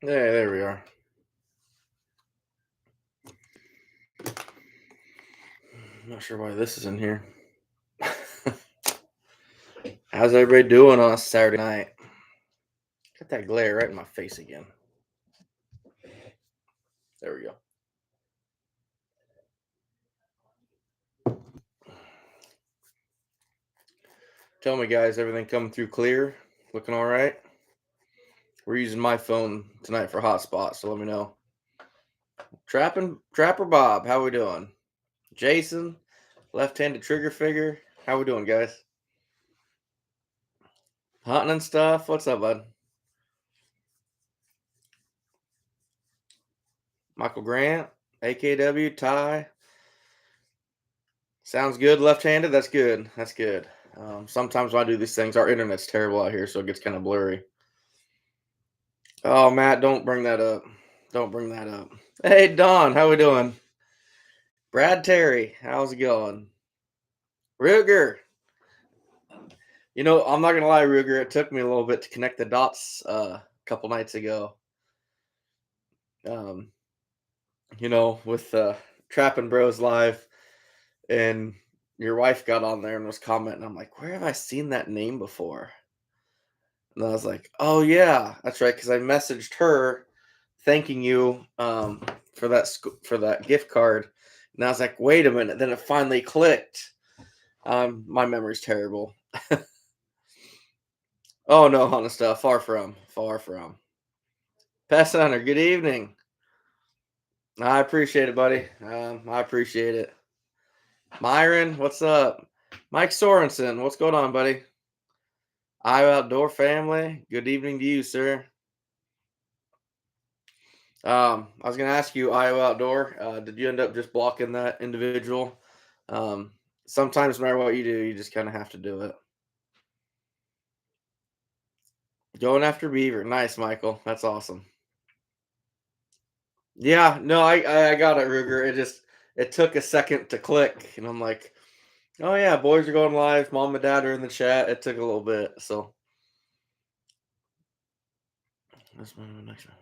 Yeah, there we are. I'm not sure why this is in here. How's everybody doing on a Saturday night? Got that glare right in my face again. There we go. Tell me, guys, everything coming through clear? Looking all right? We're using my phone tonight for hotspot, so let me know. Trapper Bob, how we doing? Jason, left-handed trigger figure, how we doing, guys? Hunting and stuff. What's up, bud? Michael Grant, AKW, Ty. Sounds good. Left-handed. That's good. That's good. Sometimes when I do these things, our internet's terrible out here, so it gets kind of blurry. Oh, Matt, don't bring that up. Don't bring that up. Hey, Don, how we doing? Brad Terry, how's it going? Ruger, I'm not gonna lie, Ruger. It took me a little bit to connect the dots a couple nights ago. Um, with Trapping Bros Live, and your wife got on there and was commenting. I'm like, where have I seen that name before? And I was like, oh yeah, that's right, because I messaged her thanking you for that gift card, and I was like, wait a minute. Then it finally clicked. My memory's terrible. Oh no, honest stuff. Far from, far from. Pest Hunter, good evening. I appreciate it, buddy. I appreciate it. Myron, what's up? Mike Sorensen, what's going on, buddy? Iowa Outdoor family, good evening to you, sir. I was going to ask you, Iowa Outdoor, did you end up just blocking that individual? Sometimes, no matter what you do, you just kind of have to do it. Going after beaver, nice, Michael. That's awesome. Yeah, no, I got it, Ruger. It took a second to click, and I'm like, oh yeah, boys are going live. Mom and dad are in the chat. It took a little bit, so. That's my next one.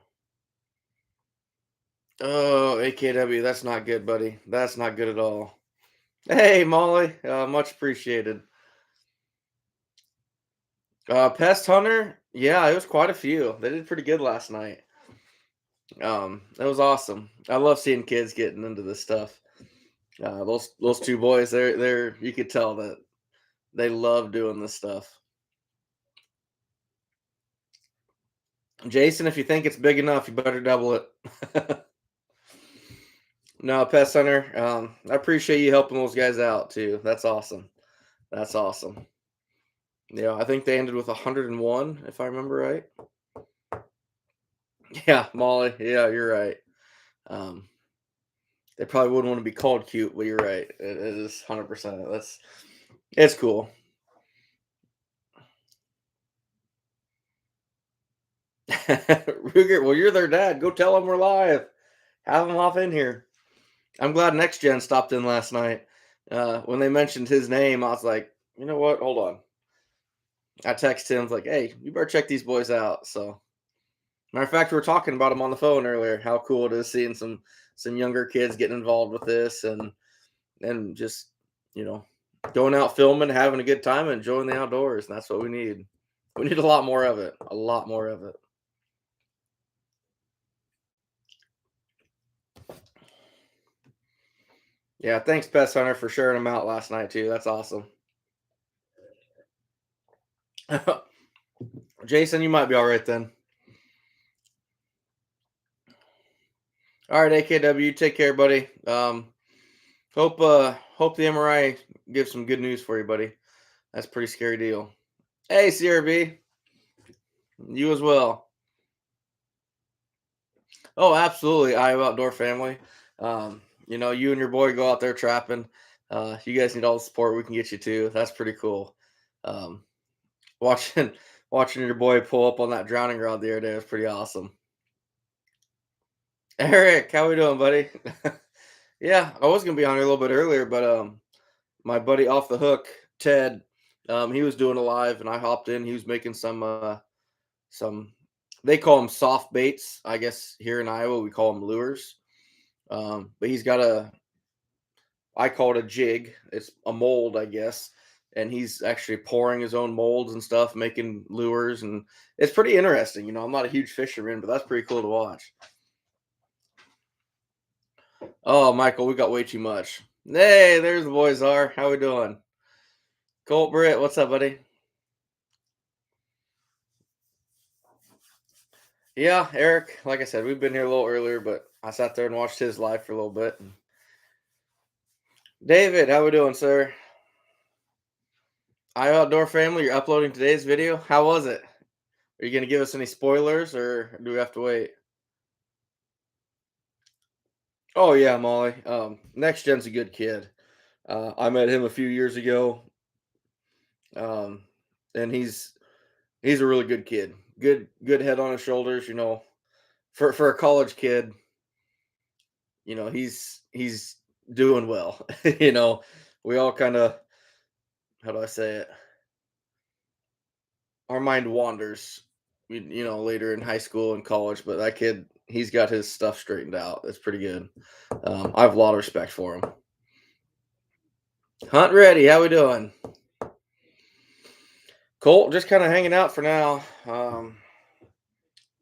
Oh, AKW, that's not good, buddy. That's not good at all. Hey, Molly, much appreciated. Pest Hunter, yeah, it was quite a few. They did pretty good last night. It was awesome. I love seeing kids getting into this stuff. Those two boys, they're you could tell that they love doing this stuff. Jason, if you think it's big enough, you better double it. No, Pest Hunter, I appreciate you helping those guys out too. That's awesome. That's awesome. Yeah, I think they ended with 101, if I remember right. Yeah, Molly. Yeah, you're right. Um, they probably wouldn't want to be called cute, but you're right. It is 100%. It's cool. Ruger, well, you're their dad. Go tell them we're live. Have them hop in here. I'm glad Next Gen stopped in last night. When they mentioned his name, I was like, you know what? Hold on. I texted him like, hey, you better check these boys out. So, matter of fact, we were talking about him on the phone earlier. How cool it is seeing some younger kids getting involved with this, and just you know going out filming, having a good time, and enjoying the outdoors. And that's what we need. We need a lot more of it. A lot more of it. Yeah, thanks, Pest Hunter, for sharing them out last night too. That's awesome. Jason, you might be all right then. All right, AKW, take care, buddy. Hope the MRI gives some good news for you, buddy. That's a pretty scary deal. Hey, CRB, you as well. Oh, absolutely, Iowa Outdoor family. You and your boy go out there trapping. You guys need all the support we can get you to. That's pretty cool. Um, watching watching your boy pull up on that drowning rod the other day was pretty awesome. Eric, how we doing, buddy? Yeah, I was gonna be on here a little bit earlier, but my buddy off the hook, Ted, he was doing a live, and I hopped in. He was making some They call them soft baits. I guess here in Iowa we call them lures. But he's got a I call it a jig. It's a mold, I guess. And he's actually pouring his own molds and stuff, making lures, and it's pretty interesting. I'm not a huge fisherman, but that's pretty cool to watch. Oh, Michael, we got way too much. Hey, there's the boys are. How we doing? Colt Britt, what's up, buddy? Yeah, Eric, like I said, we've been here a little earlier, but I sat there and watched his live for a little bit. David, how we doing, sir? I Outdoor Family, you're uploading today's video. How was it? Are you going to give us any spoilers or do we have to wait? Oh, yeah, Molly. Next Gen's a good kid. I met him a few years ago, um, and he's a really good kid. Good head on his shoulders. For a college kid, he's doing well. We all kind of, how do I say it? Our mind wanders, later in high school and college, but that kid, he's got his stuff straightened out. That's pretty good. I have a lot of respect for him. Hunt ready. How we doing? Colt, just kind of hanging out for now.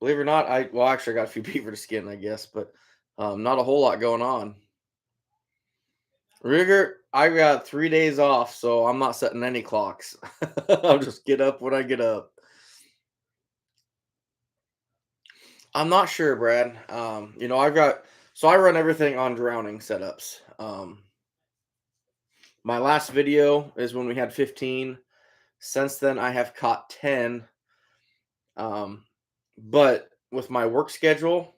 Believe it or not, actually got a few beaver to skin, I guess, but not a whole lot going on. Rigger, I got 3 days off, so I'm not setting any clocks. I'll just get up when I get up. I'm not sure, Brad. I run everything on drowning setups. My last video is when we had 15. Since then, I have caught 10. But with my work schedule,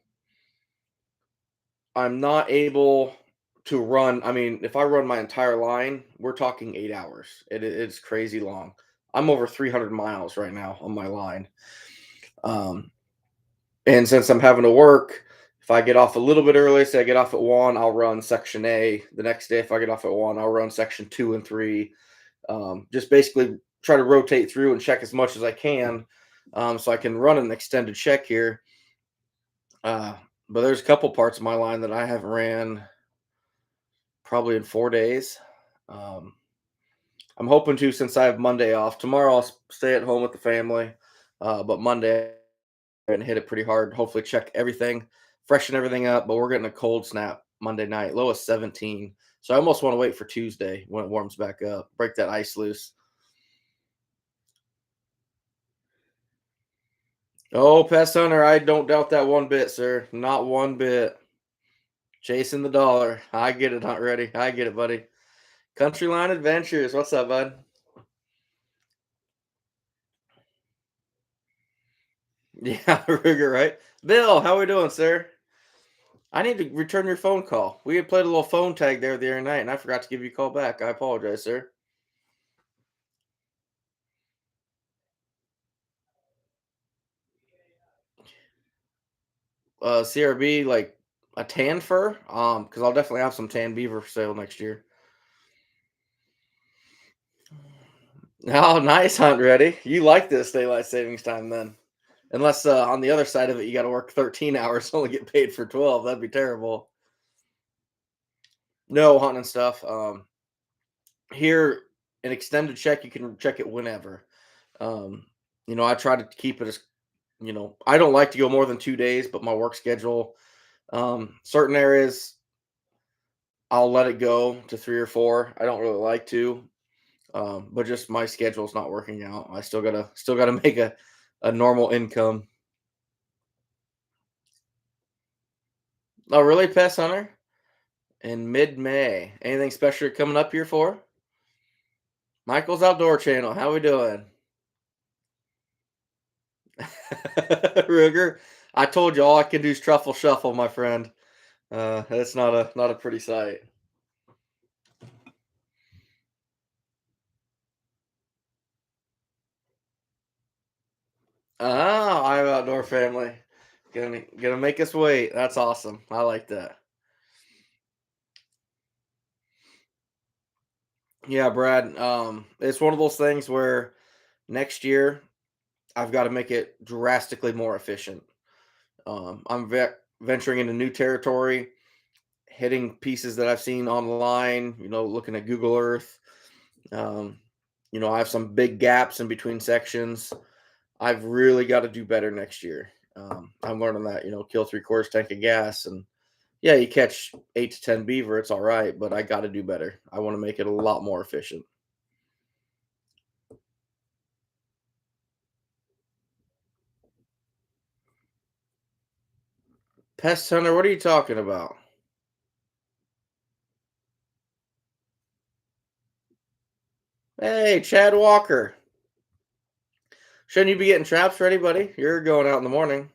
I'm not able to run. I mean, if I run my entire line, we're talking 8 hours. It's crazy long. I'm over 300 miles right now on my line. And since I'm having to work, if I get off a little bit early, say I get off at 1, I'll run section A. The next day, if I get off at 1, I'll run section 2 and 3. Just basically try to rotate through and check as much as I can, so I can run an extended check here. But there's a couple parts of my line that I haven't ran probably in 4 days. I'm hoping to, since I have Monday off. Tomorrow I'll stay at home with the family, but Monday and hit it pretty hard. Hopefully, check everything, freshen everything up. But we're getting a cold snap Monday night, low of 17. So I almost want to wait for Tuesday when it warms back up, break that ice loose. Oh, Pest Hunter, I don't doubt that one bit, sir. Not one bit. Chasing the dollar. I get it, Hunt Ready. I get it, buddy. Country Line Adventures. What's up, bud? Yeah, Ruger, right? Bill, how we doing, sir? I need to return your phone call. We had played a little phone tag there the other night, and I forgot to give you a call back. I apologize, sir. CRB, like a tan fur? Because I'll definitely have some tan beaver for sale next year. Oh, nice, Hunt Ready. You like this daylight savings time then? Unless on the other side of it, you got to work 13 hours, only get paid for 12. That'd be terrible. No hunting stuff. Here, an extended check, you can check it whenever. Um, I try to keep it as, I don't like to go more than 2 days, but my work schedule, certain areas, I'll let it go to 3 or 4. I don't really like to, but just my schedule's not working out. I still gotta make a normal income. Oh, really, Pest Hunter? In mid-May. Anything special you're coming up here for? Michael's Outdoor Channel. How we doing? Ruger, I told you all I can do is truffle shuffle, my friend. That's not a pretty sight. Ah, I'm Outdoor Family. Gonna make us wait. That's awesome. I like that. Yeah, Brad. It's one of those things where next year I've got to make it drastically more efficient. I'm venturing into new territory, hitting pieces that I've seen online, looking at Google Earth. Um, I have some big gaps in between sections. I've really got to do better next year. I'm learning that, kill 3/4 tank of gas. And yeah, you catch 8 to 10 beaver, it's all right, but I got to do better. I want to make it a lot more efficient. Pest hunter, what are you talking about? Hey, Chad Walker. Shouldn't you be getting traps ready, buddy? You're going out in the morning.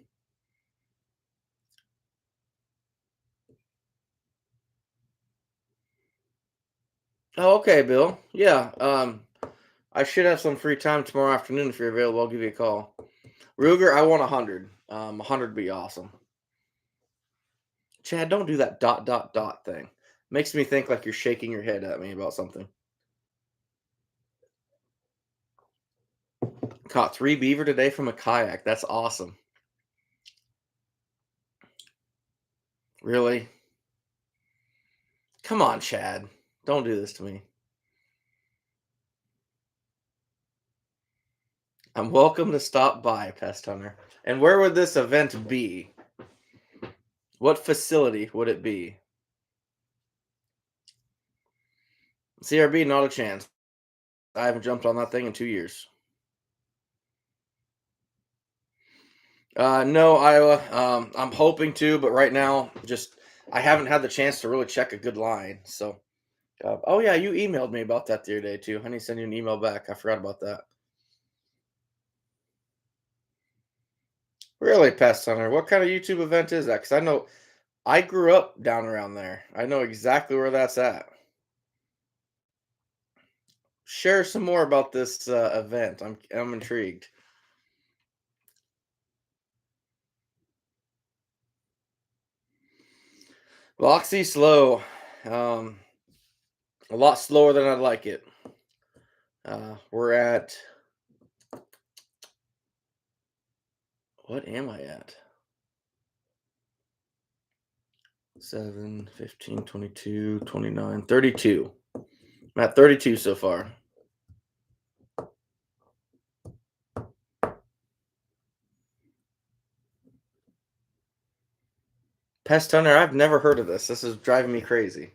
Oh, okay, Bill. Yeah. I should have some free time tomorrow afternoon if you're available. I'll give you a call. Ruger, I want 100. 100 would be awesome. Chad, don't do that dot dot dot thing. Makes me think like you're shaking your head at me about something. Caught 3 beaver today from a kayak. That's awesome. Really? Come on, Chad. Don't do this to me. I'm welcome to stop by, Pest Hunter. And where would this event be? What facility would it be? CRB, not a chance. I haven't jumped on that thing in 2 years. No, Iowa. I'm hoping to, but right now, just I haven't had the chance to really check a good line. So, oh yeah, you emailed me about that the other day too. I need to send you an email back. I forgot about that. Really, Pest Hunter? What kind of YouTube event is that? Because I know I grew up down around there. I know exactly where that's at. Share some more about this event. I'm intrigued. Loxy slow, um, a lot slower than I'd like it. We're at what am I at? 7, 15, 22, 29, 32. I'm at 32 so far. Pest Hunter, I've never heard of this. This is driving me crazy.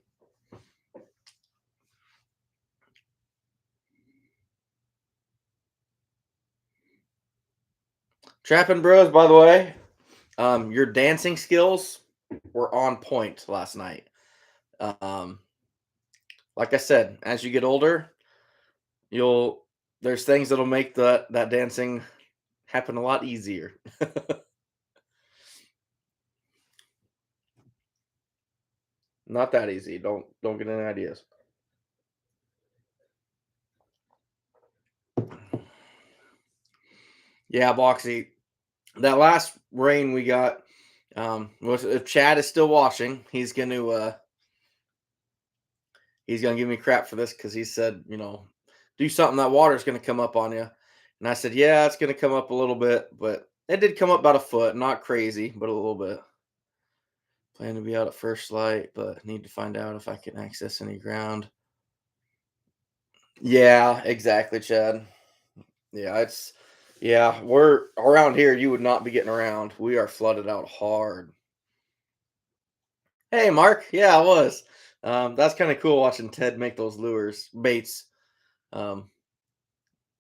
Trapping Bros, by the way, your dancing skills were on point last night. Um, like I said, as you get older, you'll there's things that'll make that dancing happen a lot easier. Not that easy. Don't get any ideas. Yeah, Boxy. That last rain we got, was if Chad is still watching, he's gonna give me crap for this because he said, do something, that water's gonna come up on you. And I said, yeah, it's gonna come up a little bit, but it did come up about a foot, not crazy, but a little bit. Plan to be out at first light, but need to find out if I can access any ground. Yeah, exactly, Chad. Yeah, we're around here. You would not be getting around. We are flooded out hard. Hey, Mark. Yeah, I was. That's kind of cool watching Ted make those lures baits. Um,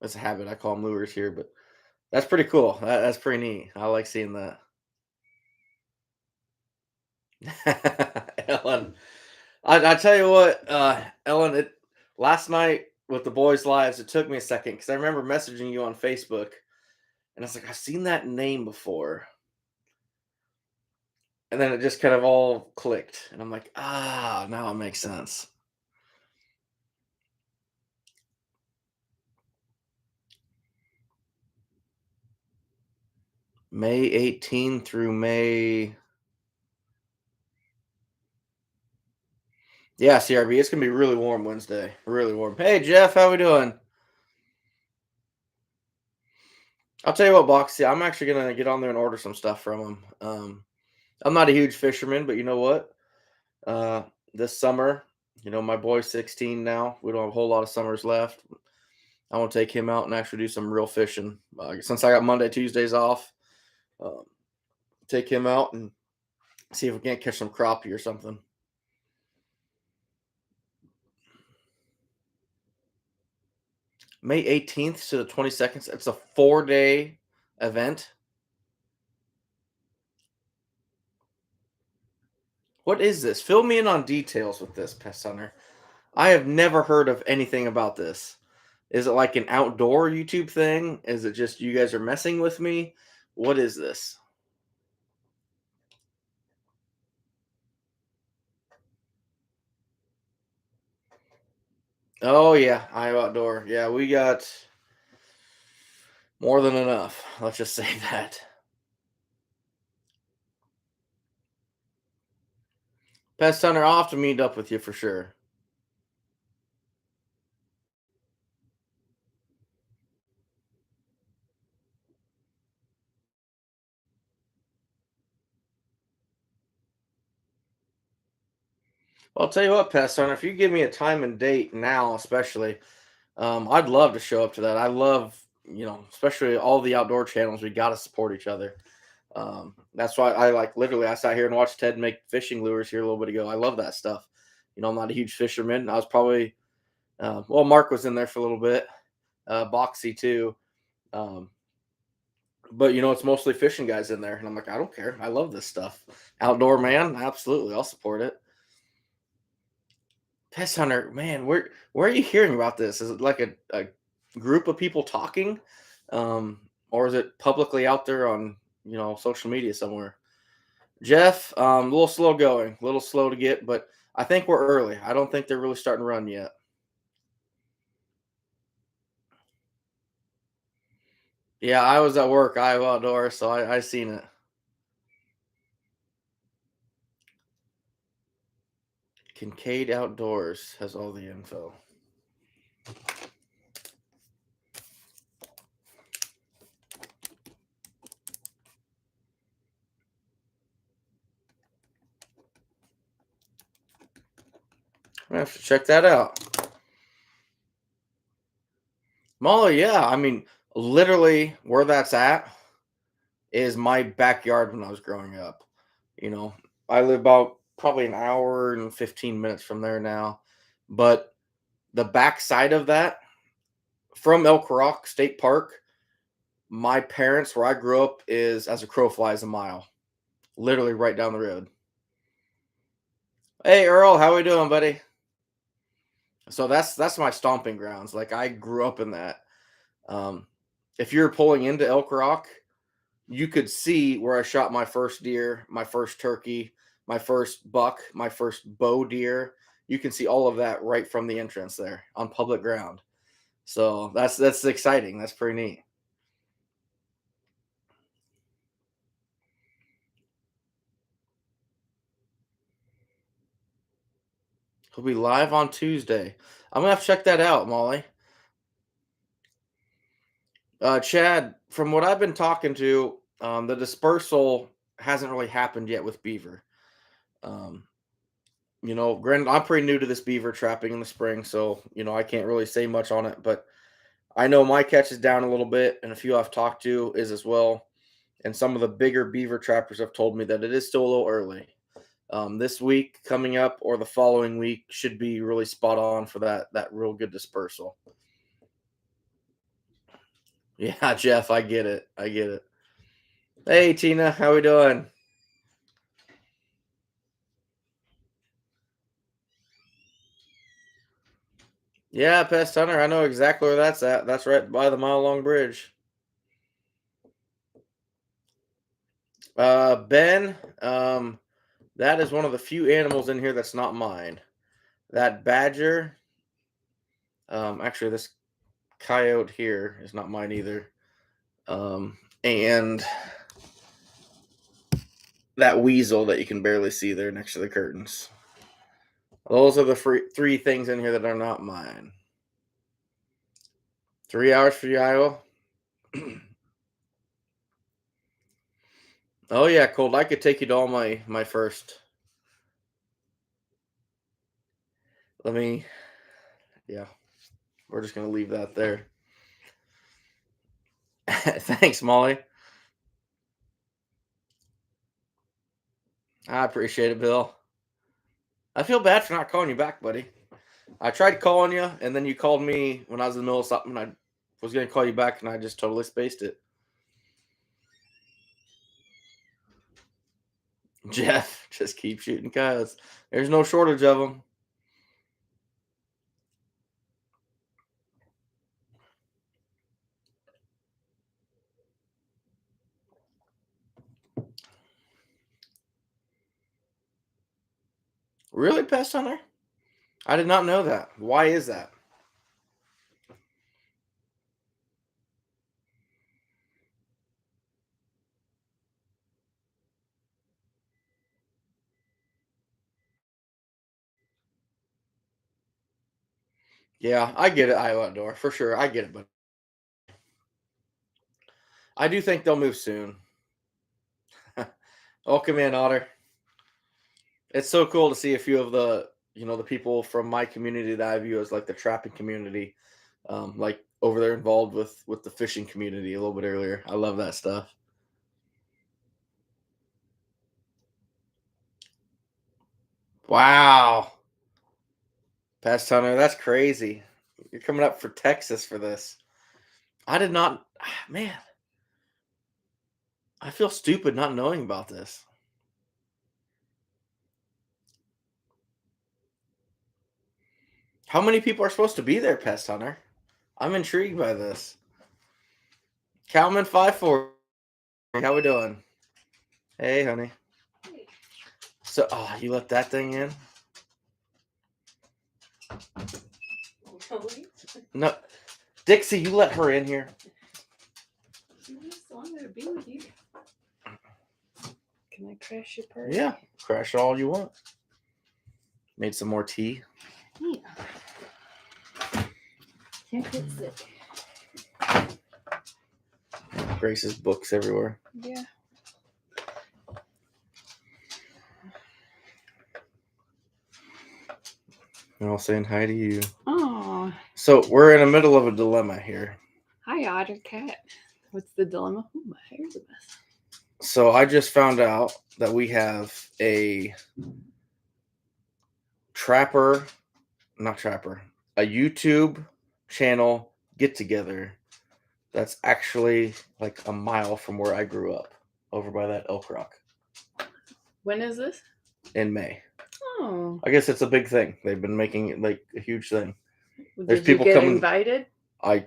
it's a habit. I call them lures here, but that's pretty cool. That's pretty neat. I like seeing that. Ellen, I tell you what, Ellen. Last night with the boys' lives, it took me a second because I remember messaging you on Facebook, and I was like, I've seen that name before. And then it just kind of all clicked. And I'm like, now it makes sense. May 18 through May. Yeah, CRB. It's gonna be really warm Wednesday. Really warm. Hey Jeff, how we doing? I'll tell you what, Boxy, I'm actually gonna get on there and order some stuff from him. I'm not a huge fisherman, but you know what? Uh, this summer, my boy's 16 now. We don't have a whole lot of summers left. I want to take him out and actually do some real fishing. Since I got Monday, Tuesdays off, um, take him out and see if we can't catch some crappie or something. May 18th to the 22nd. It's a 4-day event. What is this? Fill me in on details with this, Pest Hunter. I have never heard of anything about this. Is it like an outdoor YouTube thing? Is it just you guys are messing with me? What is this? Oh yeah, Iowa Outdoor. Yeah, we got more than enough. Let's just say that. Pest Hunter, I'll have to meet up with you for sure. Well, I'll tell you what, Pest Hunter, if you give me a time and date now, especially, I'd love to show up to that. I love, especially all the outdoor channels. We got to support each other. That's why I like literally. I sat here and watched Ted make fishing lures here a little bit ago. I love that stuff. I'm not a huge fisherman. I was probably well, Mark was in there for a little bit, Boxy too. Um, but it's mostly fishing guys in there, and I'm like, I don't care. I love this stuff. Outdoor man, absolutely, I'll support it. Pest hunter, man, where are you hearing about this? Is it like a group of people talking, or is it publicly out there on social media somewhere? Jeff, a little slow going, a little slow to get, but I think we're early. I don't think they're really starting to run yet. Yeah, I was at work, Iowa Outdoor, so I seen it. Kincaid Outdoors has all the info. I have to check that out. Molly, yeah, I mean, literally where that's at is my backyard when I was growing up. You know, I live about probably an hour and 15 minutes from there now. But the backside of that, from Elk Rock State Park, my parents, where I grew up, is as a crow flies a mile, literally right down the road. Hey Earl, how we doing, buddy? So that's my stomping grounds. Like I grew up in that. Um, if you're pulling into Elk Rock, you could see where I shot my first deer, my first turkey, my first buck, my first bow deer. You can see all of that right from the entrance there on public ground. So that's exciting. That's pretty neat. He'll be live on Tuesday. I'm gonna have to check that out, Molly. Chad, from what I've been talking to, the dispersal hasn't really happened yet with beaver. Um, granted, I'm pretty new to this beaver trapping in the spring, so I can't really say much on it. But I know my catch is down a little bit, and a few I've talked to is as well. And some of the bigger beaver trappers have told me that it is still a little early. This week coming up or the following week should be really spot on for that real good dispersal. Yeah, Jeff, I get it. I get it. Hey Tina, how we doing? Yeah, Pest Hunter, I know exactly where that's at. That's right by the Mile Long Bridge. Ben, that is one of the few animals in here that's not mine. That badger, actually, this coyote here is not mine either. And that weasel that you can barely see there next to the curtains. Those are the three things in here that are not mine. 3 hours for you, Iowa. Oh yeah, Colt. I could take you to all my first. Let me. Yeah, we're just gonna leave that there. Thanks, Molly. I appreciate it, Bill. I feel bad for not calling you back, buddy. I tried calling you, and then you called me when I was in the middle of something. I was gonna call you back, and I just totally spaced it. Jeff, just keep shooting coyotes. There's no shortage of them. Really, pest hunter? I did not know that. Why is that? Yeah, I get it, Iowa Outdoor, for sure. I get it, but I do think they'll move soon. Welcome in, Otter. It's so cool to see a few of the people from my community that I view as like the trapping community, like over there involved with the fishing community a little bit earlier. I love that stuff. Wow, Pest Hunter, that's crazy. You're coming up for Texas for this. I did not, man. I feel stupid not knowing about this. How many people are supposed to be there, Pest Hunter? I'm intrigued by this. Calman 54. How we doing? Hey, honey. So, you let that thing in? Really? No, Dixie, you let her in here. I just wanted to be with you. Can I crash your party? Yeah, crash all you want. Made some more tea. Yeah. Can't get sick. Grace's books everywhere. Yeah. They're all saying hi to you. Oh, So we're in the middle of a dilemma here. hi, Otter Cat. What's the dilemma? Oh, my hair's a mess. So I just found out that we have a a YouTube channel get together that's actually like a mile from where I grew up, over by that Elk Rock, When is this? in May. Oh. I guess it's a big thing. They've been making it like a huge thing. There's Did you people get coming- invited? I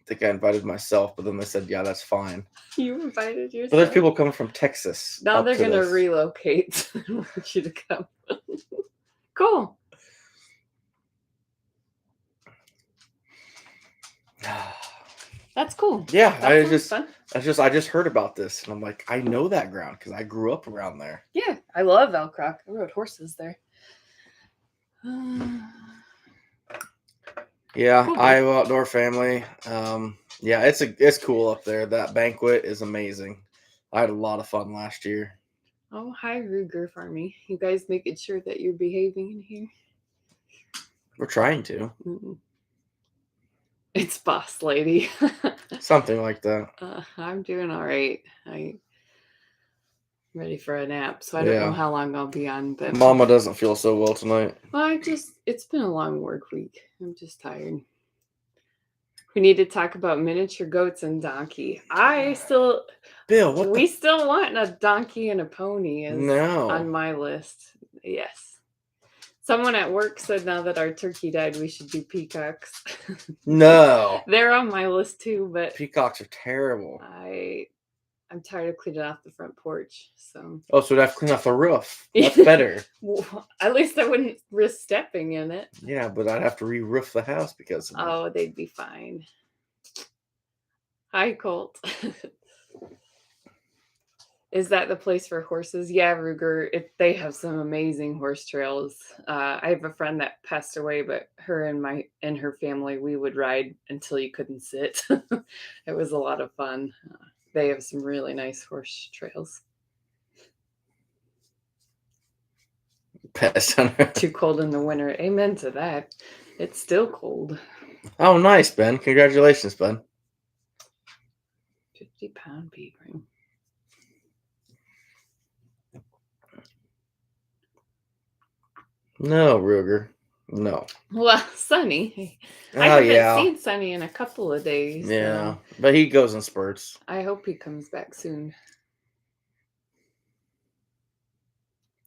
think I invited myself, but then they said, yeah, that's fine. You invited yourself? But there's people coming from Texas. Now up they're to going to this. relocate. I want you to come. Cool. That's cool. Yeah, That sounds fun. I just heard about this, and I'm like, I know that ground because I grew up around there. Yeah, I love Elk Rock. I rode horses there. Yeah, Cool. Iowa Outdoor Family. Yeah, it's cool up there. That banquet is amazing. I had a lot of fun last year. Oh, hi, Ruger Farmy. You guys making sure that you're behaving in here? We're trying to. Mm-mm. It's Boss Lady. Something like that. I'm doing all right. I'm ready for a nap, so I don't know how long I'll be on. But Mama doesn't feel so well tonight. Well, it's been a long work week. I'm just tired. We need to talk about miniature goats and donkey. Bill, we still want a donkey and a pony No. on my list. Yes. Someone at work said now that our turkey died, we should do peacocks. No. They're on my list too, but Peacocks are terrible. I'm tired of cleaning off the front porch. So Oh, so we'd have to clean off the roof. That's better. Well, at least I wouldn't risk stepping in it. Yeah, but I'd have to re-roof the house because of it. Oh, they'd be fine. Hi, Colt. Is that the place for horses? Yeah, Ruger. They have some amazing horse trails. I have a friend that passed away, but her and her family, we would ride until you couldn't sit. It was a lot of fun. They have some really nice horse trails. Pet Center. Too cold in the winter. Amen to that. It's still cold. Oh, nice, Ben. Congratulations, Ben. 50-pound beaver. No, Ruger. No. Well, Sunny. I Oh, haven't yeah. seen Sunny in a couple of days. Yeah. So But he goes in spurts. I hope he comes back soon.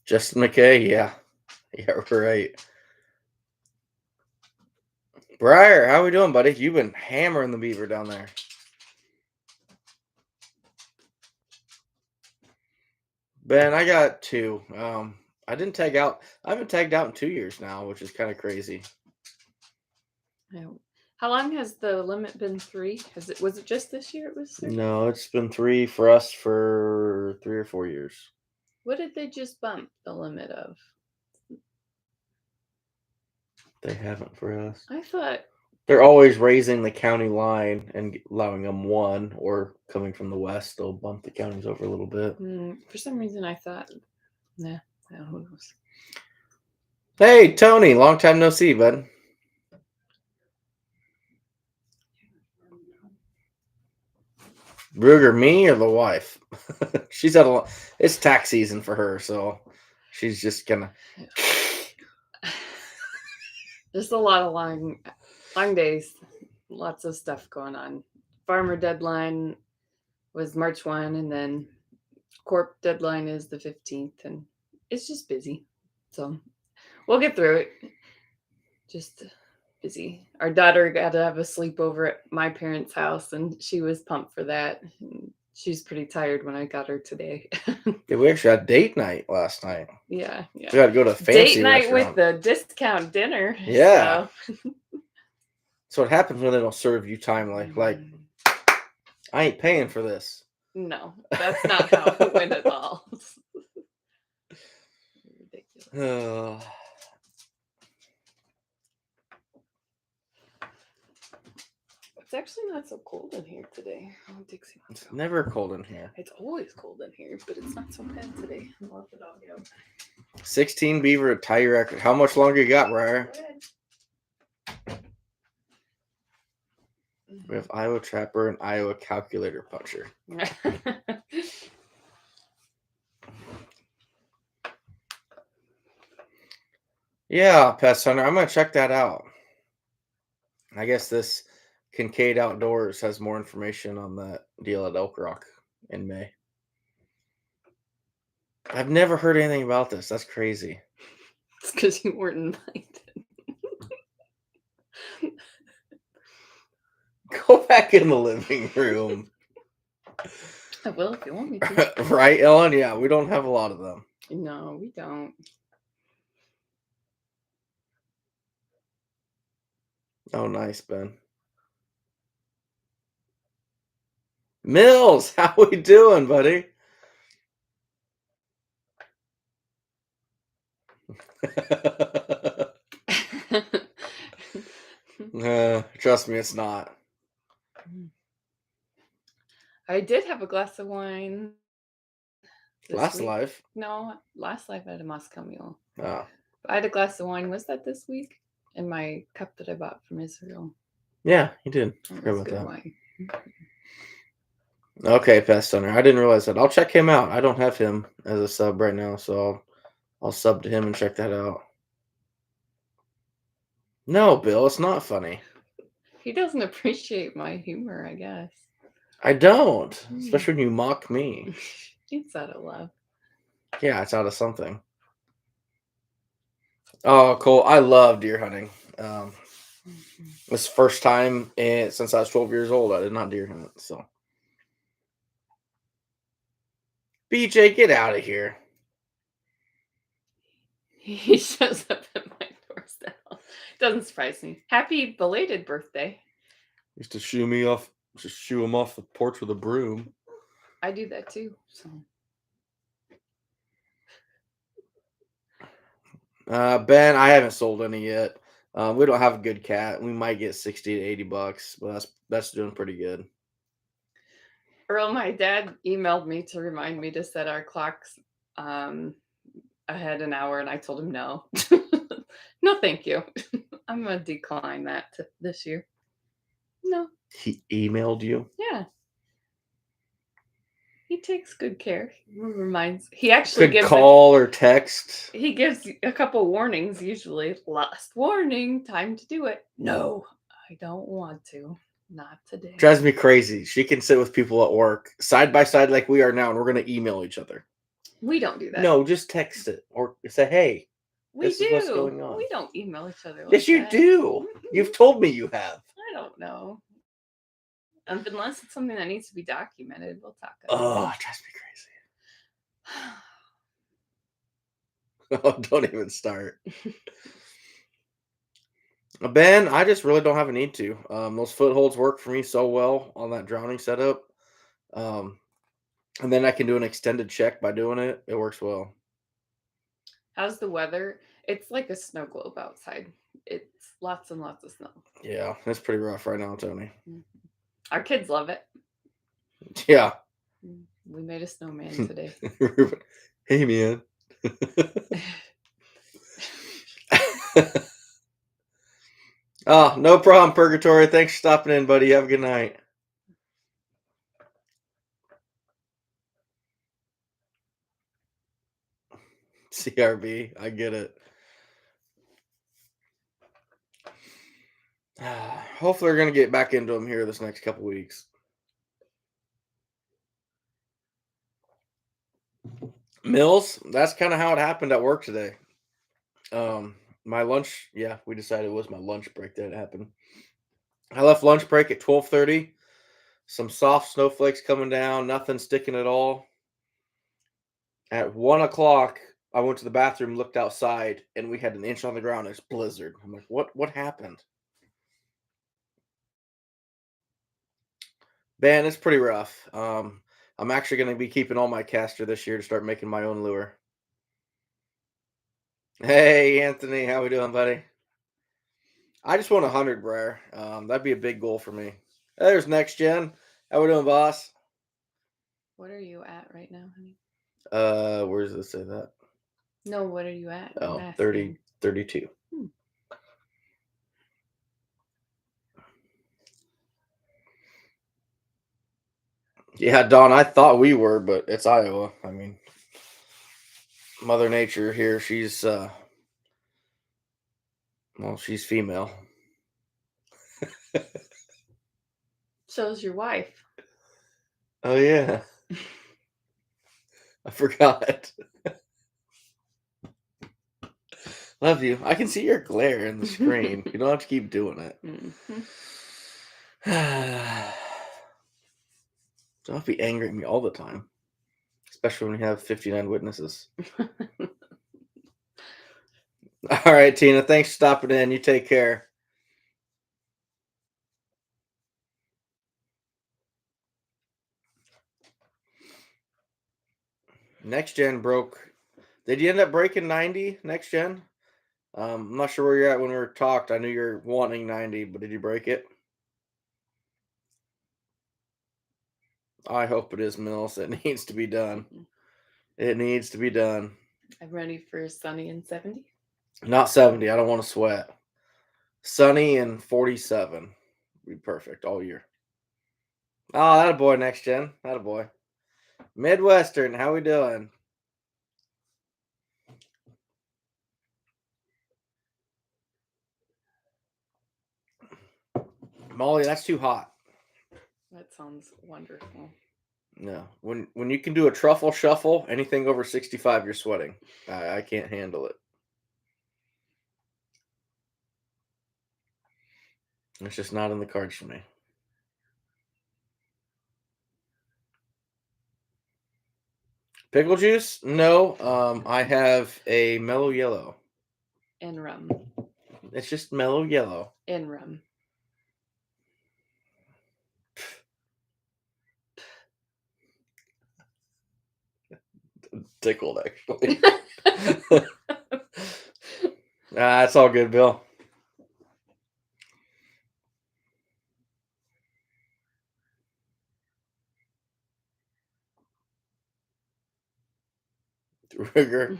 Justin McKay, yeah. Yeah, right. Briar, how we doing, buddy? You've been hammering the beaver down there. Ben, I got 2. I didn't tag out. I haven't tagged out in 2 years now, which is kind of crazy. How long has the limit been? 3? Was it just this year it was 3? No, it's been 3 for us for 3 or 4 years. What did they just bump the limit of? They haven't for us. I thought They're always raising the county line and allowing them 1, or coming from the west, they'll bump the counties over a little bit. for some reason I thought, nah, who knows? Hey, Tony, long time no see, bud. Ruger, me or the wife? She's had a lot. It's tax season for her, so she's just gonna. Just a lot of long days, lots of stuff going on. Farmer deadline was March 1, and then Corp deadline is the 15th, and it's just busy. So we'll get through it. Just busy. Our daughter got to have a sleepover at my parents' house, and she was pumped for that. And she's pretty tired when I got her today. Yeah, we actually had date night last night. Yeah. We got to go to a fancy Date night restaurant. with the discount dinner. Yeah. So. So what happens when they don't serve you timely? Like, I ain't paying for this. No, that's not how it went at all. Ridiculous. It's actually not so cold in here today. Oh, Dixie. It's never cold in here. It's always cold in here, but it's not so bad today. I'll let the dog out. 16 beaver tie record. How much longer you got, Briar? We have Iowa Trapper and Iowa Calculator Puncher. Yeah, Pet Center. I'm going to check that out. I guess this Kincaid Outdoors has more information on that deal at Elk Rock in May. I've never heard anything about this. That's crazy. It's because you weren't invited. Go back in the living room. I will if you want me to. Right, Ellen? Yeah, we don't have a lot of them. No, we don't. Oh, nice, Ben. Mills, how we doing, buddy? Trust me, it's not. I did have a glass of wine. Last life? No, last life I had a Moscow Mule. Oh. I had a glass of wine. Was that this week? In my cup that I bought from Israel. Yeah, you did. That Forgot was about good that. wine. Okay, Pest Hunter. I didn't realize that. I'll check him out. I don't have him as a sub right now, so I'll sub to him and check that out. No, Bill, it's not funny. He doesn't appreciate my humor, I guess. I don't, especially when you mock me. It's out of love. Yeah, it's out of something. Oh, cool. I love deer hunting. This is the first time since I was 12 years old I did not deer hunt. So, BJ, get out of here. He shows up at my doorstep. Doesn't surprise me. Happy belated birthday. Used to shoo him off the porch with a broom. I do that too. So. Ben, I haven't sold any yet. We don't have a good cat. We might get $60 to $80, but that's doing pretty good. Earl, my dad emailed me to remind me to set our clocks ahead an hour, and I told him no. No, thank you. I'm gonna decline that this year. No, He emailed you. yeah, he takes good care. He reminds. He actually Could gives. call or text. He gives a couple warnings usually. Last warning, time to do it. No, I don't want to. Not today. Drives me crazy. She can sit with people at work side by side like we are now, and we're gonna email each other. We don't do that. No, just text it or say, "Hey, we this do. is what's going on." We don't email each other. Like Yes, you that. do. You've told me you have. I don't know. Unless it's something that needs to be documented, we'll talk Oh, about it drives me crazy. Oh, don't even start. Ben, I just really don't have a need to. Those footholds work for me so well on that drowning setup. Um, and then I can do an extended check by doing it. It works well. How's the weather? It's like a snow globe outside. It's lots and lots of snow. Yeah, it's pretty rough right now, Tony. Our kids love it. Yeah. We made a snowman today. Hey, man. Oh, no problem, Purgatory. Thanks for stopping in, buddy. Have a good night. CRB, I get it. Hopefully, we're going to get back into them here this next couple weeks. Mills, that's kind of how it happened at work today. My lunch, yeah, we decided it was my lunch break that happened. I left lunch break at 12:30. Some soft snowflakes coming down, nothing sticking at all. At 1 o'clock, I went to the bathroom, looked outside, and we had an inch on the ground. It's blizzard. I'm like, what happened? Ben, it's pretty rough. I'm actually going to be keeping all my caster this year to start making my own lure. Hey, Anthony, how we doing, buddy? I just want 100, Briar. That'd be a big goal for me. There's Next Gen. How we doing, boss? What are you at right now, honey? Where does it say that? No, what are you at? Oh, 30, 32. Yeah, Don, I thought we were, but it's Iowa. I mean, Mother Nature here, she's she's female. So's your wife. Oh yeah. I forgot. Love you. I can see your glare in the screen. You don't have to keep doing it. Don't be angry at me all the time. Especially when you have 59 witnesses. All right, Tina. Thanks for stopping in. You take care. Next Gen broke. Did you end up breaking 90 Next Gen? I'm not sure where you're at when we talked. I knew you're wanting 90, but did you break it? I hope it is, Mills. It needs to be done. It needs to be done. I'm ready for sunny and 70. Not 70. I don't want to sweat. Sunny and 47. Be perfect all year. Oh, that a boy, Next Gen. That a boy. Midwestern, how we doing? Molly, that's too hot. That sounds wonderful. No. When you can do a truffle shuffle, anything over 65, you're sweating. I can't handle it. It's just not in the cards for me. Pickle juice? No. I have a mellow yellow. And rum. It's just mellow yellow. And rum. Tickled, actually. It's all good, Bill. Rigor.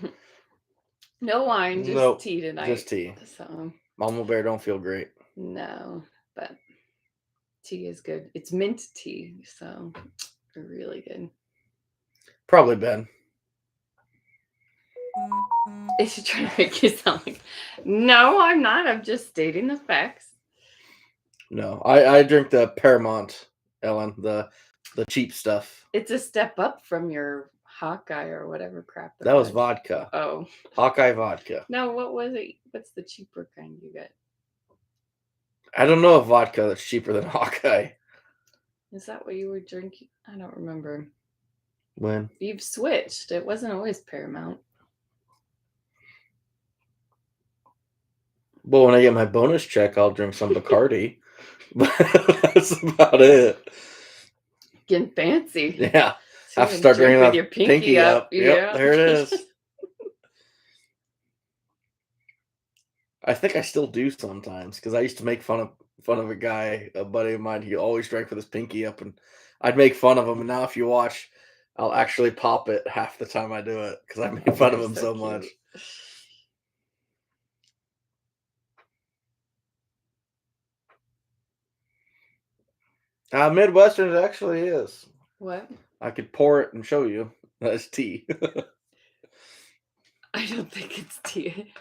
No wine, just Nope, tea tonight. just tea. So Mama Bear don't feel great. no, but tea is good. It's mint tea, so really good. Probably Ben. Is she trying to make you sound like? No, I'm not. I'm just stating the facts. No, I drink the Paramount, Ellen, the cheap stuff. It's a step up from your Hawkeye or whatever crap. That was vodka. Oh, Hawkeye vodka. no, what was it? What's the cheaper kind you get? I don't know a vodka that's cheaper than Hawkeye. Is that what you were drinking? I don't remember. When? You've switched. It wasn't always Paramount. Well, when I get my bonus check, I'll drink some Bacardi. But that's about it. Getting fancy. Yeah. So I have to start drinking with that your pinky up. Yep, Yeah. there it is. I think I still do sometimes because I used to make fun of a guy, a buddy of mine. He always drank with his pinky up, and I'd make fun of him. And now, if you watch, I'll actually pop it half the time I do it because I made fun of him so much. Midwestern it actually is. What? I could pour it and show you. That's tea. I don't think it's tea.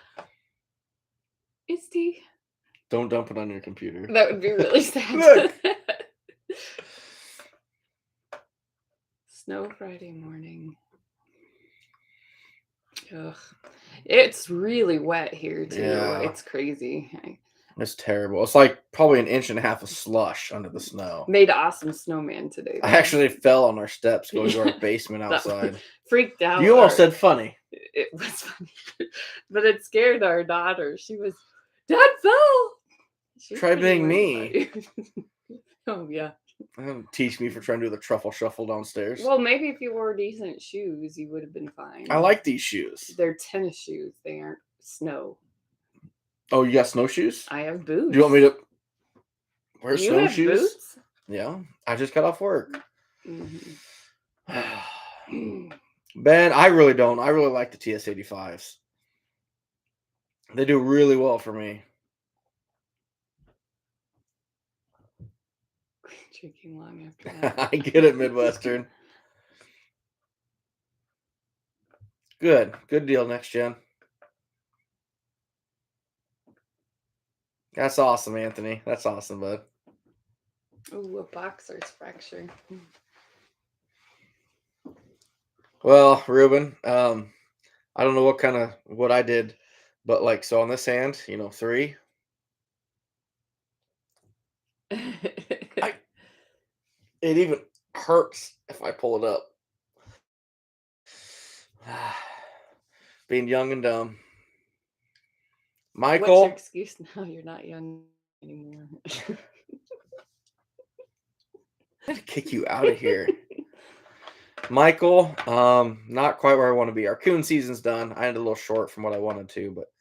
It's tea. Don't dump it on your computer. That would be really sad. Look. Snow Friday morning. Ugh. It's really wet here too. Yeah. It's crazy. It's terrible. It's like probably an inch and a half of slush under the snow. Made an awesome snowman today. I actually fell on our steps going to our basement outside. Freaked out. You almost said funny. It was funny. But it scared our daughter. She was, Dad fell. Try being me. Oh, yeah. Teach me for trying to do the truffle shuffle downstairs. Well, maybe if you wore decent shoes, you would have been fine. I like these shoes. They're tennis shoes. They aren't snow. Oh, you got snowshoes? I have boots. Do you want me to wear You have snowshoes? boots? Yeah. I just got off work. Mm-hmm. Ben, I really don't. I really like the TS85s. They do really well for me. Drinking long after that. I get it, Midwestern. Good deal, next gen. That's awesome, Anthony. That's awesome, bud. Ooh, a boxer's fracture. Well, Ruben, I don't know what I did, but like, so on this hand, 3. It even hurts if I pull it up. Being young and dumb. Michael. What's your excuse now? You're not young anymore. I'm gonna kick you out of here. Michael, not quite where I want to be. Our coon season's done. I ended a little short from what I wanted to, but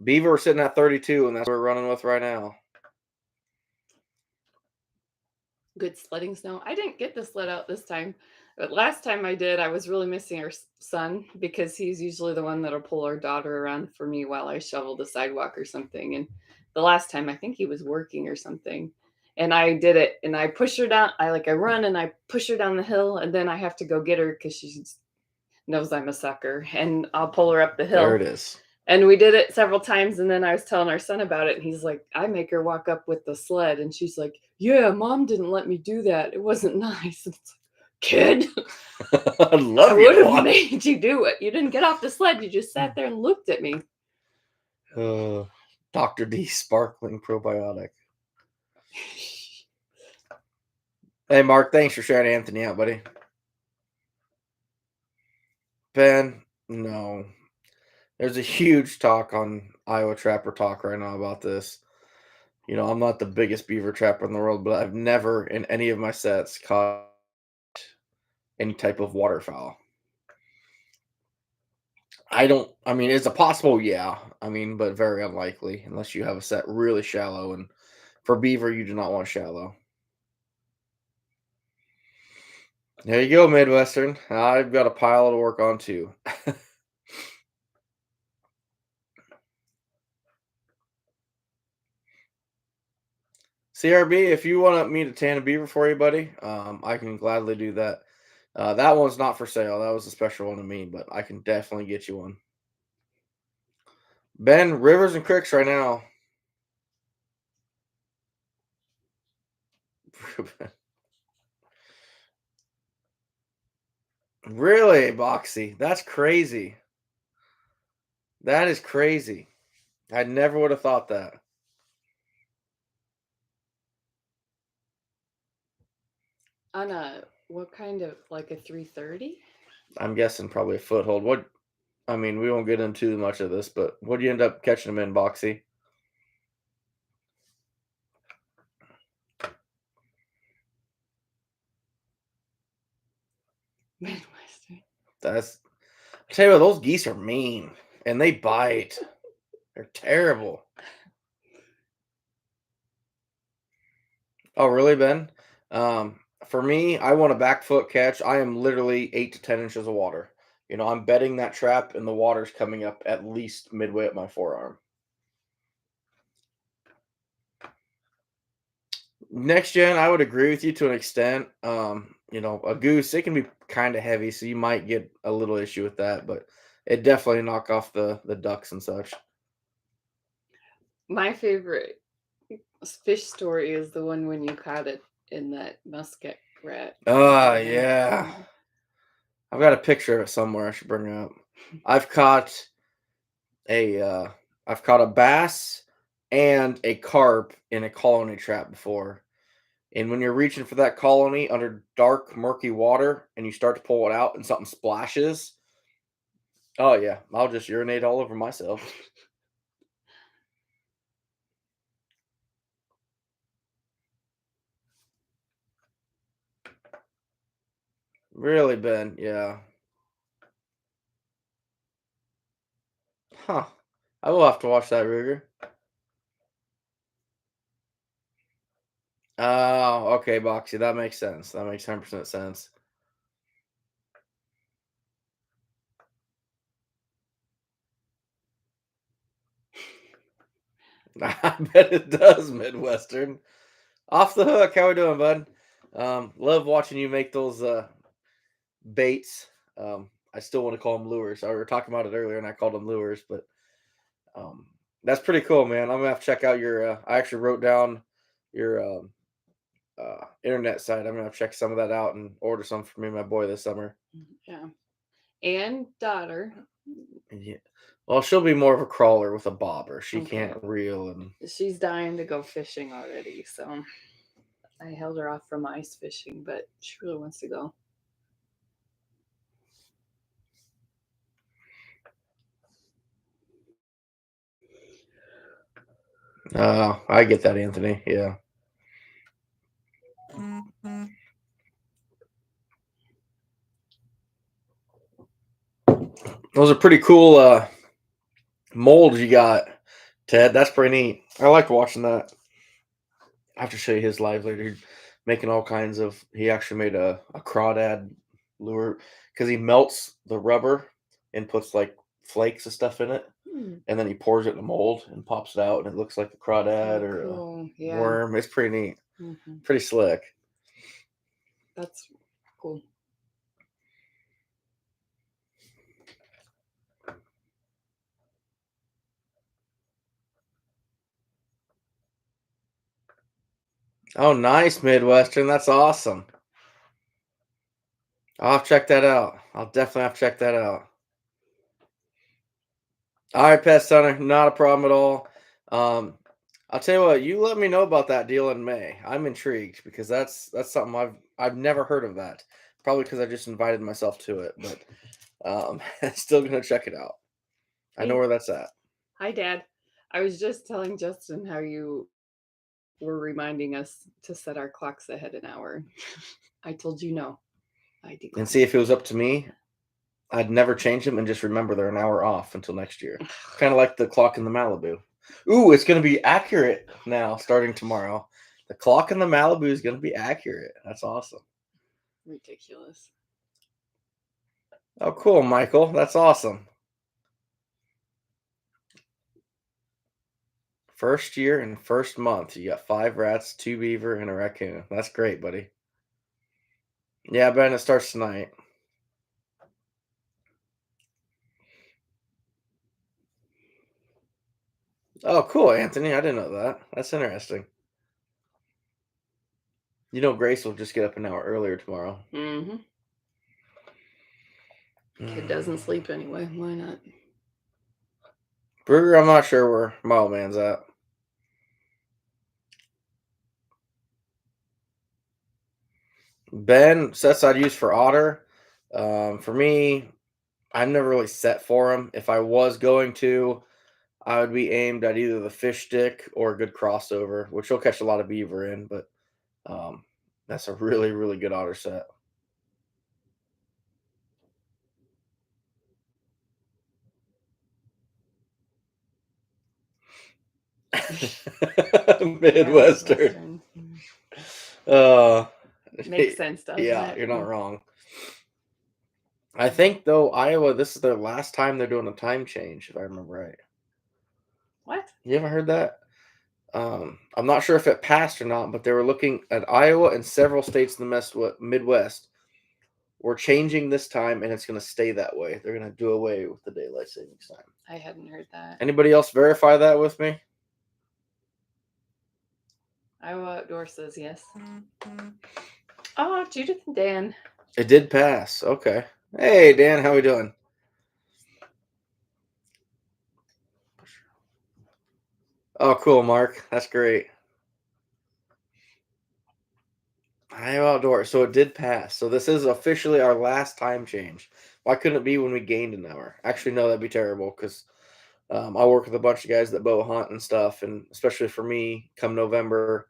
beaver, we're sitting at 32, and that's what we're running with right now. Good sledding snow. I didn't get the sled out this time, but last time I did, I was really missing our son because he's usually the one that'll pull our daughter around for me while I shovel the sidewalk or something. And the last time, I think he was working or something. And I did it, and I push her down. I run and I push her down the hill, and then I have to go get her because she knows I'm a sucker, and I'll pull her up the hill. There it is. And we did it several times, and then I was telling our son about it, and he's like, I make her walk up with the sled, and she's like, yeah, Mom didn't let me do that. It wasn't nice. And it's like, kid, I would have made you do it. You didn't get off the sled. You just sat there and looked at me. Dr. D sparkling probiotic. Hey, Mark, thanks for shouting Anthony out, buddy. Ben, no. There's a huge talk on Iowa Trapper Talk right now about this. I'm not the biggest beaver trapper in the world, but I've never in any of my sets caught any type of waterfowl. Is it possible? Yeah. But very unlikely unless you have a set really shallow. And for beaver, you do not want shallow. There you go, Midwestern. I've got a pile to work on too. CRB, if you want me to tan a beaver for you, buddy, I can gladly do that. That one's not for sale. That was a special one to me, but I can definitely get you one. Ben, rivers and creeks right now. Really, Boxy? That's crazy. That is crazy. I never would have thought that. On a what kind of like a 330? I'm guessing probably a foothold. What? I mean, we won't get into too much of this, but what do you end up catching them in, Boxy? Midwestern. That's. I tell you what, those geese are mean and they bite. They're terrible. Oh, really, Ben? For me, I want a back foot catch. I am literally 8 to 10 inches of water. I'm betting that trap and the water's coming up at least midway up my forearm. Next gen, I would agree with you to an extent. A goose, it can be kind of heavy, so you might get a little issue with that, but it definitely knock off the ducks and such. My favorite fish story is the one when you caught it in that muskrat. Oh yeah. I've got a picture of it somewhere I should bring it up. I've caught I've caught a bass and a carp in a colony trap before. And when you're reaching for that colony under dark, murky water and you start to pull it out and something splashes, oh yeah, I'll just urinate all over myself. Really, Ben? Yeah. Huh. I will have to watch that, Ruger. Oh, okay, Boxy. That makes sense. That makes 100% sense. I bet it does, Midwestern. Off the hook. How we doing, bud? Love watching you make those baits. I still want to call them lures. We were talking about it earlier, and I called them lures, but um, that's pretty cool, man. I'm gonna have to check out your. I actually wrote down your internet site. I'm gonna have to check some of that out and order some for me and my boy this summer. Yeah. And daughter. Yeah. Well, she'll be more of a crawler with a bobber. She Okay. can't reel and. She's dying to go fishing already, so I held her off from ice fishing, but she really wants to go. I get that, Anthony. Yeah. Those are pretty cool molds you got, Ted. That's pretty neat. I like watching that. I have to show you his live later. He's making all kinds of. He actually made a crawdad lure because he melts the rubber and puts like flakes of stuff in it, and then he pours it in a mold and pops it out, and it looks like a crawdad or Cool. a worm. It's pretty neat. Mm-hmm. Pretty slick. That's cool. Oh, nice, Midwestern. That's awesome. I'll have to check that out. I'll definitely have to check that out. All right, Pet Center, not a problem at all. I'll tell you what, you let me know about that deal in May. I'm intrigued because that's something I've never heard of that. Probably because I just invited myself to it, but still gonna check it out. I know where that's at. Hi, Dad. I was just telling Justin how you were reminding us to set our clocks ahead an hour. I told you no. I declined. And see, if it was up to me, I'd never change them and just remember they're an hour off until next year. Kind of like the clock in the Malibu. Ooh, it's going to be accurate now starting tomorrow. The clock in the Malibu is going to be accurate. That's awesome. Ridiculous. Oh, cool, Michael. That's awesome. First year and first month, you got 5 rats, 2 beaver, and a raccoon. That's great, buddy. Yeah, Ben, it starts tonight. Oh, cool, Anthony. I didn't know that. That's interesting. You know, Grace will just get up an hour earlier tomorrow. Mm-hmm. Kid doesn't sleep anyway. Why not? Burger, I'm not sure where Mile Man's at. Ben, sets I'd use for otter. For me, I'm never really set for them. If I was going to, I would be aimed at either the fish stick or a good crossover, which you'll catch a lot of beaver in, but that's a really, really good otter set. Midwestern. Makes sense, doesn't Yeah, it? you're not wrong. I think though Iowa, this is their last time they're doing a time change, if I remember right. What? You ever heard that? I'm not sure if it passed or not, but they were looking at Iowa and several states in the Midwest. We're changing this time, and it's going to stay that way. They're going to do away with the daylight savings time. I hadn't heard that. Anybody else verify that with me? Iowa Outdoor says yes. Oh, Judith and Dan. It did pass. Okay. Hey, Dan, how we doing? Oh, cool, Mark. That's great. Iowa Outdoor. So it did pass. So this is officially our last time change. Why couldn't it be when we gained an hour? Actually, no, that'd be terrible because I work with a bunch of guys that bow hunt and stuff, and especially for me, come November,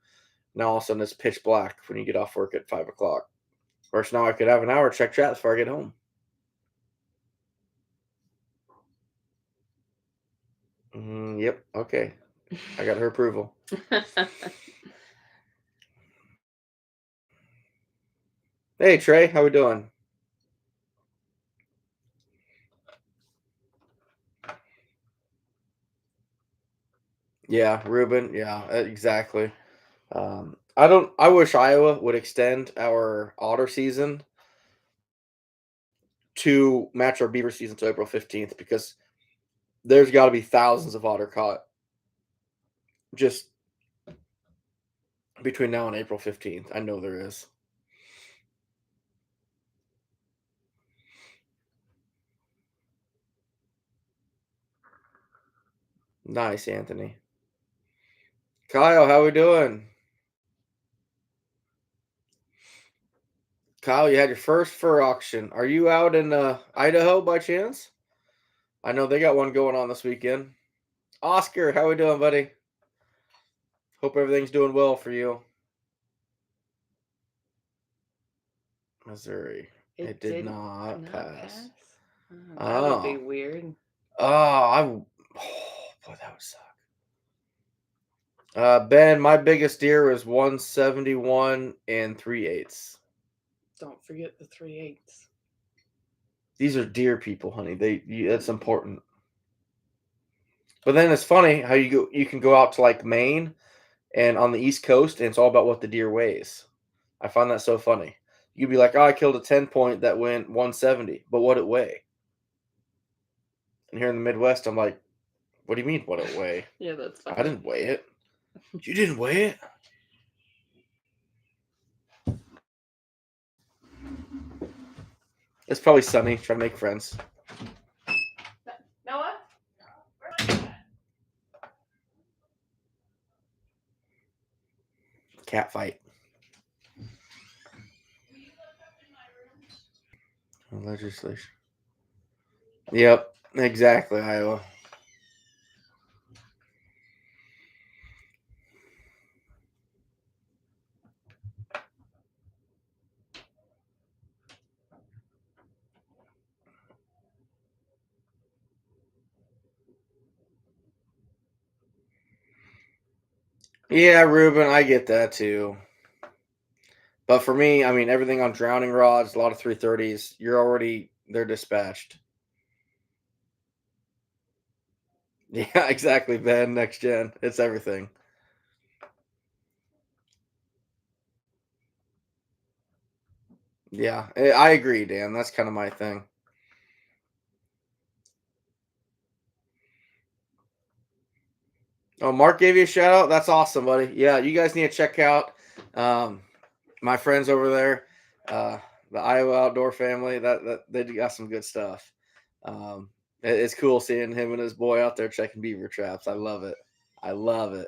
now all of a sudden it's pitch black when you get off work at 5 o'clock. Whereas now I could have an hour check chat before I get home. Yep. Okay. I got her approval. Hey, Trey. How we doing? Yeah, Ruben. Yeah, exactly. I wish Iowa would extend our otter season to match our beaver season to April 15th because there's got to be thousands of otter caught just between now and April 15th. I know there is. Nice, Anthony. Kyle, how we doing? Kyle, you had your first fur auction. Are you out in Idaho by chance? I know they got one going on this weekend. Oscar, how we doing, buddy? Hope everything's doing well for you. Missouri. It did not pass. That would be weird. Oh, boy, that would suck. Ben, my biggest deer was 171 and 3/8. Don't forget the 3/8. These are deer people, honey. That's important. But then it's funny how you can go out to like Maine and on the East Coast, and it's all about what the deer weighs. I find that so funny. You'd be like, "Oh, I killed a 10 point that went 170," but what it weigh? And here in the Midwest, I'm like, "What do you mean, what it weigh?" Yeah, that's funny. I didn't weigh it. You didn't weigh it? It's probably Sunny trying to make friends. Noah? Cat fight. Legislation. Yep, exactly, Iowa. Yeah, Ruben, I get that too. But for me, I mean, everything on drowning rods, a lot of 330s, they're dispatched. Yeah, exactly, Ben. Next gen. It's everything. Yeah, I agree, Dan. That's kind of my thing. Oh, Mark gave you a shout out. That's awesome, buddy. Yeah, you guys need to check out um, my friends over there, uh, the Iowa Outdoor family. That they got some good stuff. Um, it's cool seeing him and his boy out there checking beaver traps. I love it. I love it.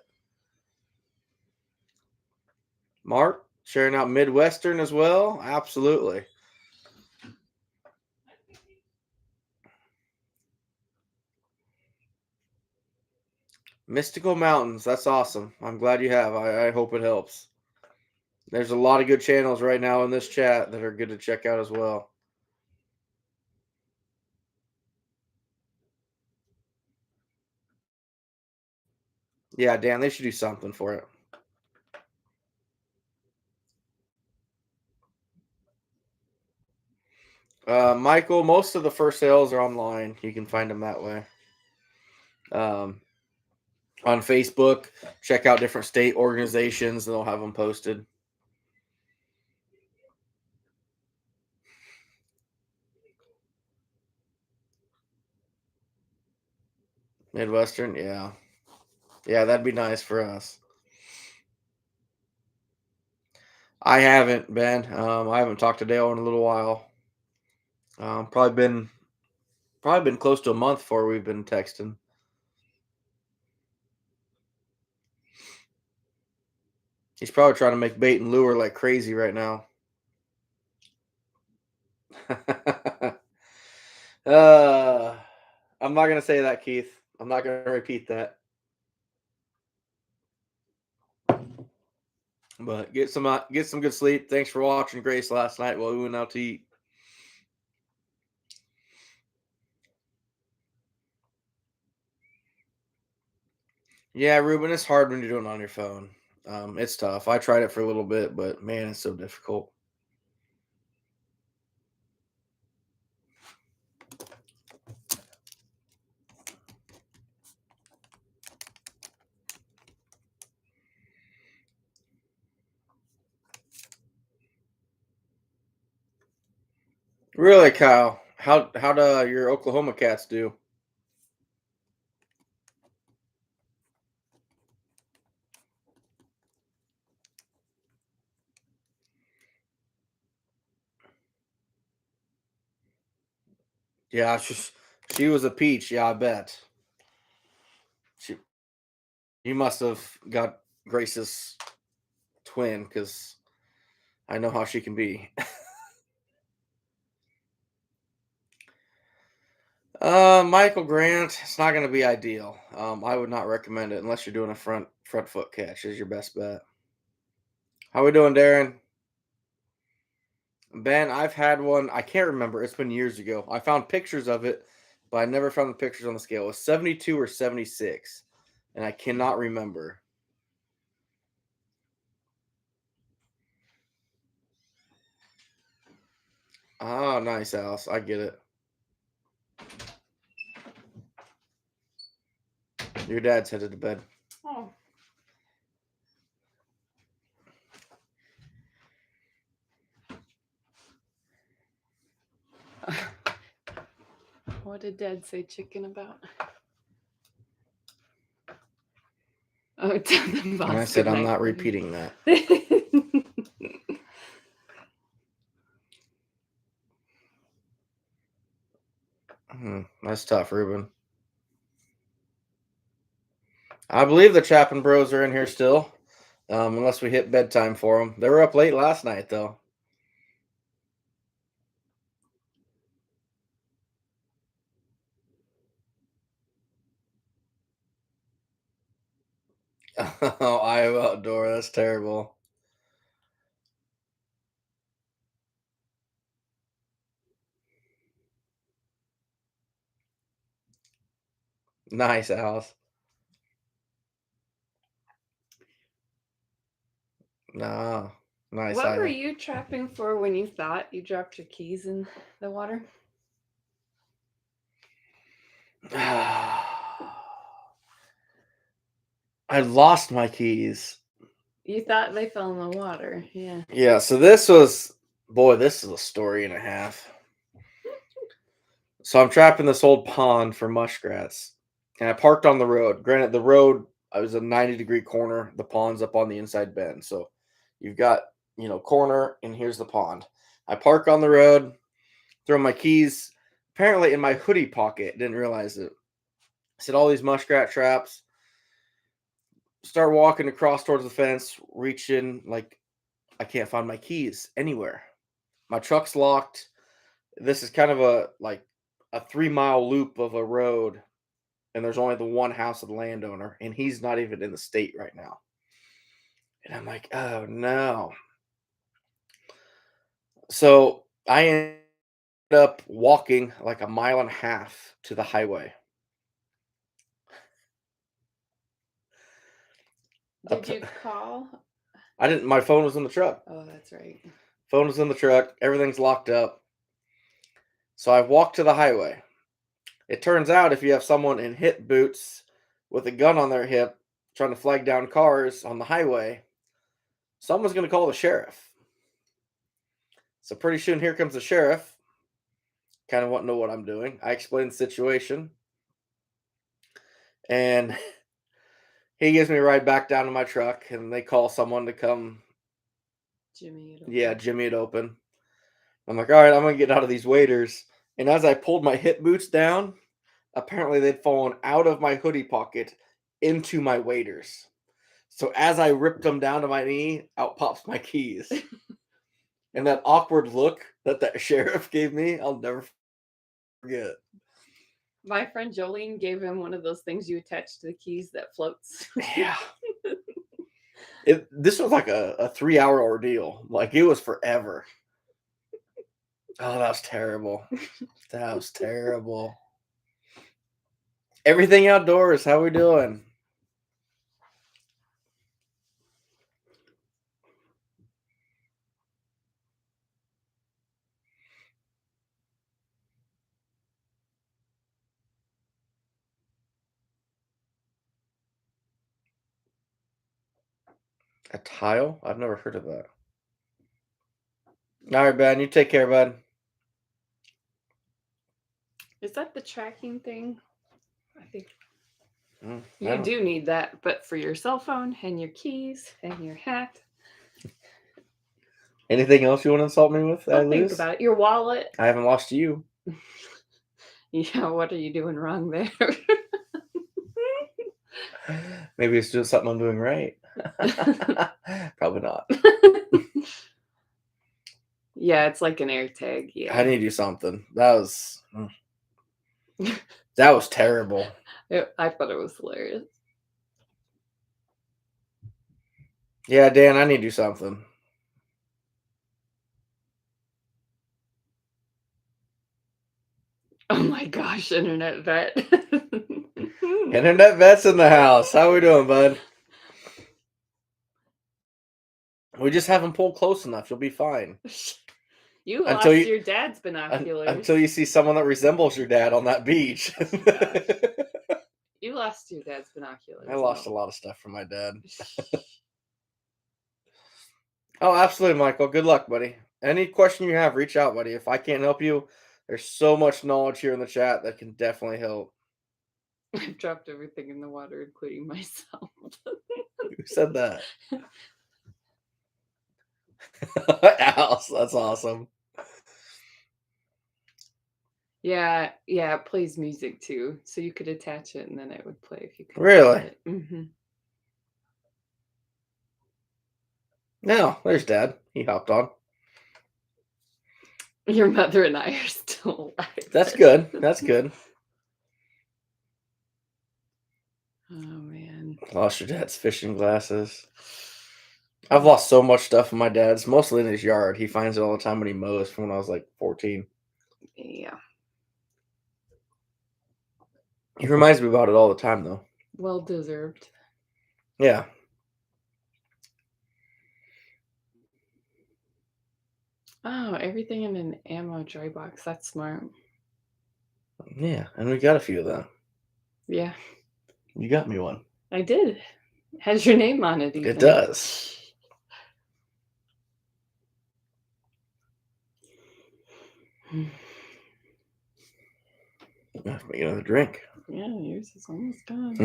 Mark sharing out Midwestern as well. Absolutely. Mystical Mountains. That's awesome. I'm glad you have. I hope it helps. There's a lot of good channels right now in this chat that are good to check out as well. Yeah, Dan, they should do something for it. Michael, most of the first sales are online. You can find them that way. Um, on Facebook, check out different state organizations, and they'll have them posted. Midwestern, yeah. Yeah, that'd be nice for us. I haven't, Ben. I haven't talked to Dale in a little while. Probably been close to a month before we've been texting. He's probably trying to make bait and lure like crazy right now. uh, I'm not gonna say that, Keith. I'm not gonna repeat that. But get some good sleep. Thanks for watching Grace last night while we went out to eat. Yeah, Ruben, it's hard when you're doing it on your phone. It's tough. I tried it for a little bit, but man, it's so difficult. Really, Kyle? How do your Oklahoma cats do? Yeah, she was a peach. Yeah, I bet. She You must have got Grace's twin because I know how she can be. Michael Grant, it's not going to be ideal. I would not recommend it unless you're doing a front foot catch. Is your best bet. How we doing, Darren? Ben, I've had one. I can't remember. It's been years ago. I found pictures of it, but I never found the pictures on the scale. It was 72 or 76, and I cannot remember. Oh, nice, Alice. I get it. Your dad's headed to bed. Oh. What did Dad say chicken about? Oh, tell them boss. And I said, good I'm night, not buddy. repeating that. That's tough, Ruben. I believe the Chapin Bros are in here still, unless we hit bedtime for them. They were up late last night, though. Oh, Iowa Outdoor. That's terrible. Nice, Alice. No, nice. What were you trapping for when you thought you dropped your keys in the water? I lost my keys. You thought they fell in the water. Yeah. Yeah, so this is a story and a half. So I'm trapped in this old pond for muskrats, and I parked on the road. Granted, the road, I was a 90-degree corner. The pond's up on the inside bend, so you've got corner, and here's the pond. I park on the road, throw my keys apparently in my hoodie pocket. Didn't realize it. Set all these muskrat traps. Start walking across towards the fence, reaching like I can't find my keys anywhere. My truck's locked. This is kind of a 3-mile loop of a road, and there's only the one house of the landowner, and he's not even in the state right now. And I'm like, oh no. So I ended up walking like a mile and a half to the highway. Up Did you to, call? I didn't. My phone was in the truck. Oh, that's right. Phone was in the truck. Everything's locked up. So I walked to the highway. It turns out if you have someone in hip boots with a gun on their hip trying to flag down cars on the highway, someone's going to call the sheriff. So pretty soon here comes the sheriff. Kind of want to know what I'm doing. I explain the situation. And he gives me a ride back down to my truck, and they call someone to come. Jimmy. Yeah, Jimmy it open. I'm like, all right, I'm going to get out of these waders. And as I pulled my hip boots down, apparently they'd fallen out of my hoodie pocket into my waders. So as I ripped them down to my knee, out pops my keys. And that awkward look that sheriff gave me, I'll never forget. My friend Jolene gave him one of those things you attach to the keys that floats. Yeah. This was like a 3-hour ordeal. Like, it was forever. Oh, that was terrible. That was terrible. Everything outdoors. How we doing? A tile? I've never heard of that. All right, Ben. You take care, bud. Is that the tracking thing? I think I you don't- do need that, but for your cell phone and your keys and your hat. Anything else you want to insult me with? Don't think about it. Your wallet. I haven't lost you. Yeah, what are you doing wrong there? Maybe it's just something I'm doing right. Probably not. Yeah, it's like an air tag. Yeah. I need you something. That was terrible. I thought it was hilarious. Yeah, Dan, I need you something. Oh my gosh, internet vet. Internet vet's in the house. How we doing, bud? We just haven't pulled close enough. You'll be fine. You Until lost you- your dad's binoculars. Until you see someone that resembles your dad on that beach. You lost your dad's binoculars. I lost a lot of stuff from my dad. Oh, absolutely, Michael. Good luck, buddy. Any question you have, reach out, buddy. If I can't help you, there's so much knowledge here in the chat that can definitely help. I've dropped everything in the water, including myself. Who said that? Alice, that's awesome. Yeah, it plays music too. So you could attach it and then it would play if you could. Really? Mm-hmm. No, there's Dad. He hopped on. Your mother and I are still alive. That's good. That's good. Oh man. Lost your dad's fishing glasses. I've lost so much stuff from my dad's, mostly in his yard. He finds it all the time when he mows from when I was like 14. Yeah. He reminds me about it all the time, though. Well deserved. Yeah. Oh, everything in an ammo dry box. That's smart. Yeah, and we got a few of them. Yeah, You got me one. I did. Has your name on it even. It does. Make another drink. Yeah, yours is almost gone.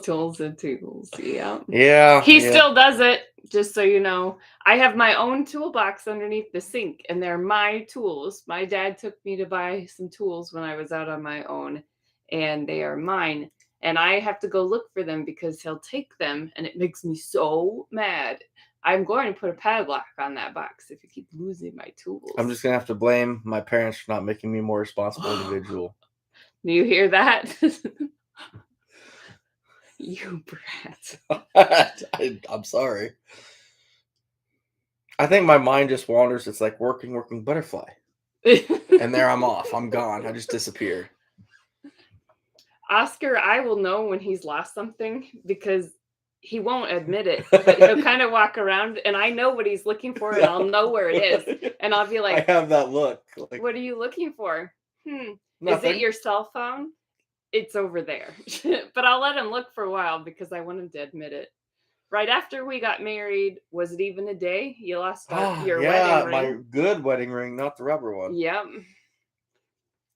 Tools and tools. Yeah. Yeah. He yeah. still does it, just so you know. I have my own toolbox underneath the sink, and they're my tools. My dad took me to buy some tools when I was out on my own, and they are mine. And I have to go look for them because he'll take them, and it makes me so mad. I'm going to put a padlock on that box if you keep losing my tools. I'm just gonna have to blame my parents for not making me a more responsible individual. Do you hear that? You brat. I'm sorry. I think my mind just wanders. It's like working butterfly. And there I'm off. I'm gone. I just disappear. Oscar, I will know when he's lost something because he won't admit it, but he'll kind of walk around and I know what he's looking for and I'll know where it is. And I'll be like, I have that look. Like, what are you looking for? nothing. Is it your cell phone? It's over there. But I'll let him look for a while because I want him to admit it. Right after we got married, was it even a day? You lost your wedding ring. My good wedding ring, not the rubber one. Yep.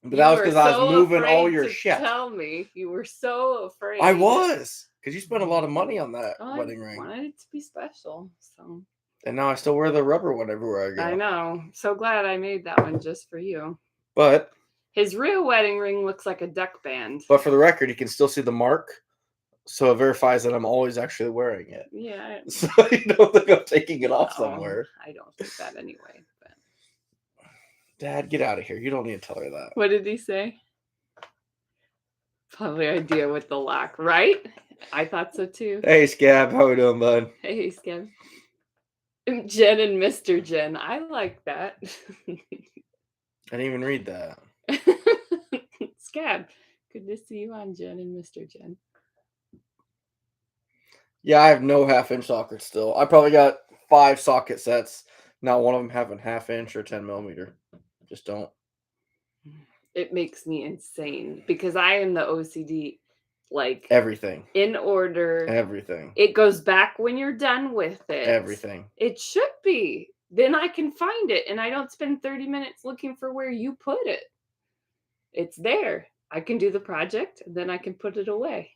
But that was because I was moving all your shit. Tell me, you were so afraid. I was, because you spent a lot of money on that wedding ring. I wanted it to be special, so. And now I still wear the rubber one everywhere I go. I know. So glad I made that one just for you. But his real wedding ring looks like a duck band. But for the record, you can still see the mark, so it verifies that I'm always actually wearing it. Yeah. So you don't think I'm taking it off somewhere. I don't think that anyway. But. Dad, get out of here. You don't need to tell her that. What did he say? Probably idea with the lock, right? I thought so too. Hey, Scab. How we doing, bud? Hey, Scab. Jen and Mr. Jen. I like that. I didn't even read that. Scab. Good to see you on Jen and Mr. Jen. Yeah, I have no half-inch sockets still. I probably got 5 socket sets. Not one of them having half-inch or 10 millimeter. Just don't. It makes me insane because I am the OCD. Like everything. In order. Everything. It goes back when you're done with it. Everything. It should be. Then I can find it and I don't spend 30 minutes looking for where you put it. It's there. I can do the project and then I can put it away.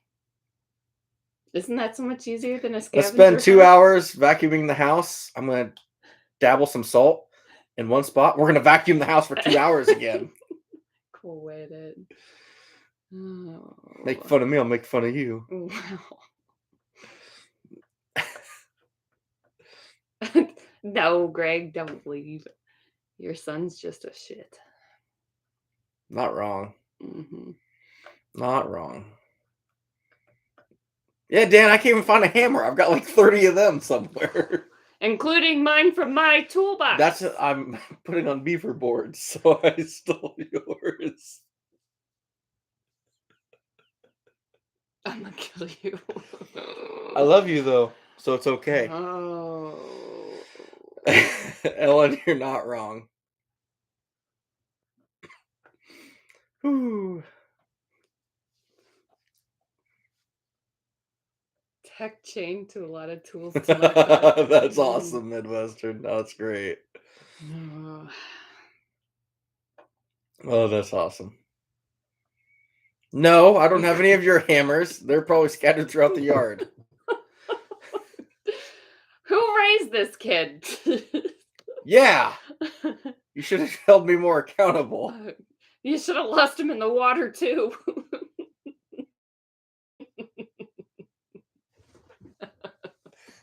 Isn't that so much easier than a scavenger? Let's spend 2 hours vacuuming the house. I'm going to dabble some salt in one spot. We're going to vacuum the house for 2 hours again. Quit it. Oh. Make fun of me, I'll make fun of you. Wow. No, Greg, don't leave. Your son's just a shit. Not wrong. Mm-hmm. Not wrong. Yeah, Dan, I can't even find a hammer. I've got like 30 of them somewhere. Including mine from my toolbox. I'm putting on beaver boards, so I stole yours. I'm gonna kill you. I love you though, so it's okay. Oh. Ellen, you're not wrong. Whew. Tech chain to a lot of tools. That's awesome, Midwestern. That's great. Oh, that's awesome. No, I don't have any of your hammers. They're probably scattered throughout the yard. Who raised this kid? Yeah. You should have held me more accountable. You should have lost him in the water, too.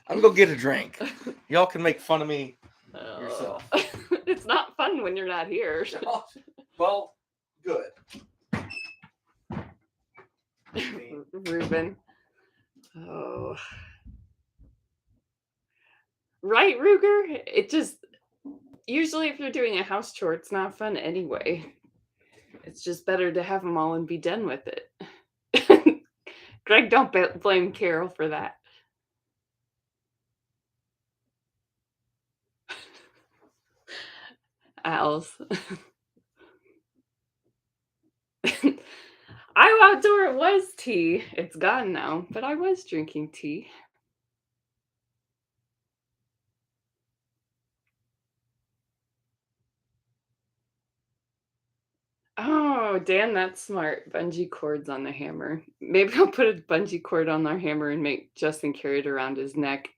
I'm gonna go get a drink. Y'all can make fun of me yourself. It's not fun when you're not here. Well, good. Ruben. Oh. Right, Ruger? It just... Usually if you're doing a house chore, it's not fun anyway. It's just better to have them all and be done with it. Greg, don't blame Carol for that. Alice. Outdoor it was tea. It's gone now, but I was drinking tea. Oh, Dan, that's smart. Bungee cords on the hammer. Maybe I'll put a bungee cord on our hammer and make Justin carry it around his neck.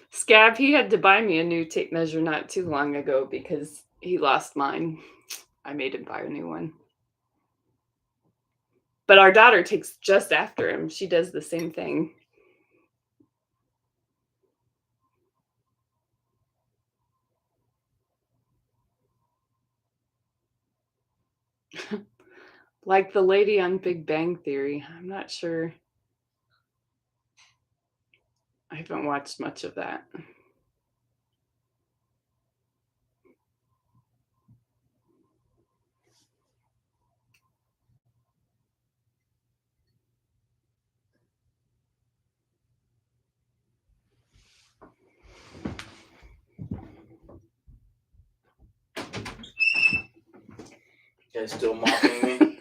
Scab, he had to buy me a new tape measure not too long ago because he lost mine. I made him buy a new one. But our daughter takes just after him. She does the same thing. Like the lady on Big Bang Theory. I'm not sure. I haven't watched much of that. You guys still mocking me?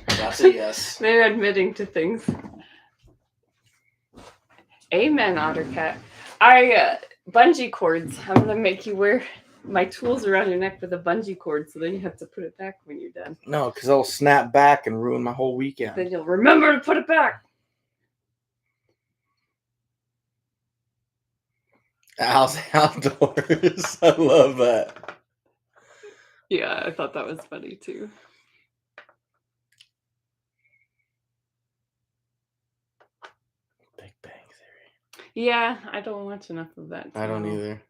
That's a yes. They're admitting to things. Amen, Ottercat. Bungee cords. I'm gonna make you wear my tools around your neck with a bungee cord, so then you have to put it back when you're done. No, because it'll snap back and ruin my whole weekend. Then you'll remember to put it back. Al's Outdoors. I love that. Yeah, I thought that was funny too. Big Bang Theory. Yeah, I don't watch enough of that. I don't either.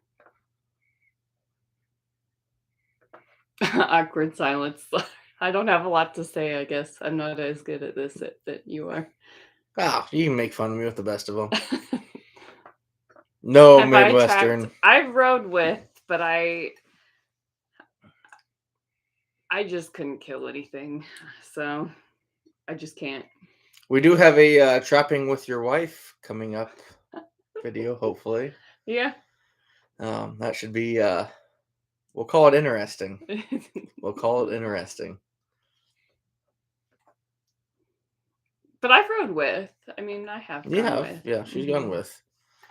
Awkward silence. I don't have a lot to say, I guess. I'm not as good at this that you are. You can make fun of me with the best of them. No Have Midwestern. I've rode with, but I just couldn't kill anything. So I just can't. We do have a trapping with your wife coming up video, hopefully. Yeah. That should be we'll call it interesting. We'll call it interesting. But I've rode with. I mean, I have gone with. Yeah, she's gone with.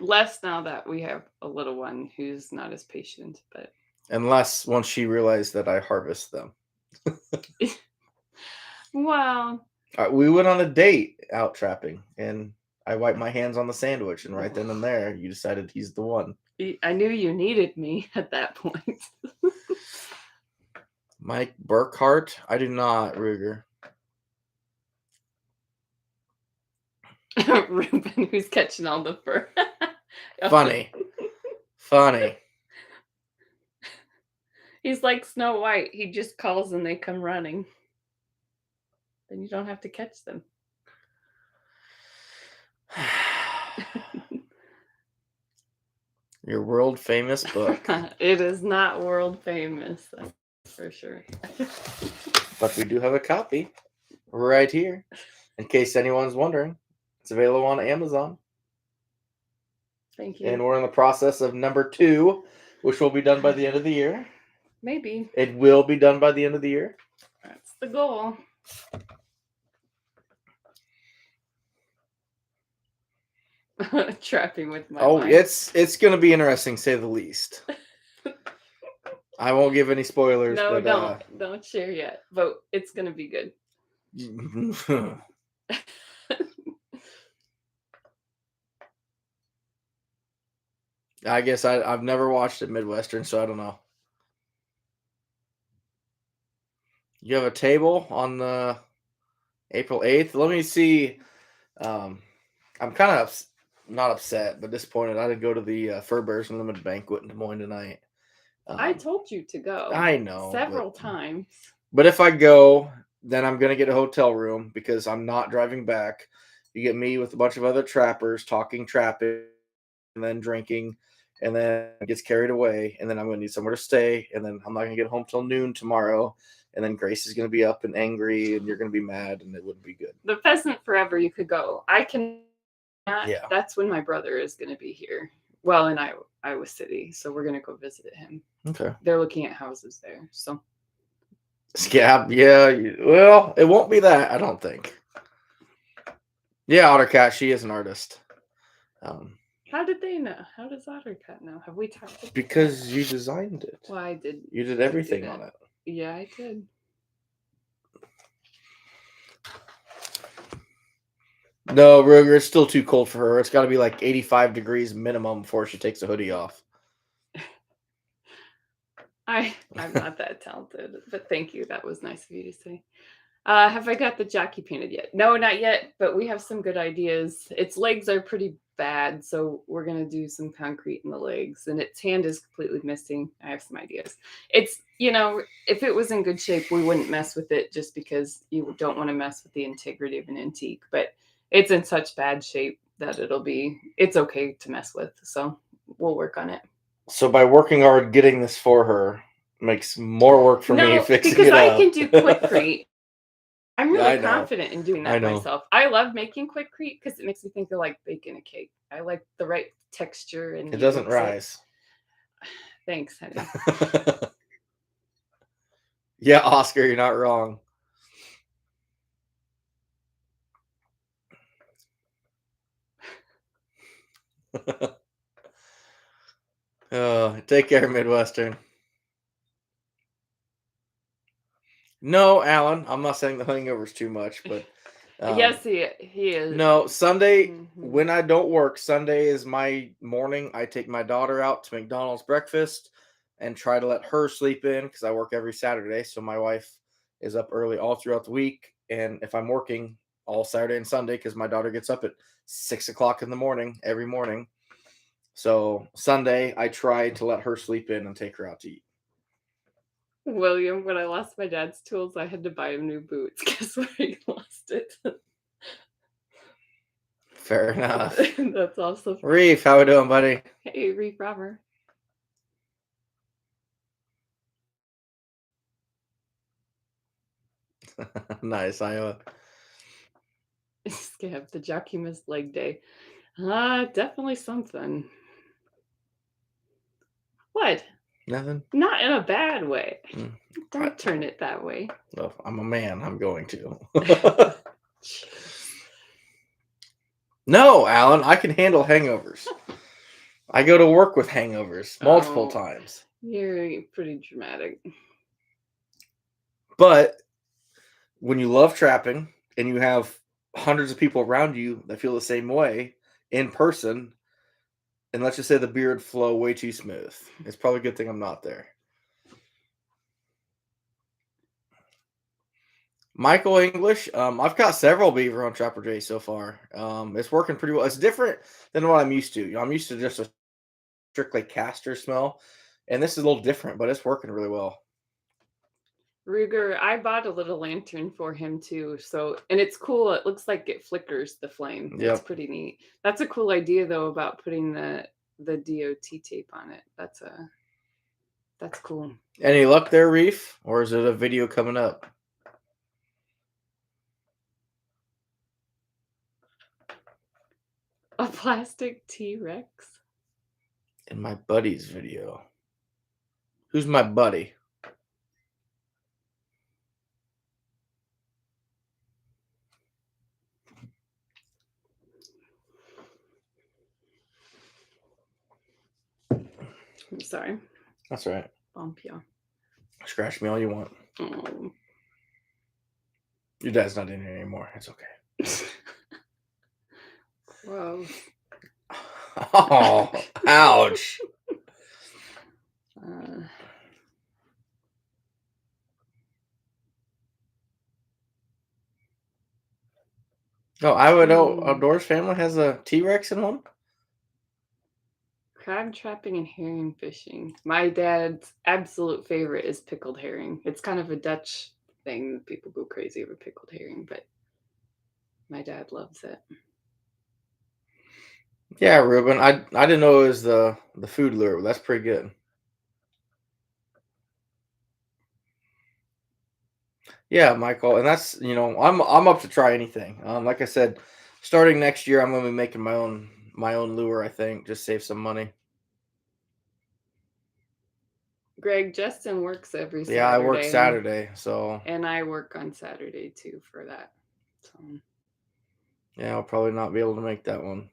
Less now that we have a little one who's not as patient, but unless once she realized that I harvest them. Wow. We went on a date out trapping, and I wiped my hands on the sandwich, and right then and there, you decided he's the one. I knew you needed me at that point. Mike Burkhart? I do not, Ruger. Ruben, who's catching all the fur. Funny. He's like Snow White. He just calls and they come running. Then you don't have to catch them. Your world famous book. It is not world famous, for sure. But we do have a copy right here. In case anyone's wondering, it's available on Amazon. Thank you. And we're in the process of number 2, which will be done by the end of the year. Maybe. It will be done by the end of the year. That's the goal. Trapping with my mind. It's going to be interesting, say the least. I won't give any spoilers. No, but, don't share yet. But it's going to be good. I guess I've never watched it Midwestern, so I don't know. You have a table on the April 8th. Let me see. I'm kind of not upset, but disappointed. I didn't go to the Fur Bears Unlimited banquet in Des Moines tonight. I told you to go. I know. Several times. But if I go, then I'm going to get a hotel room because I'm not driving back. You get me with a bunch of other trappers talking trapping and then drinking, and then it gets carried away, and then I'm going to need somewhere to stay, and then I'm not going to get home till noon tomorrow, and then Grace is going to be up and angry, and you're going to be mad, and it wouldn't be good. The Pheasant Forever, you could go. I can. Yeah. That's when my brother is going to be here. well, in Iowa City. So we're gonna go visit him. Okay. They're looking at houses there. So Scab, yeah. Well, it won't be that, I don't think. Yeah, Ottercat, she is an artist. how did they know? How does Ottercat know? Have we talked about Because you designed it. Well, I did. You did everything on it. Yeah, I did. No, Ruger, it's still too cold for her. It's got to be like 85 degrees minimum before she takes the hoodie off. I'm not that talented, but thank you. That was nice of you to say. Have I got the jockey painted yet? No, not yet, but we have some good ideas. Its legs are pretty bad, so we're going to do some concrete in the legs, and its hand is completely missing. I have some ideas. It's, if it was in good shape, we wouldn't mess with it just because you don't want to mess with the integrity of an antique, but it's in such bad shape that it's okay to mess with, so we'll work on it. So by working hard getting this for her makes more work for me fixing because it I up. can do Quikrete. I'm Yeah, I really know. confident in doing that myself. I love making Quikrete because it makes me think of like baking a cake. I like the right texture and It doesn't rise. Thanks, honey. Yeah, Oscar, you're not wrong. Take care, Midwestern. No, Alan, I'm not saying the hangover's too much, but yes, he is. No, Sunday when I don't work, Sunday is my morning. I take my daughter out to McDonald's breakfast and try to let her sleep in because I work every Saturday. So my wife is up early all throughout the week, and if I'm working all Saturday and Sunday because my daughter gets up at 6 o'clock in the morning every morning. So Sunday I try to let her sleep in and take her out to eat. William, when I lost my dad's tools, I had to buy him new boots. Guess where he lost it? Fair enough. That's also Reef, how we doing, buddy? Hey, Reef Robber. Nice, Iowa. Scab, the jockey missed leg day. Definitely something. What? Nothing? Not in a bad way. Don't turn it that way. Well, I'm a man. I'm going to. No, Alan, I can handle hangovers. I go to work with hangovers multiple times. You're pretty dramatic. But when you love trapping and you have hundreds of people around you that feel the same way in person, and let's just say the beard flow way too smooth, it's probably a good thing I'm not there. Michael English, I've got several beaver on Trapper J so far. It's working pretty well. It's different than what I'm used to. I'm used to just a strictly caster smell, and this is a little different, but it's working really well. Ruger, I bought a little lantern for him too. And it's cool. It looks like it flickers the flame. Yep. It's pretty neat. That's a cool idea though about putting the DOT tape on it. That's cool. Any luck there, Reef? Or is it a video coming up? A plastic T-Rex? In my buddy's video. Who's my buddy? I'm sorry. That's all right. Bump you. Scratch me all you want. Oh. Your dad's not in here anymore. It's okay. Whoa. Oh, ouch. No, Iowa Outdoors family has a T-Rex in one? Crab trapping and herring fishing. My dad's absolute favorite is pickled herring. It's kind of a Dutch thing. People go crazy over pickled herring, but my dad loves it. Yeah, Ruben. I didn't know it was the food lure. That's pretty good. Yeah, Michael, and that's I'm up to try anything. Like I said, starting next year, I'm going to be making my own lure. I think just save some money. Greg, Justin works every Saturday. Yeah, I work Saturday, so And I work on Saturday too for that. So yeah, I'll probably not be able to make that one.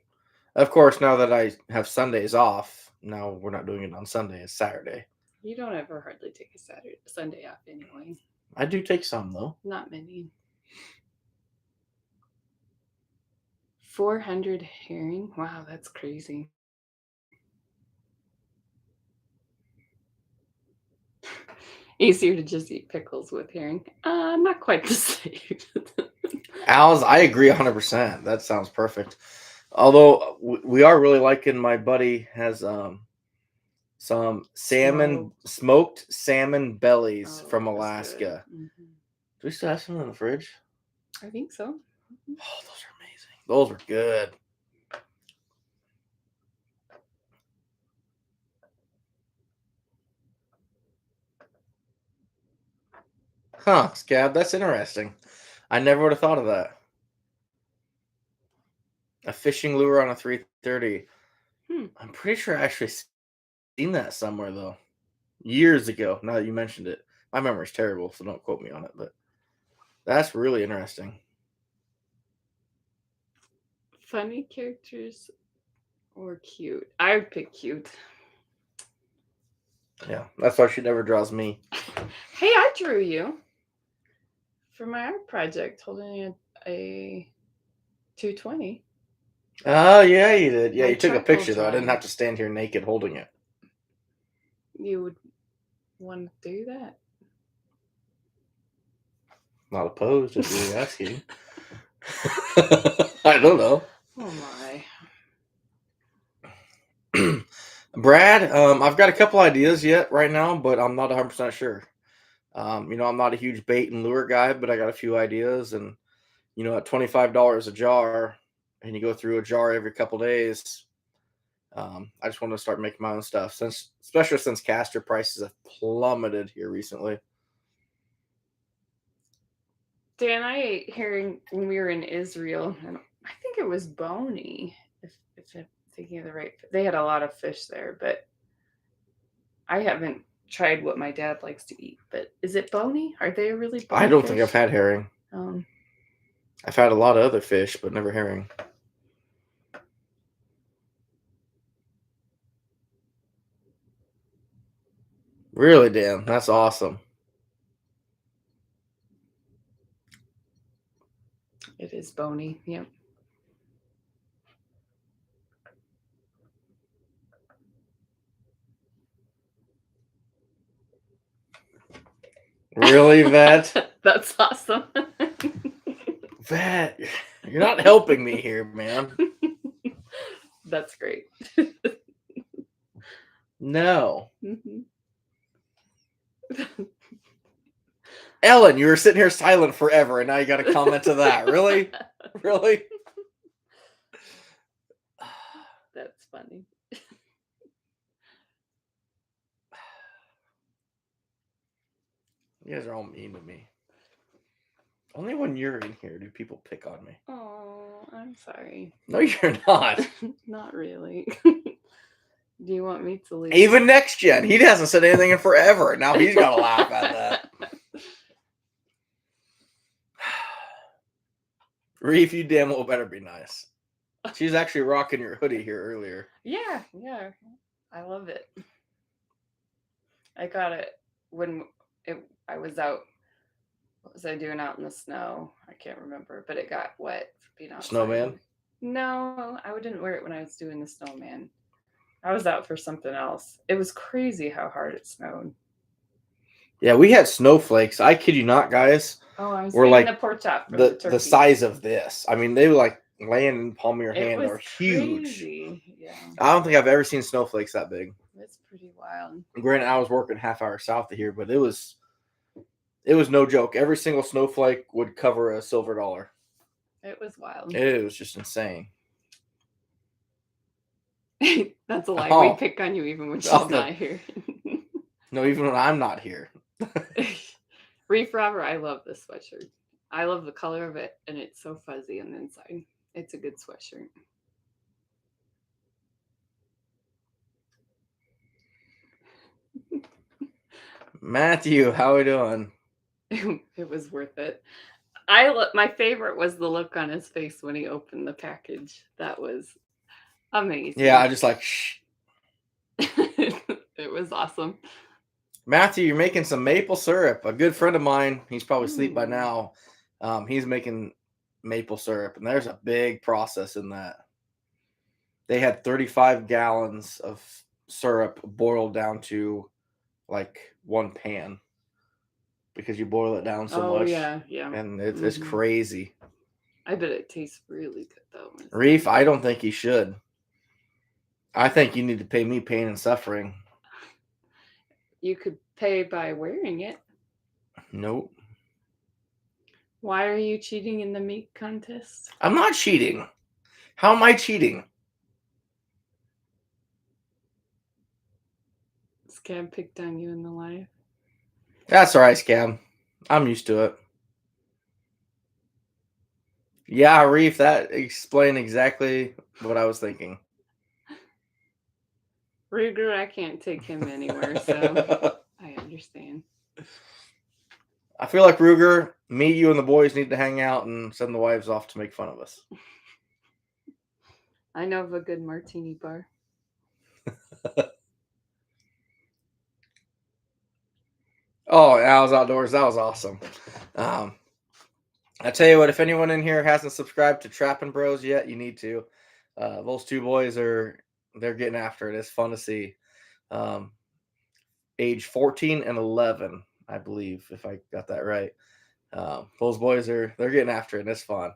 Of course, now that I have Sundays off, now we're not doing it on Sunday, it's Saturday. you don't ever hardly take a Sunday off anyway. I do take some though. Not many. 400 herring? Wow, that's crazy. Easier to just eat pickles with herring. Not quite the same. Al's, I agree 100%. That sounds perfect. Although we are really liking, my buddy has some smoked salmon bellies from Alaska. Mm-hmm. Do we still have some in the fridge? I think so. Oh, those are amazing. Those are good. Huh, Scab, that's interesting. I never would have thought of that. A fishing lure on a 330. I'm pretty sure I actually seen that somewhere though. Years ago. Now that you mentioned it. My memory's terrible, so don't quote me on it, but that's really interesting. Funny characters or cute? I would pick cute. Yeah, that's why she never draws me. Hey, I drew you for my art project holding a 220. Oh, yeah, you did. Yeah, My you took a charcoal picture, though. I didn't drawing. have to stand here naked holding it. You would want to do that? Not opposed, if you're asking. I don't know. Oh, my. Brad, I've got a couple ideas yet right now, but I'm not 100% sure. I'm not a huge bait and lure guy, but I got a few ideas. And, at $25 a jar, and you go through a jar every couple days, I just want to start making my own stuff, especially since caster prices have plummeted here recently. Dan, I ate herring when we were in Israel, and I think it was bony. If I'm thinking of the right, they had a lot of fish there, but I haven't tried what my dad likes to eat. But is it bony? Are they really bony? I don't think I've had herring. I've had a lot of other fish, but never herring. Really, Dan? That's awesome. It is bony. Yep. Really, Vet? That's awesome. Vet, you're not helping me here, man. That's great. No. Mm-hmm. Ellen, you were sitting here silent forever, and now you got to comment to that. Really? Really? That's funny. You guys are all mean to me. Only when you're in here do people pick on me. Oh, I'm sorry. No, you're not. Not really. Do you want me to leave? Even next gen. He hasn't said anything in forever. Now he's got to laugh at that. Reef, you damn well better be nice. She's actually rocking your hoodie here earlier. Yeah. I love it. I got it when I was out. What was I doing out in the snow? I can't remember, but it got wet from being outside. Snowman? No, I didn't wear it when I was doing the snowman. I was out for something else. It was crazy how hard it snowed. Yeah, we had snowflakes. I kid you not, guys. Oh, I'm We're like the pork chop for the size of this. I mean, they were like laying in the palm of your hand. They were huge. Crazy. Yeah. I don't think I've ever seen snowflakes that big. It's pretty wild. Granted, I was working half hour south of here, but it was no joke. Every single snowflake would cover a silver dollar. It was wild. It was just insane. That's a lie. We pick on you even when she's not here. No, even when I'm not here. Reef Robber, I love this sweatshirt. I love the color of it, and it's so fuzzy on the inside. It's a good sweatshirt. Matthew, how we doing? It was worth it. My favorite was the look on his face when he opened the package. That was amazing. Yeah, I just like shh. It was awesome. Matthew, you're making some maple syrup. A good friend of mine, he's probably asleep by Ooh. now. He's making maple syrup, and there's a big process in that. They had 35 gallons of syrup boiled down to like one pan because you boil it down so Oh much, yeah. and it's crazy. I bet it tastes really good though. Reef, I don't think you should. I think you need to pay me pain and suffering. You could pay by wearing it. Nope. Why are you cheating in the meat contest? I'm not cheating. How am I cheating? Scab picked on you in the live. That's all right, Scab. I'm used to it. Yeah, Reef, that explained exactly what I was thinking. Ruger, I can't take him anywhere, so I understand. I feel like Ruger, me, you, and the boys need to hang out and send the wives off to make fun of us. I know of a good martini bar. Oh, I was outdoors. That was awesome. I tell you what, if anyone in here hasn't subscribed to Trappin' Bros yet, you need to. Those two boys they're getting after it. It's fun to see. Age 14 and 11, I believe, if I got that right. Those boys they're getting after it, and it's fun.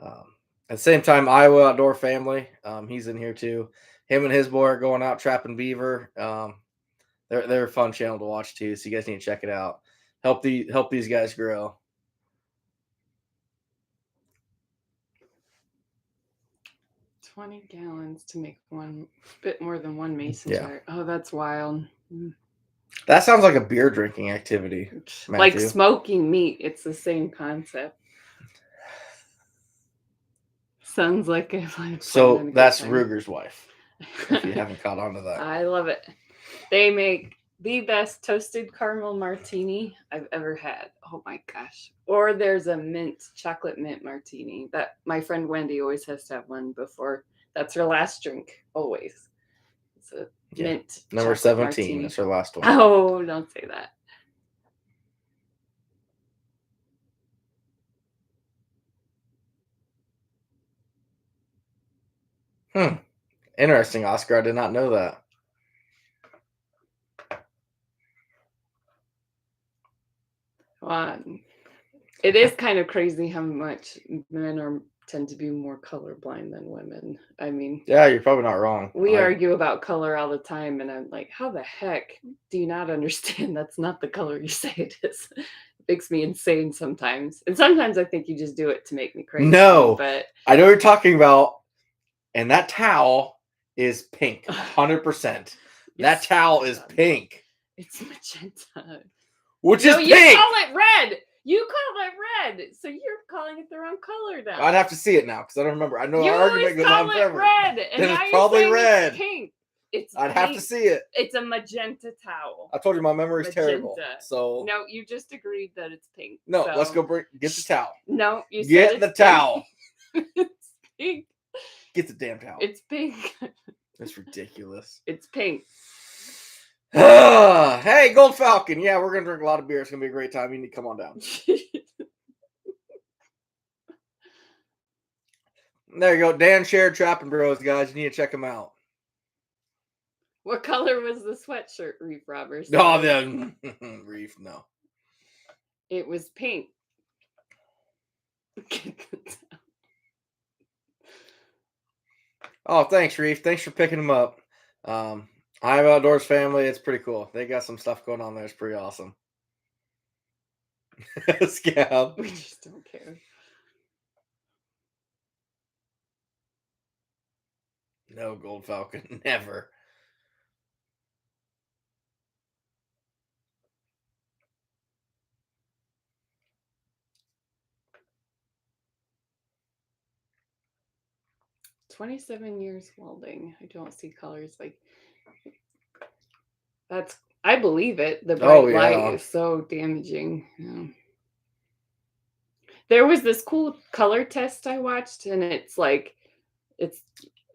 At the same time, Iowa Outdoor Family, he's in here too. Him and his boy are going out trapping beaver. They're a fun channel to watch too, so you guys need to check it out. Help these guys grow. 20 gallons to make one bit more than one mason Yeah. jar. Oh, that's wild. That sounds like a beer drinking activity. Like Matthew. smoking meat. It's the same concept. Sounds like if I So that's Ruger's wife. If you haven't caught on to that. I love it. They make the best toasted caramel martini I've ever had. Oh my gosh. Or there's a chocolate mint martini that my friend Wendy always has to have one before. That's her last drink, always. It's a mint. Number 17. Martini. That's her last one. Oh, don't say that. Interesting, Oscar. I did not know that. It is kind of crazy how much men tend to be more colorblind than women. I mean, yeah, you're probably not wrong. We argue about color all the time, and I'm like, how the heck do you not understand that's not the color you say it is? It makes me insane sometimes. And sometimes I think you just do it to make me crazy. No, but I know what you're talking about. And that towel is pink, 100%. That towel is pink. It's magenta. Which is pink. You call it red. You call it red. So you're calling it the wrong color now. I'd have to see it now because I don't remember. I know our argument goes on forever. Red, and then it's probably red. It's pink. I'd have to see it. It's a magenta towel. I told you my memory's terrible. So no, you just agreed that it's pink. No, so. Let's go get the towel. No, you get the towel. It's pink. Get the damn towel. It's pink. That's ridiculous. It's pink. Hey, Gold Falcon. Yeah, we're gonna drink a lot of beer. It's gonna be a great time. You need to come on down. There you go. Dan shared Trappin' Bros, guys. You need to check him out. What color was the sweatshirt, Reef Roberts? No, then Reef, no. It was pink. Oh, thanks, Reef. Thanks for picking him up. Iowa Outdoors Family, it's pretty cool. They got some stuff going on there. It's pretty awesome. Scab. We just don't care. No, Gold Falcon. Never. $27 years welding. I don't see colors like that's I believe it. The Oh bright light yeah. is so damaging. Yeah. There was this cool color test I watched, and it's like it's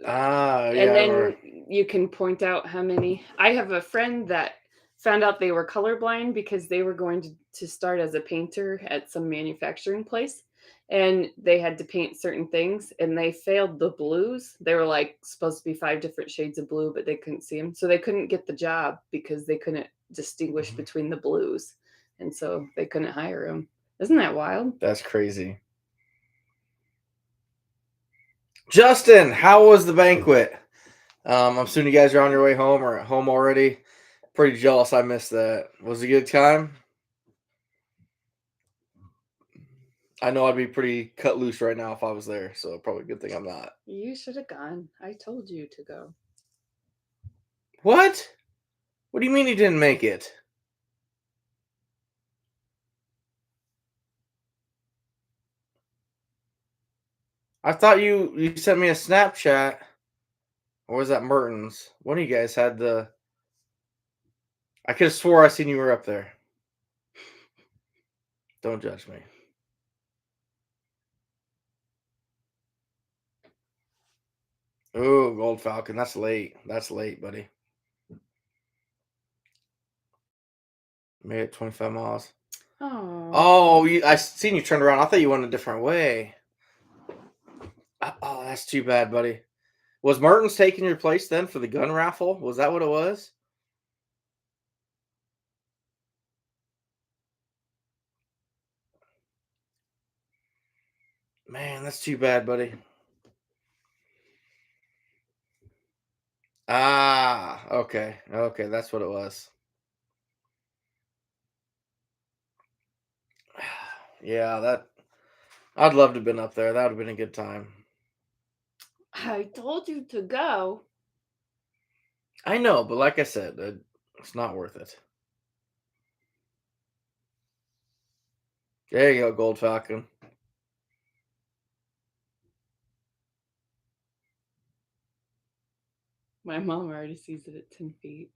Ah, yeah, and I remember. then you can point out how many. I have a friend that found out they were colorblind because they were going to start as a painter at some manufacturing place, and they had to paint certain things and they failed the blues. They were like supposed to be 5 different shades of blue, but they couldn't see them. So they couldn't get the job because they couldn't distinguish Mhm. between the blues. And so they couldn't hire them. Isn't that wild? That's crazy. Justin, how was the banquet? I'm assuming you guys are on your way home or at home already. Pretty jealous I missed that. Was it a good time? I know I'd be pretty cut loose right now if I was there, so probably a good thing I'm not. You should have gone. I told you to go. What? What do you mean you didn't make it? I thought you sent me a Snapchat, or was that Mertens? One of you guys had the. I could have swore I seen you were up there. Don't judge me. Ooh, Gold Falcon. That's late. That's late, buddy. Made it 25 miles. Oh, Oh, I seen you turned around. I thought you went a different way. Oh, that's too bad, buddy. Was Mertens taking your place then for the gun raffle? Was that what it was? Man, that's too bad, buddy. Ah, okay. Okay, that's what it was. Yeah, that I'd love to have been up there. That would have been a good time. I told you to go. I know, but like I said, it's not worth it. There you go, Gold Falcon. My mom already sees it at 10 feet.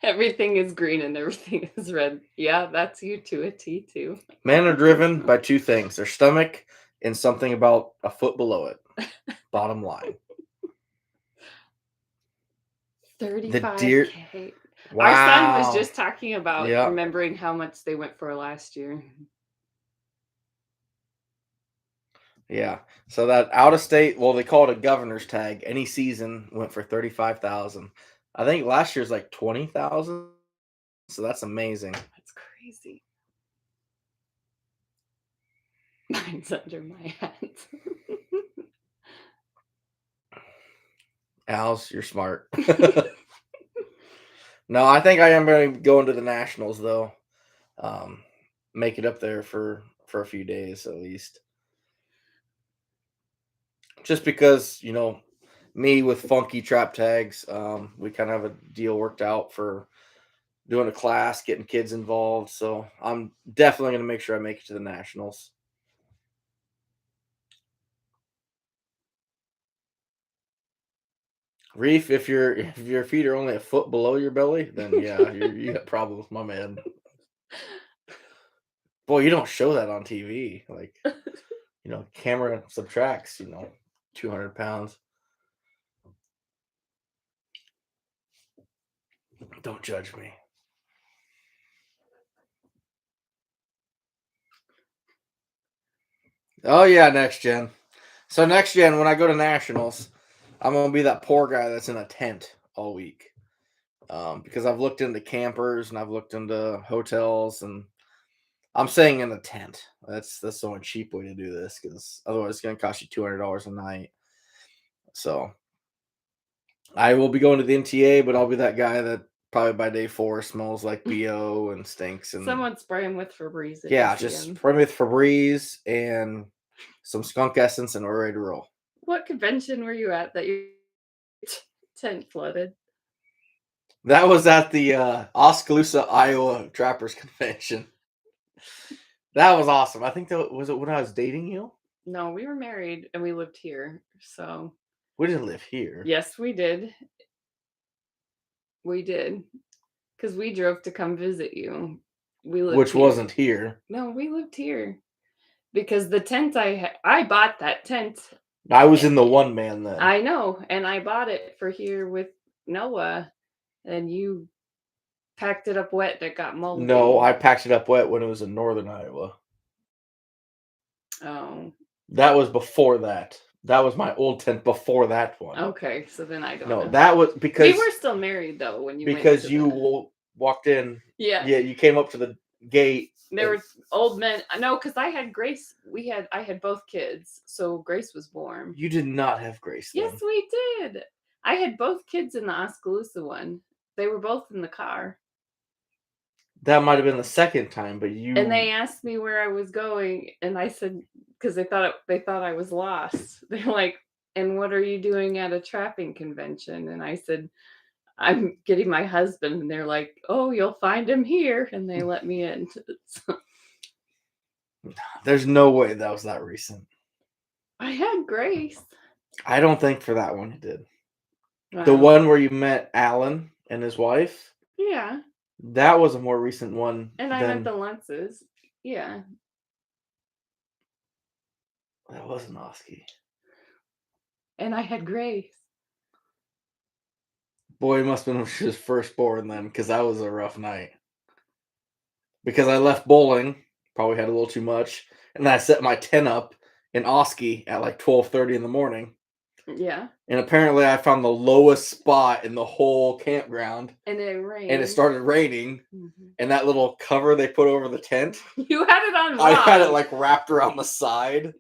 Everything is green and everything is red. Yeah, that's you to a T too. Men are driven by two things: their stomach and something about a foot below it. Bottom line. The deer. 35K. Our son was Wow. just talking about Yeah. remembering how much they went for last year. Yeah. So that out of state, well, they call it a governor's tag. Any season went for 35,000. I think last year's like 20,000. So that's amazing. That's crazy. Mine's under my hat. Al's, you're smart. No, I think I am going to go into the nationals though. Um, make it up there for a few days at least. Just because me with funky trap tags, we kind of have a deal worked out for doing a class, getting kids involved. So I'm definitely going to make sure I make it to the nationals. Reef, if your feet are only a foot below your belly, then yeah, you got problems, my man. Boy, you don't show that on TV. Like, camera subtracts, 200 pounds. Don't judge me. Oh yeah, next gen. So next gen, when I go to nationals, I'm gonna be that poor guy that's in a tent all week. Because I've looked into campers and I've looked into hotels, and I'm staying in a tent. That's the only cheap way to do this, because otherwise it's gonna cost you $200 a night. So I will be going to the NTA, but I'll be that guy that probably by day 4 smells like BO and stinks. And Someone spray him with Febreze if you yeah, see just him. spray me with Febreze and some skunk essence, and we're ready to roll. What convention were you at that your tent flooded? That was at the Oskaloosa, Iowa Trappers Convention. That was awesome. I think that was it when I was dating you. No, we were married and we lived here. So, We didn't live here. yes, we did. We did. because we drove to come visit you. We lived which here. wasn't here. No, we lived here because the tent I bought that tent. I was in the one man then. I know, and I bought it for here with Noah, and you packed it up wet. That got moldy. No, I packed it up wet when it was in northern Iowa. Oh, That was before that. That was my old tent before that one. okay. So then I don't know. No, that was because We were still married though when you because went to you walked in. Yeah. Yeah, you came up to the gate. There were old men. No, because I had Grace. I had both kids, so Grace was born. You did not have Grace then. Yes, we did. I had both kids in the Oskaloosa one. They were both in the car. That might have been the second time, but you. And they asked me where I was going, and I said because they thought I was lost. They're like, "And what are you doing at a trapping convention?" And I said, "I'm getting my husband." And they're like, "Oh, you'll find him here," and they let me in. So, There's no way that was that recent. I had Grace. I don't think for that one you did. Wow. The one where you met Alan and his wife. Yeah. That was a more recent one. And I met the Lunces. Yeah. That wasn't Oski. And I had Grace. Boy, it must have been when she was first born then, because that was a rough night. Because I left bowling, probably had a little too much, and then I set my tent up in Oski at like 12:30 in the morning. Yeah. And apparently I found the lowest spot in the whole campground. And it rained. And it started raining. Mm-hmm. And that little cover they put over the tent. You had it on wrong. I had it like wrapped around the side.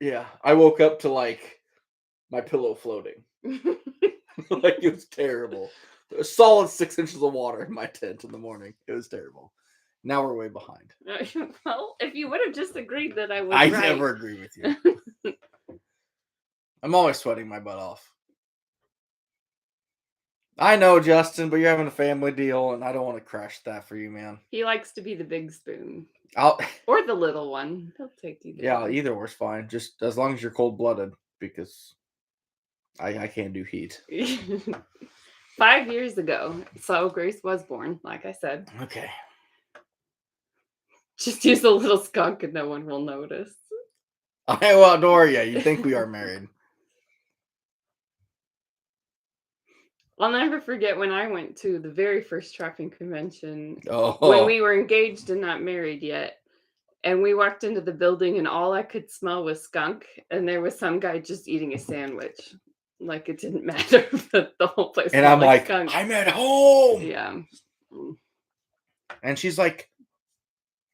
Yeah. I woke up to like my pillow floating. Like it was terrible. There was solid 6 inches of water in my tent in the morning. It was terrible. Now we're way behind. Well, if you would have just agreed that I was I right. never agree with you. I'm always sweating my butt off. I know, Justin, but you're having a family deal, and I don't want to crash that for you, man. He likes to be the big spoon. I'll or the little one. He'll take either. Yeah, one. either or's fine. Just as long as you're cold-blooded, because I can't do heat. 5 years ago. So Grace was born, like I said. Okay. Just use a little skunk and no one will notice. I will adore you. You think we are married. I'll never forget when I went to the very first trapping convention Oh. when we were engaged and not married yet. And we walked into the building and all I could smell was skunk. And there was some guy just eating a sandwich. Like it didn't matter that the whole place And I'm like, skunk. I'm at home. Yeah. And she's like,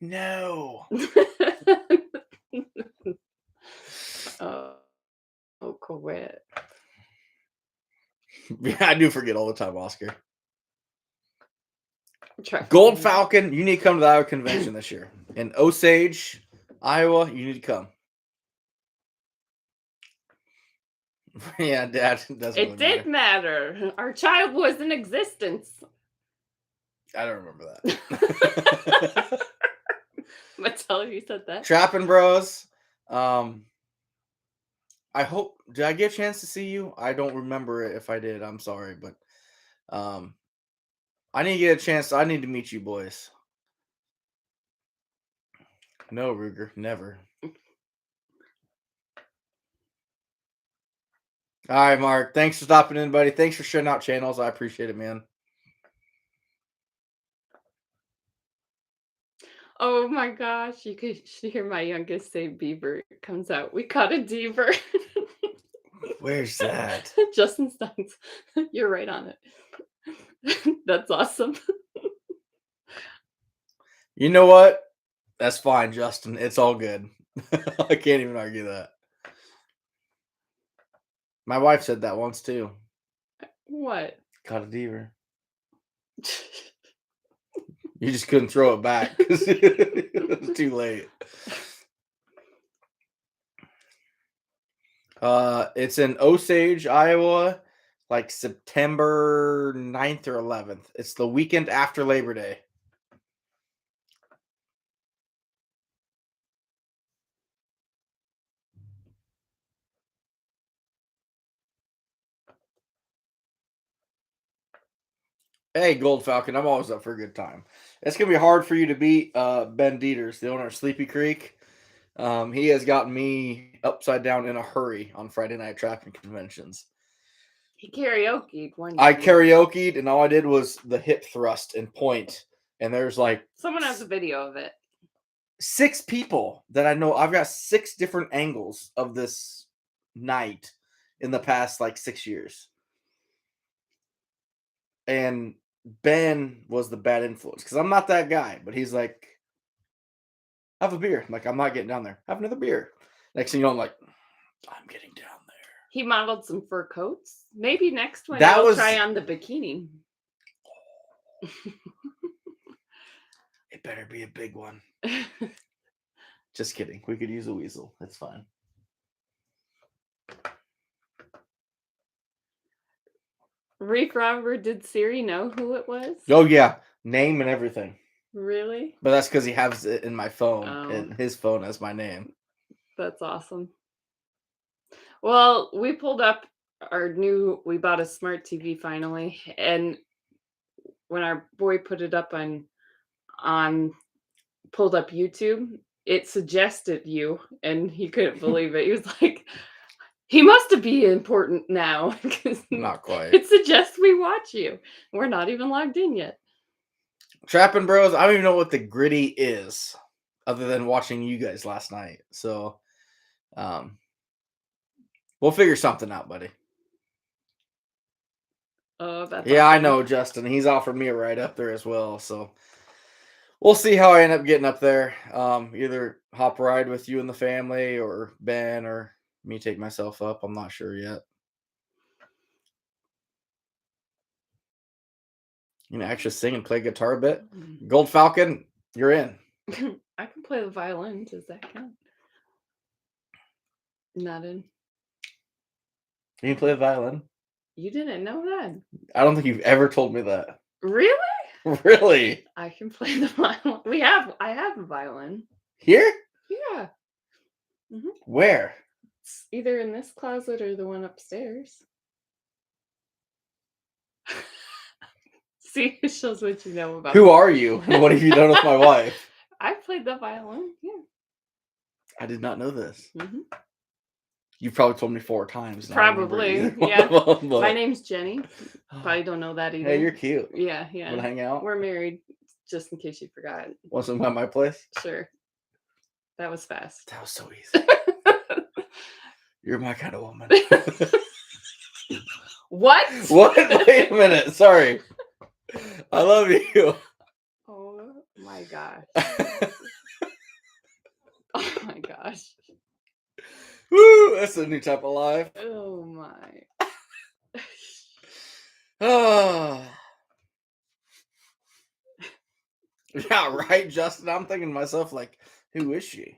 no. Oh, quit. Yeah, I do forget all the time, Oscar. Trapping. Gold Falcon, you need to come to the Iowa convention this year. In Osage, Iowa, you need to come. Yeah, Dad. It did matter. Our child was in existence. I don't remember that. But tell her you said that. Trapping Bros. I hope. Did I get a chance to see you? I don't remember it. If I did, I'm sorry, but I need to get a chance. I need to meet you boys. No, Ruger, never. All right, Mark. Thanks for stopping in, buddy. Thanks for shutting out channels. I appreciate it, man. Oh my gosh, you could hear my youngest say beaver. It comes out. We caught a deaver. Where's that? Justin Steins. You're right on it. That's awesome. You know what? That's fine, Justin. It's all good. I can't even argue that. My wife said that once too. What? Caught a deaver. You just couldn't throw it back because it was too late. It's in Osage, Iowa, like September 9th or 11th. It's the weekend after Labor Day. Hey, Gold Falcon, I'm always up for a good time. It's gonna be hard for you to beat Ben Dieters, the owner of Sleepy Creek. He has gotten me upside down in a hurry on Friday night trapping conventions. He karaoke'd one I time. karaoke'd and all I did was the hip thrust and point, and there's like Someone has a video of it. 6 people that I know. I've got 6 different angles of this night in the past like 6 years. And Ben was the bad influence because I'm not that guy, but he's like, have a beer. I'm like, I'm not getting down there. Have another beer. Next thing you know, I'm like, I'm getting down there. He modeled some fur coats. Maybe next one That we'll was- try on the bikini. It better be a big one. Just kidding. We could use a weasel. That's fine. Reef Robber, did Siri know who it was? Oh yeah, name and everything. Really? But that's because he has it in my phone, Oh. and his phone has my name. That's awesome. Well, we pulled up we bought a smart TV finally, and when our boy put it up pulled up YouTube, it suggested you, and he couldn't believe it. He was like, he must be important now because Not quite. it suggests we watch you. We're not even logged in yet. Trapping Bros, I don't even know what the gritty is other than watching you guys last night. So we'll figure something out, buddy. Oh, that's Yeah, I awesome. know, Justin. He's offered me a ride up there as well. So we'll see how I end up getting up there. Either hop ride with you and the family or Ben or me take myself up. I'm not sure yet. You can actually sing and play guitar a bit. Gold Falcon, you're in. I can play the violin. Does that count? Not in. Can you play the violin? You didn't know that? I don't think you've ever told me that. Really? Really? I can play the violin. I have a violin. Here? Yeah. Where? It's either in this closet or the one upstairs. See, it shows what you know about Who me. are you? And what have you done with my wife? I played the violin. Yeah. I did not know this. Mhm. You've probably told me 4 times. and I don't remember Probably, either one yeah. of them, but- My name's Jenny. Probably don't know that either. Hey, you're cute. Yeah, yeah. Want to hang out? We're married, just in case you forgot. Want some at my place? Sure. That was fast. That was so easy. You're my kind of woman. What? What? Wait a minute. Sorry. I love you. Oh my gosh. Oh my gosh. Woo! That's a new type of life. Oh my. Oh. Yeah, right, Justin. I'm thinking to myself, like, who is she?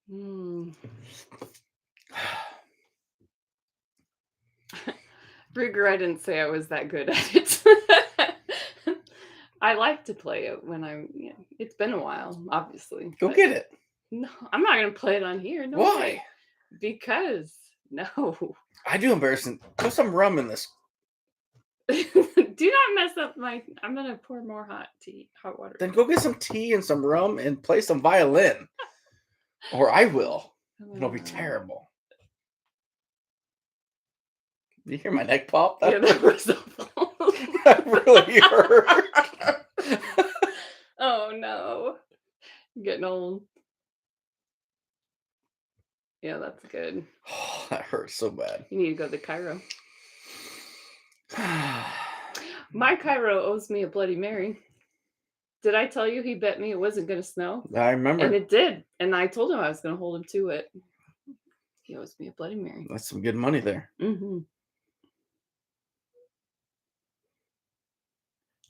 Hmm. Brugger, I didn't say I was that good at it. I like to play it when it's been a while, obviously. Go but get it. No, I'm not going to play it on here. No Why? way. Because, no. I do embarrassing. Put some rum in this. Do not mess up I'm going to pour more hot water. Then go get some tea and some rum and play some violin. Or I will. It'll be terrible. You hear my neck pop? Yeah, that was awful. That really hurt. Oh no. I'm getting old. Yeah, that's good. Oh, that hurts so bad. You need to go to Cairo. My Cairo owes me a Bloody Mary. Did I tell you he bet me it wasn't going to snow? I remember. And it did. And I told him I was going to hold him to it. He owes me a Bloody Mary. That's some good money there. Mm-hmm.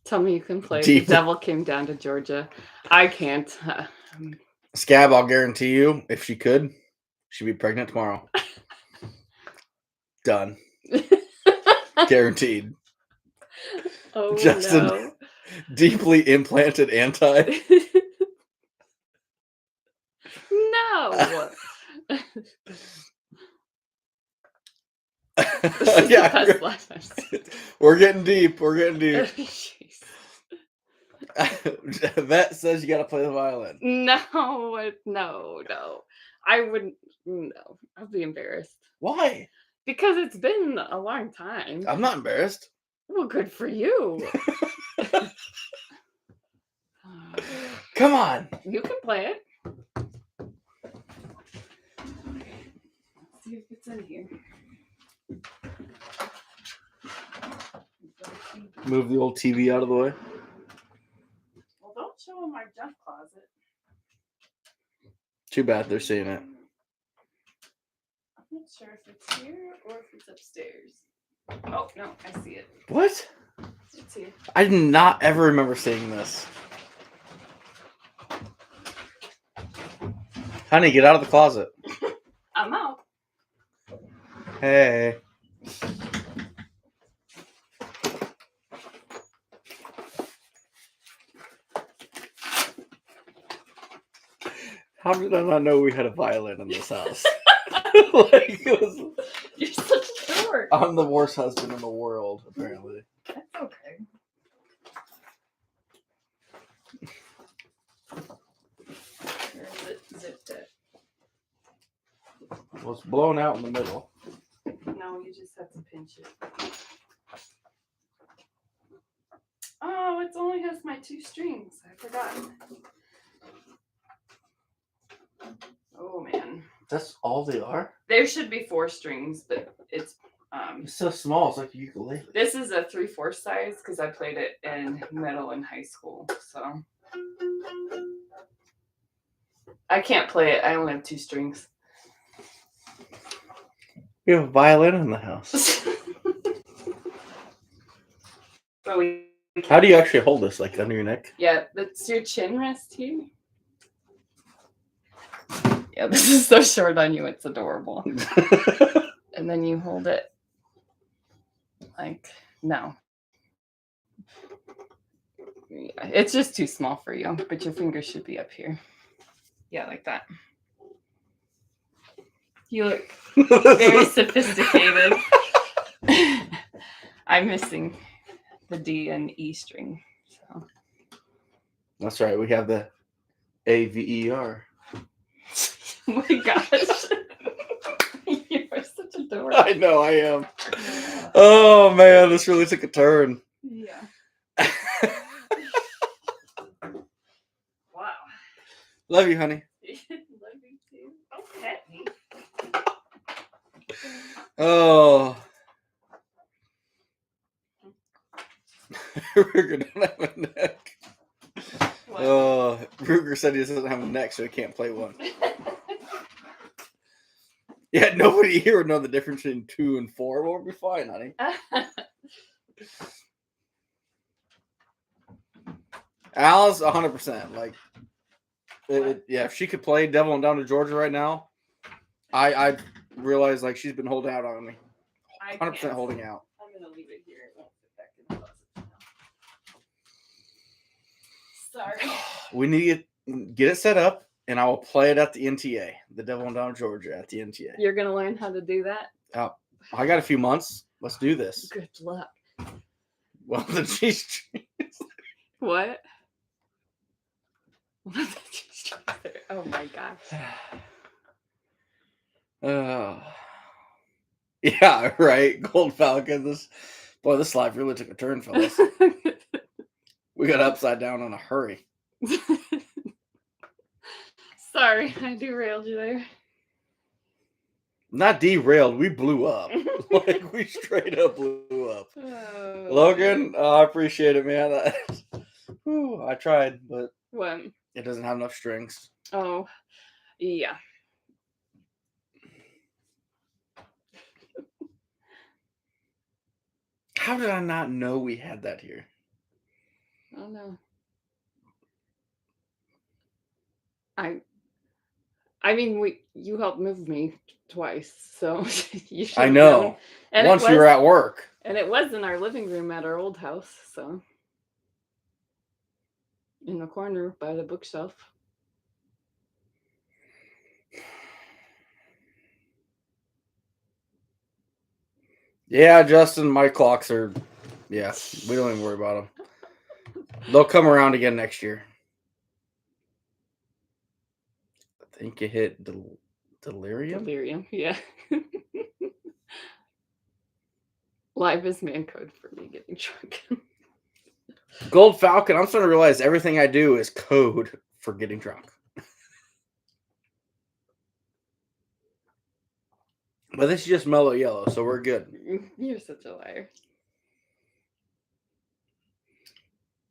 Tell me you can play Deep. The Devil Came Down to Georgia. I can't. Scab, I'll guarantee you, if she could, she'd be pregnant tomorrow. Done. Guaranteed. Oh, Justin. no. Deeply implanted anti. No. This is the Yeah, best laugh I've seen. we're getting deep. We're getting deep. Jeez. Vet says you got to play the violin. No. I wouldn't. No, I'd be embarrassed Why? because it's been a long time. I'm not embarrassed. Well, good for you. Come on. You can play it. Let's see if it's in here. Move the old TV out of the way. Well, don't show them my junk closet. Too bad they're seeing it. I'm not sure if it's here or if it's upstairs. Oh, no, I see it. What? It's here. I did not ever remember seeing this. Honey, get out of the closet. I'm out. Hey. How did I not know we had a violin in this house? Like, it was, You're such a dork. I'm the worst husband in the world, apparently. That's okay. Or is it zipped it? Well, it's blown out in the middle. No, you just have to pinch it. Oh, it only has my 2 strings. I forgot. Oh man, That's all they are? there should be 4 strings, but it's It's so small. It's like a ukulele. this is a 3/4 size because I played it in middle and high school. So I can't play it. I only have 2 strings. We have a violin in the house. So we How do you actually hold this? Like under your neck? yeah, that's your chin rest here. Yeah, this is so short on you. It's adorable. And then you hold it like no. Yeah, it's just too small for you, but your fingers should be up here. Yeah, like that. You look very sophisticated. I'm missing the D and E string. So That's right. We have the AVER. oh my gosh. You are such a dork. I know I am. Oh man, this really took a turn. Yeah. Wow. Love you, honey. Love you too. Don't pet me. Oh. Ruger don't have a neck. What? Oh, Ruger said he doesn't have a neck, so he can't play one. Yeah, nobody here would know the difference between 2 and 4. We'll be fine, honey. Al's 100%. Like, yeah, if she could play Devil and Down to Georgia right now, I'd realize like she's been holding out on me. 100% holding out. I'm gonna leave it here. It won't fit back in the closet. Sorry. We need to get it set up, and I will play it at the NTA, the Devil and Down to Georgia at the NTA. You're gonna learn how to do that? I got a few months. Let's do this. Good luck. Well, the G string. What? Oh my gosh. Yeah, right. Gold Falcon. This life really took a turn, fellas. We got upside down in a hurry. Sorry, I derailed you there. Not derailed. We blew up. Like we straight up blew up. Oh, Logan, I appreciate it, man. Whew, I tried, but what? it doesn't have enough strings. Oh, yeah. How did I not know we had that here? Oh no. I mean, you helped move me twice, so you should. I know. And once you were at work. And it was in our living room at our old house, so in the corner by the bookshelf. Yeah, Justin, my clocks are. Yeah, we don't even worry about them. They'll come around again next year. I think you hit delirium. Delirium, yeah. Live is man code for me getting drunk. Gold Falcon. I'm starting to realize everything I do is code for getting drunk. But this is just mellow yellow, so we're good. You're such a liar.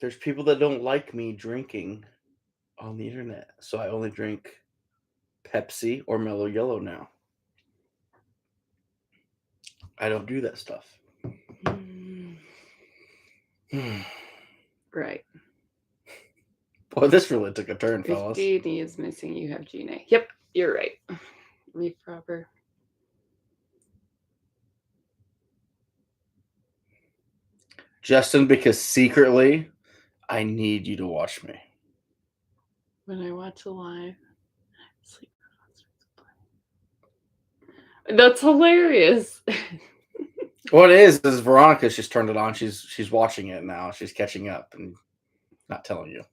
There's people that don't like me drinking on the internet, so I only drink Pepsi or mellow yellow now. I don't do that stuff. Right. Well, this really took a turn, If fellas. D&E is missing, you have Gina. Yep, you're right. Reef robber. Justin, because secretly, I need you to watch me. When I watch a live, sleep. That's hilarious. What it is Veronica's just turned it on. She's watching it now. She's catching up and not telling you.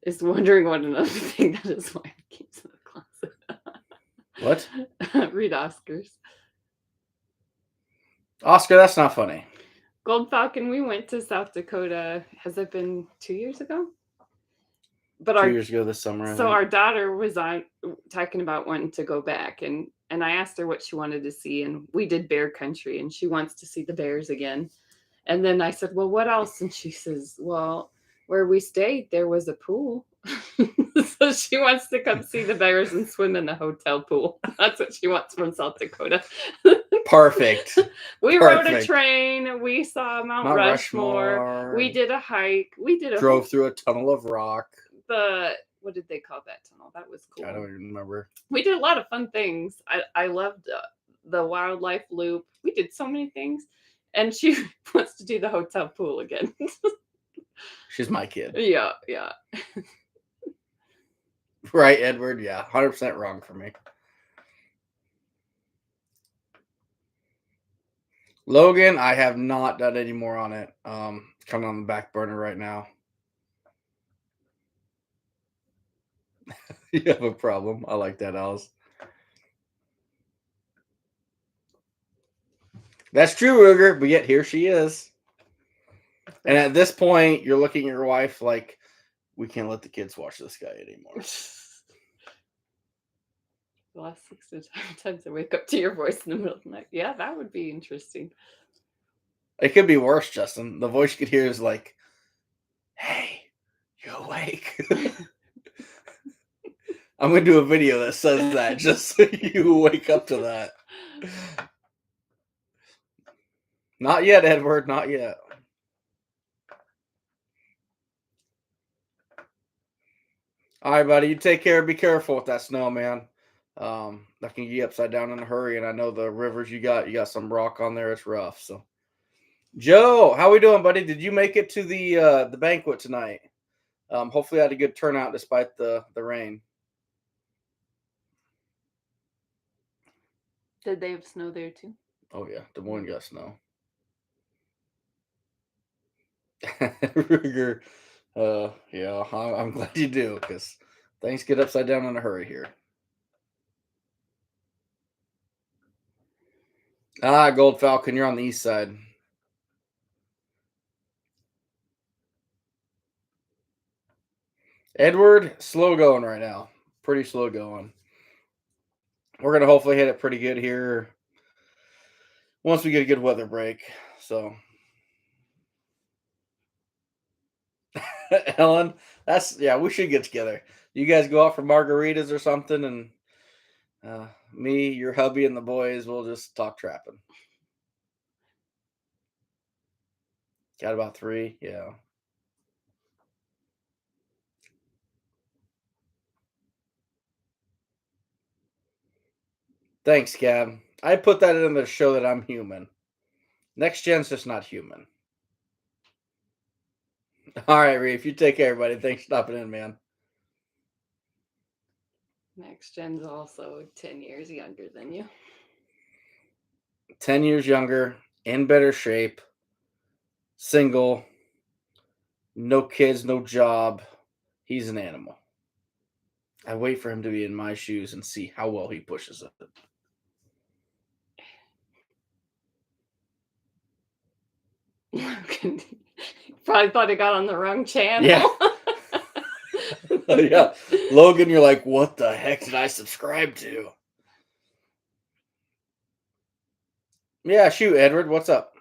Is wondering what another thing that is why it keeps in the closet. What? Read Oscars. Oscar, that's not funny. Gold Falcon, we went to South Dakota. Has it been 2 years ago? But 2 years ago this summer. So our daughter was talking about wanting to go back, and I asked her what she wanted to see, and we did bear country, and she wants to see the bears again. And then I said, well, what else? And she says, well, where we stayed, there was a pool. So she wants to come see the bears and swim in the hotel pool. That's what she wants from South Dakota. Perfect. We rode a train. We saw Mount Rushmore. Rushmore. We did a hike. We did drove through a tunnel of rock. What did they call that tunnel? That was cool. I don't even remember. We did a lot of fun things. I loved the wildlife loop. We did so many things. And she wants to do the hotel pool again. She's my kid. Yeah. Right, Edward? Yeah, 100% wrong for me. Logan, I have not done any more on it. Coming on the back burner right now. You have a problem. I like that, Alice. That's true, Ruger, but yet here she is. And at this point, you're looking at your wife like, we can't let the kids watch this guy anymore. The last 6 times I wake up to your voice in the middle of the night. Yeah, that would be interesting. It could be worse, Justin. The voice you could hear is like, hey, you awake? I'm going to do a video that says that just so you wake up to that. Not yet, Edward. Not yet. All right, buddy. You take care. Be careful with that snow, man. That can get you upside down in a hurry. And I know the rivers you got some rock on there. It's rough. So, Joe, how we doing, buddy? Did you make it to the banquet tonight? Hopefully, I had a good turnout despite the rain. Did they have snow there too? Oh yeah, Des Moines got snow. Ruger, yeah, I'm glad you do because things get upside down in a hurry here. Gold Falcon, you're on the east side. Edward, slow going right now. Pretty slow going. We're going to hopefully hit it pretty good here once we get a good weather break. So, Ellen, we should get together. You guys go out for margaritas or something, and me, your hubby, and the boys will just talk trapping. Got about 3, yeah. Thanks, Gab. I put that in the show that I'm human. Next Gen's just not human. All right, Reef. You take care, buddy. Thanks for stopping in, man. Next Gen's also 10 years younger than you. 10 years younger, in better shape, single, no kids, no job. He's an animal. I wait for him to be in my shoes and see how well he pushes it. Probably thought I got on the wrong channel. Yeah. Yeah. Logan, you're like, what the heck did I subscribe to? Yeah, shoot, Edward, what's up?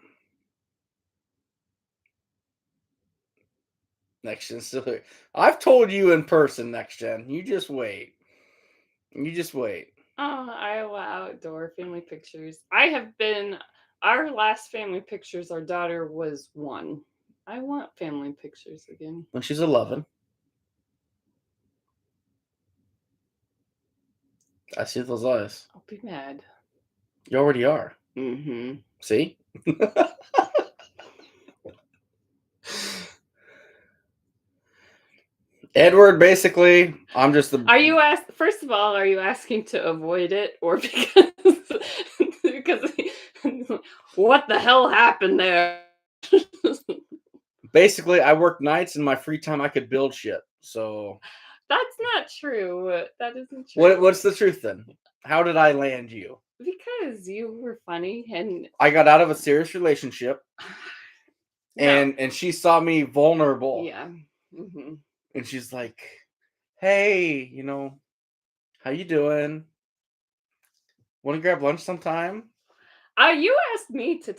Next Gen's still here. I've told you in person, Next Gen. You just wait. You just wait. Oh, Iowa outdoor family pictures. Our last family pictures, our daughter was 1. I want family pictures again. When she's 11. I see those eyes. I'll be mad. You already are. Mm-hmm. See? Edward, basically, I'm just the. First of all, are you asking to avoid it, or because what the hell happened there? Basically, I work nights in my free time. I could build shit. So that's not true. That isn't true. What's the truth then? How did I land you? Because you were funny, and I got out of a serious relationship, no. and she saw me vulnerable. Yeah. Mm-hmm. And she's like, "Hey, how you doing? Want to grab lunch sometime?" You asked me to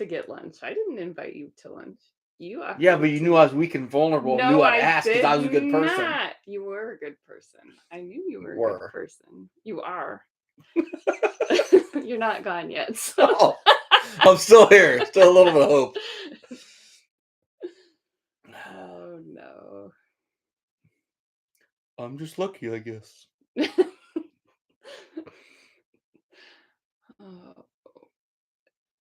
get lunch. I didn't invite you to lunch. Yeah, but you knew I was weak and vulnerable. No, knew I'd ask because I was a good person. Not. You were a good person. I knew you were a good person. You are. You're not gone yet. So. Oh, I'm still here. Still a little bit of hope. Oh no. I'm just lucky, I guess. Oh.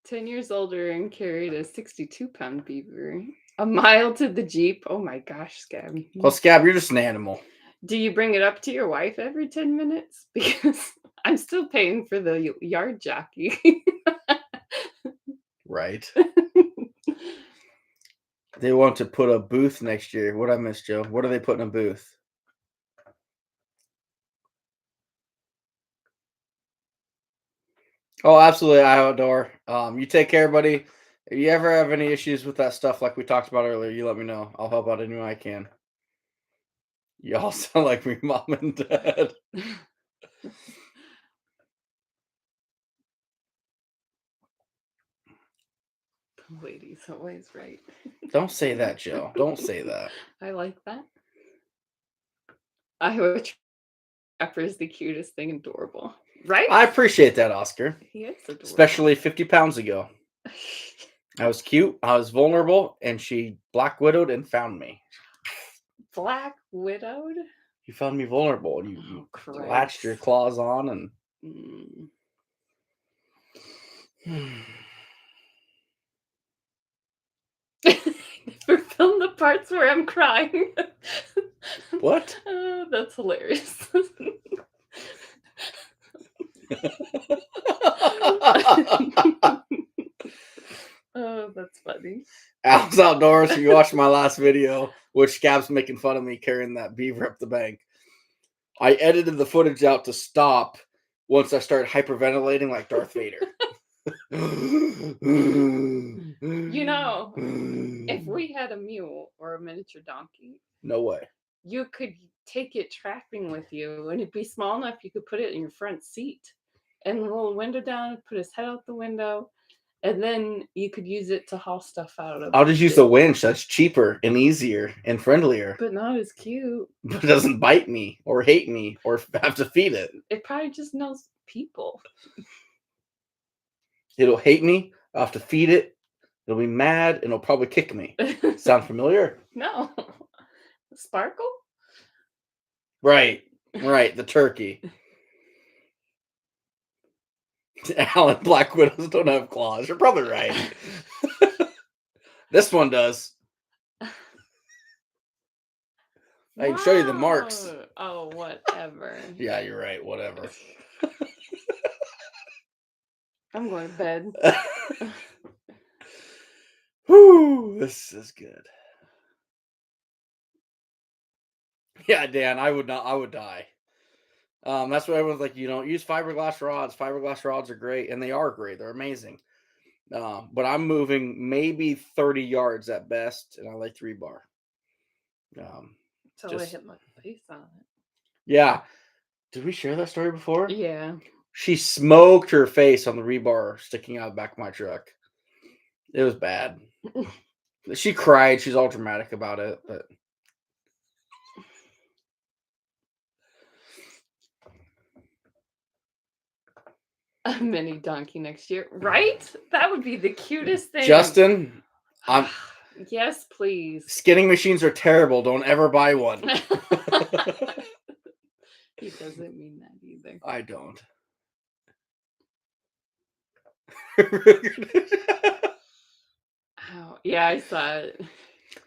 10 years older and carried a 62-pound beaver. A mile to the Jeep. Oh my gosh, Scab. Well, Scab, you're just an animal. Do you bring it up to your wife every 10 minutes? Because I'm still paying for the yard jockey. Right. They want to put a booth next year. What I missed, Joe? What are they putting in a booth? Oh, absolutely, outdoor. You take care, buddy. If you ever have any issues with that stuff like we talked about earlier, you let me know. I'll help out any way I can. You all sound like me mom and dad. Lady's always right. Don't say that, Joe. Don't say that. I like that. Iowa Trapper is the cutest thing, adorable. Right? I appreciate that, Oscar. He is adorable. Especially 50 pounds ago. I was cute, I was vulnerable, and she black widowed and found me. Black widowed? You found me vulnerable. You latched your claws on and. Never filmed the parts where I'm crying. What? That's hilarious. Oh, that's funny. Al's outdoors. If you watched my last video, which Scab's making fun of me carrying that beaver up the bank, I edited the footage out to stop once I started hyperventilating like Darth Vader. If we had a mule or a miniature donkey, no way. You could take it trapping with you, and it'd be small enough you could put it in your front seat and roll the window down, put his head out the window, and then you could use it to haul stuff out of. I'll just use the winch. That's cheaper and easier and friendlier. But not as cute. But it doesn't bite me or hate me or have to feed it. It probably just knows people. It'll hate me. I'll have to feed it. It'll be mad and it'll probably kick me. Sound familiar? No. Sparkle? Right. The turkey. Alan, black widows don't have claws. You're probably right. This one does. I can show you the marks. Oh, whatever. Yeah, you're right. Whatever. I'm going to bed. Whew, this is good. Yeah, Dan, I would not. I would die. That's why everyone's like, use fiberglass rods. Fiberglass rods are great, and they are great. They're amazing. But I'm moving maybe 30 yards at best, and I like rebar. Until I hit my face on it. Yeah. Did we share that story before? Yeah. She smoked her face on the rebar sticking out the back of my truck. It was bad. She cried. She's all dramatic about it, but a mini donkey next year, right? That would be the cutest thing. Justin, yes, please. Skinning machines are terrible. Don't ever buy one. He doesn't mean that either. I don't. Oh, yeah, I saw it.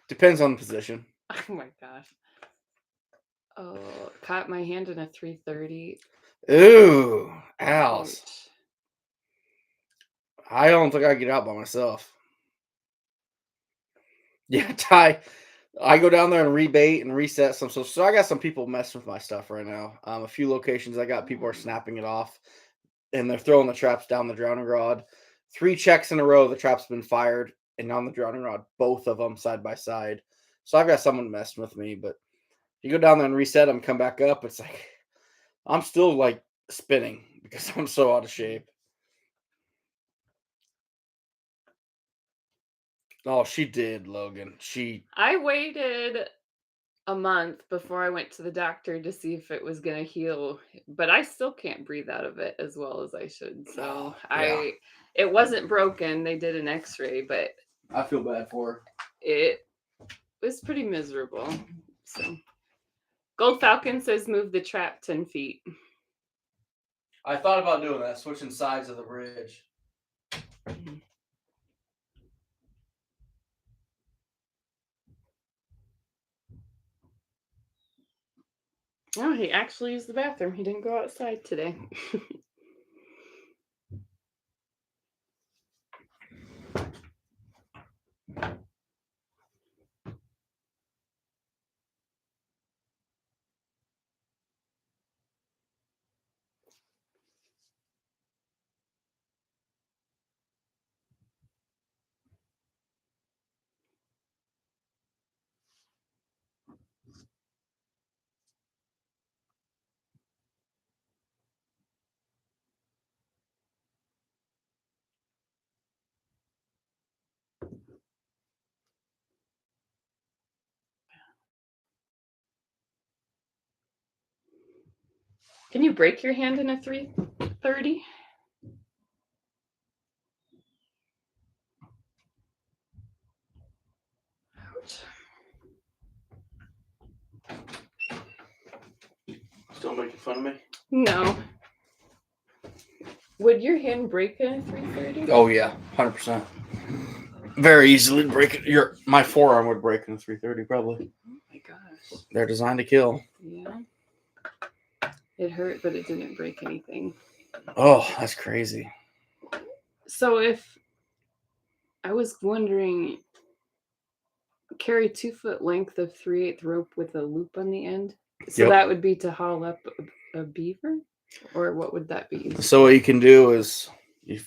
Depends on the position. Oh my gosh. Oh, caught my hand in a 330. Ooh, owls. Ouch. I don't think I get out by myself. Yeah, Ty. I go down there and rebait and reset some. So I got some people messing with my stuff right now. A few locations I got people are snapping it off, and they're throwing the traps down the drowning rod. 3 checks in a row, the trap's been fired, and on the drowning rod, both of them side by side. So I've got someone messing with me, but you go down there and reset them, come back up. It's like I'm still like spinning because I'm so out of shape. Oh, she did, Logan. I waited a month before I went to the doctor to see if it was going to heal, but I still can't breathe out of it as well as I should. So yeah. It wasn't broken. They did an x-ray, but I feel bad for her. It was pretty miserable. So Gold Falcon says move the trap 10 feet. I thought about doing that, switching sides of the bridge. Oh, he actually used the bathroom. He didn't go outside today. Can you break your hand in a 330? Ouch. Still making fun of me? No. Would your hand break in a 330? Oh yeah, 100%. Very easily break it. My forearm would break in a 330 probably. Oh my gosh. They're designed to kill. Yeah. It hurt, but it didn't break anything. Oh, that's crazy. So if I was wondering, carry 2 foot length of 3/8 rope with a loop on the end. So that would be to haul up a beaver, or what would that be? So what you can do is you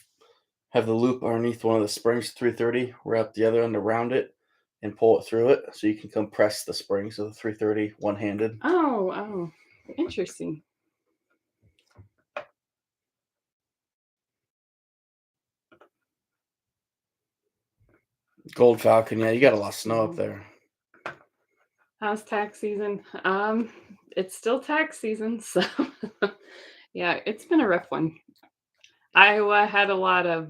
have the loop underneath one of the springs, 330, wrap the other end around it, and pull it through it, so you can compress the springs of the 330 one-handed. Oh, interesting. Gold Falcon, yeah, you got a lot of snow up there. How's tax season? It's still tax season, so yeah, it's been a rough one. Iowa had a lot of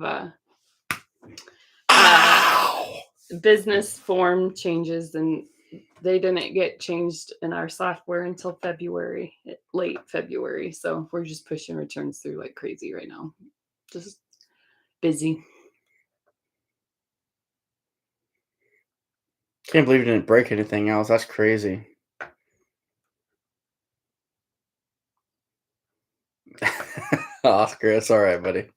business form changes, and they didn't get changed in our software until late February. So we're just pushing returns through like crazy right now. Just busy. Can't believe you didn't break anything else. That's crazy. Oscar, it's all right, buddy.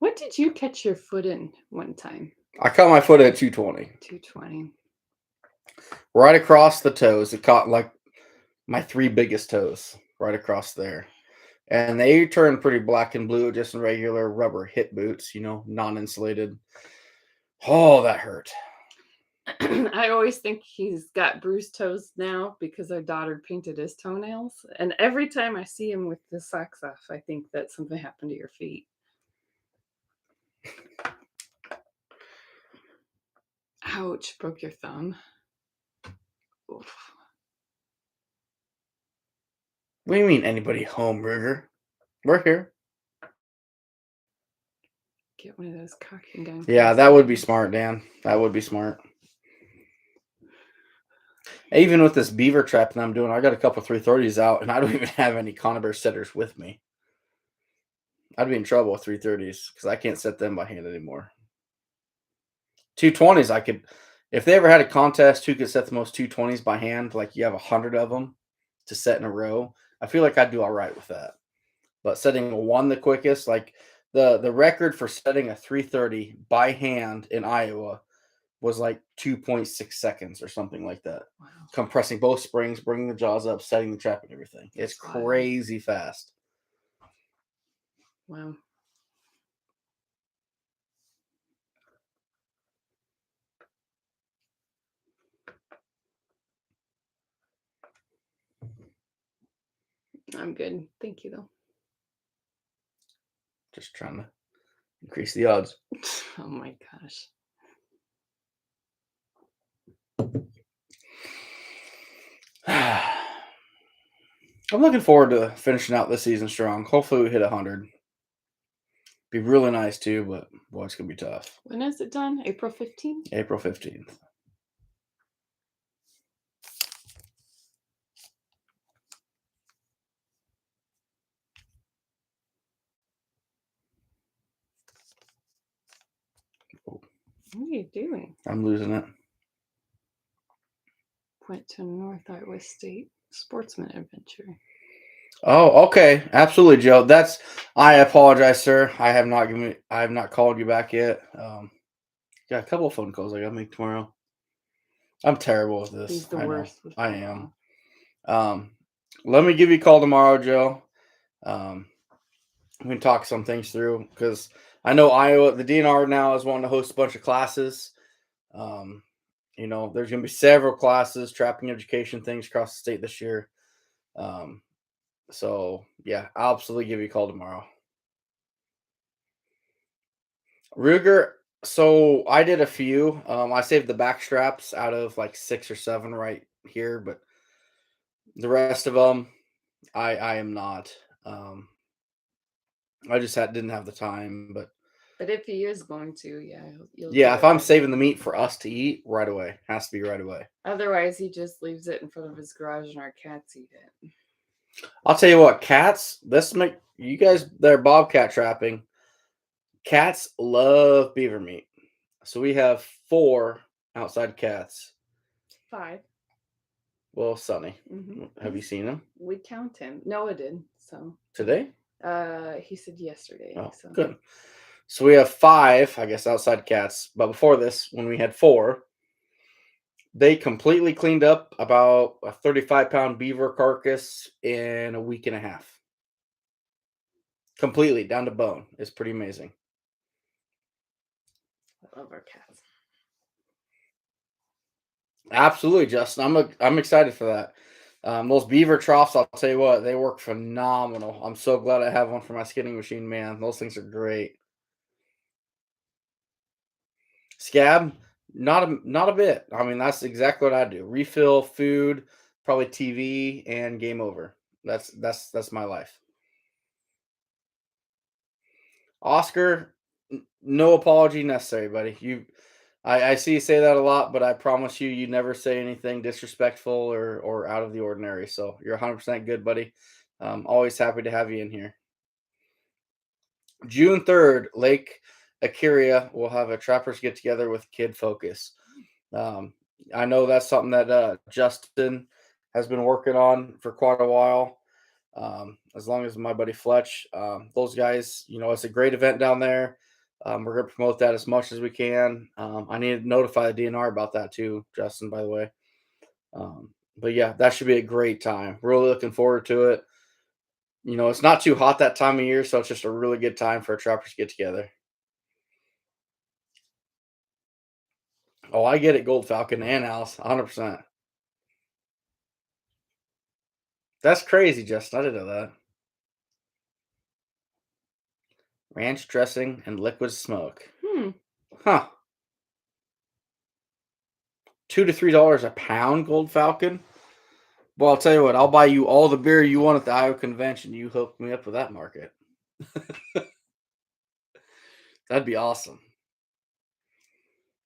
What did you catch your foot in one time? I caught my foot at 220. 220. Right across the toes. It caught like my three biggest toes right across there. And they turned pretty black and blue just in regular rubber hip boots, non-insulated. Oh, that hurt. I always think he's got bruised toes now because our daughter painted his toenails. And every time I see him with the socks off, I think that something happened to your feet. Ouch, broke your thumb. Oof. What do you mean anybody home, Ruger? We're here. Get one of those cocking guns. Yeah, that would be smart, Dan. That would be smart. Even with this beaver trap that I'm doing, I got a couple 330s out, and I don't even have any conibear setters with me. I'd be in trouble with 330s because I can't set them by hand anymore. 220s, I could, if they ever had a contest who could set the most 220s by hand, like you have 100 of them to set in a row, I feel like I'd do all right with that. But setting one the quickest, like the record for setting a 330 by hand in Iowa was like 2.6 seconds or something like that. Wow. Compressing both springs, bringing the jaws up, setting the trap and everything. It's crazy fast. Wow. I'm good. Thank you, though. Just trying to increase the odds. Oh my gosh. I'm looking forward to finishing out this season strong. Hopefully we hit 100. Be really nice too, but boy, it's gonna be tough. When is it done? April 15th? April 15th. What are you doing? I'm losing it. Went to North Iowa State Sportsman Adventure. Oh, okay. Absolutely, Joe. I apologize, sir. I have not called you back yet. Got a couple of phone calls I gotta make tomorrow. I'm terrible with this. He's the worst. I am. Let me give you a call tomorrow, Joe. We can talk some things through because I know Iowa, the DNR now is wanting to host a bunch of classes. There's going to be several classes, trapping education things across the state this year. So yeah, I'll absolutely give you a call tomorrow. Ruger. So I did a few. I saved the back straps out of like 6 or 7 right here, but the rest of them, I am not. I just didn't have the time, but if he is going to, you'll yeah, if I'm saving the meat for us to eat right away, has to be right away. Otherwise, he just leaves it in front of his garage and our cats eat it. I'll tell you what, cats. You guys that are bobcat trapping. Cats love beaver meat, so we have 4 outside cats. 5. Well, Sonny, Mm-hmm. have you seen him? We count him. Noah did. So today. He said yesterday. Oh, so. good. So we have 5, I guess, outside cats. But before this, when we had 4, they completely cleaned up about a 35-pound beaver carcass in a week and a half. Completely down to bone. It's pretty amazing. I love our cats. Absolutely, Justin. I'm excited for that. Those beaver troughs, I'll tell you what, they work phenomenal. I'm so glad I have one for my skinning machine, man. Those things are great. Scab, not a bit. I mean, that's exactly what I do. Refill, food, probably TV, and game over. That's my life. Oscar, no apology necessary, buddy. I see you say that a lot, but I promise you never say anything disrespectful or out of the ordinary. So you're 100% good, buddy. Always happy to have you in here. June 3rd, Lake Akiria will have a trappers get together with Kid Focus. I know that's something that Justin has been working on for quite a while. As long as my buddy Fletch, those guys, it's a great event down there. We're going to promote that as much as we can. I need to notify the DNR about that too, Justin, by the way. But yeah, that should be a great time. Really looking forward to it. It's not too hot that time of year, so it's just a really good time for trappers to get together. Oh, I get it, Gold Falcon and Alice, 100%. That's crazy, Justin. I didn't know that. Ranch dressing and liquid smoke. Huh. $2 to $3 a pound, Gold Falcon. Well, I'll tell you what. I'll buy you all the beer you want at the Iowa convention. You hook me up with that market. That'd be awesome.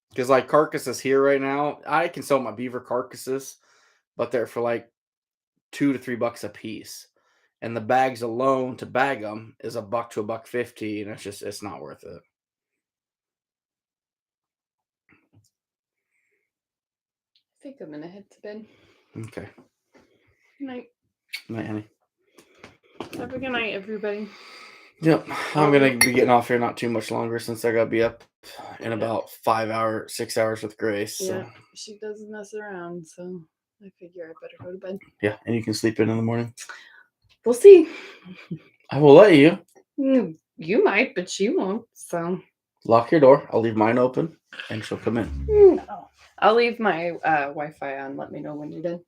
Because like carcasses here right now, I can sell my beaver carcasses, but they're for like $2 to $3 a piece, and the bags alone to bag them is $1 to $1.50, and it's not worth it. I think I'm gonna head to bed. Okay. Good night. Night, honey. Have a good night, everybody. Yep, I'm gonna be getting off here not too much longer since I gotta be up in about 6 hours with Grace. So. Yeah, she doesn't mess around, so I figure I better go to bed. Yeah, and you can sleep in the morning. We'll see. I will let you. You might, but she won't. So lock your door. I'll leave mine open, and she'll come in. No, I'll leave my Wi-Fi on. Let me know when you're done.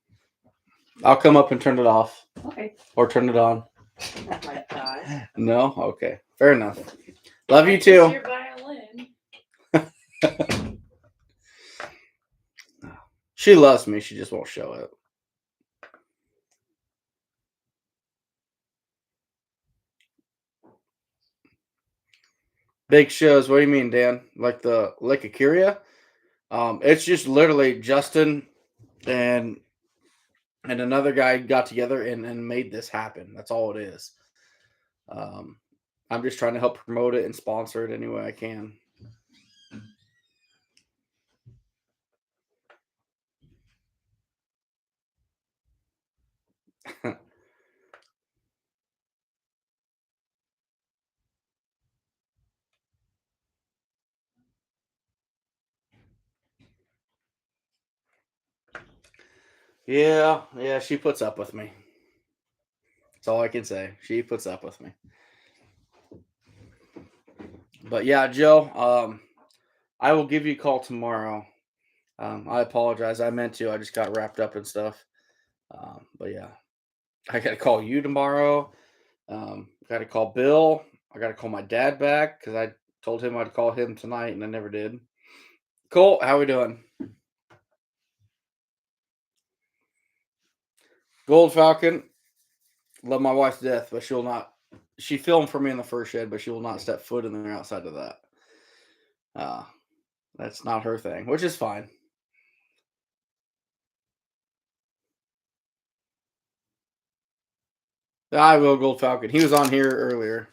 I'll come up and turn it off. Okay. Or turn it on. Oh my God. No? Okay. Fair enough. Love you too. Your violin. She loves me. She just won't show it. Big shows. What do you mean, Dan? Like the Lake of Curia? It's just literally Justin and another guy got together and made this happen. That's all it is. I'm just trying to help promote it and sponsor it any way I can. Yeah, she puts up with me. That's all I can say. She puts up with me. But yeah, Joe, I will give you a call tomorrow. I apologize. I meant to. I just got wrapped up and stuff. But yeah, I got to call you tomorrow. Got to call Bill. I got to call my dad back because I told him I'd call him tonight and I never did. Cool. How we doing? Gold Falcon. Love my wife to death, but she'll not. She filmed for me in the first shed, but she will not step foot in there outside of that. That's not her thing, which is fine. I will, Gold Falcon. He was on here earlier.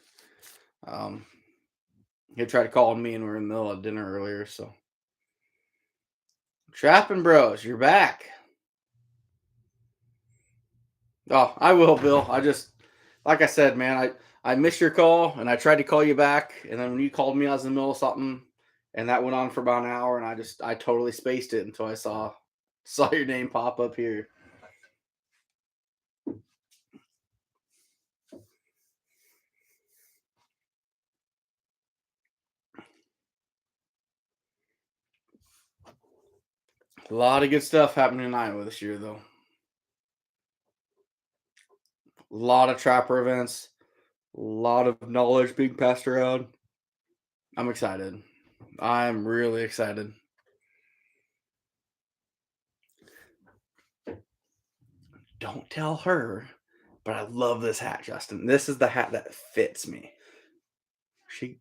He tried to call me, and we were in the middle of dinner earlier. So, Trapping Bros, you're back. Oh, I will, Bill. I just, like I said, man, I missed your call, and I tried to call you back, and then when you called me, I was in the middle of something, and that went on for about an hour, and I totally spaced it until I saw your name pop up here. A lot of good stuff happening in Iowa this year, though. A lot of trapper events, a lot of knowledge being passed around. I'm excited. I'm really excited. Don't tell her, but I love this hat, Justin. This is the hat that fits me. She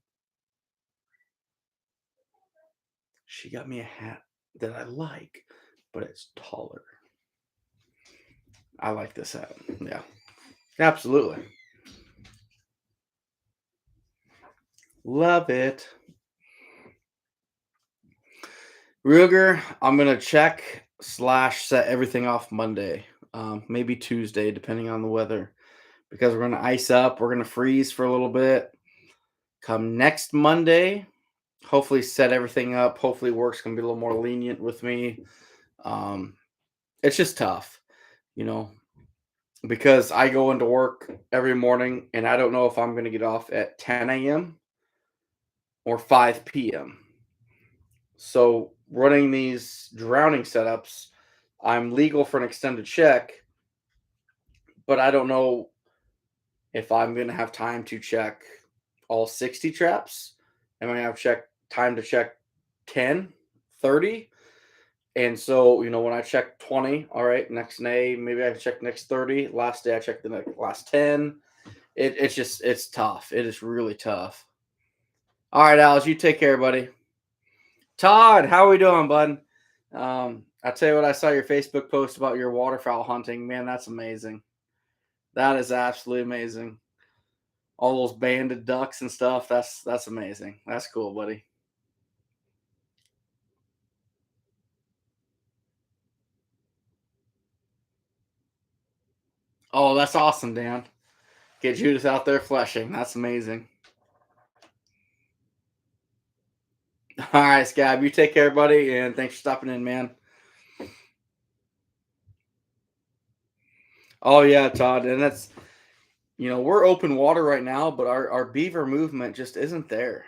got me a hat that I like, but it's taller. I like this hat. Yeah. Absolutely. Love it. Ruger, I'm going to check / set everything off Monday. Maybe Tuesday, depending on the weather. Because we're going to ice up. We're going to freeze for a little bit. Come next Monday, hopefully set everything up. Hopefully work's gonna be a little more lenient with me. Um, it's just tough, you know, because I go into work every morning and I don't know if I'm gonna get off at 10 a.m. or 5 p.m. So running these drowning setups, I'm legal for an extended check, but I don't know if I'm gonna have time to check all 60 traps. Am I gonna have time to check 10, 30? And so, when I check 20, all right, next day, maybe I check next 30. Last day I check the last 10. It's tough. It is really tough. All right, Alex, you take care, buddy. Todd, how are we doing, bud? I tell you what, I saw your Facebook post about your waterfowl hunting. Man, that's amazing. That is absolutely amazing. All those banded ducks and stuff. That's amazing. That's cool, buddy. Oh, that's awesome, Dan. Get Judith out there fleshing. That's amazing. All right, Scab. You take care, buddy, and thanks for stopping in, man. Oh yeah, Todd, and that's we're open water right now, but our beaver movement just isn't there.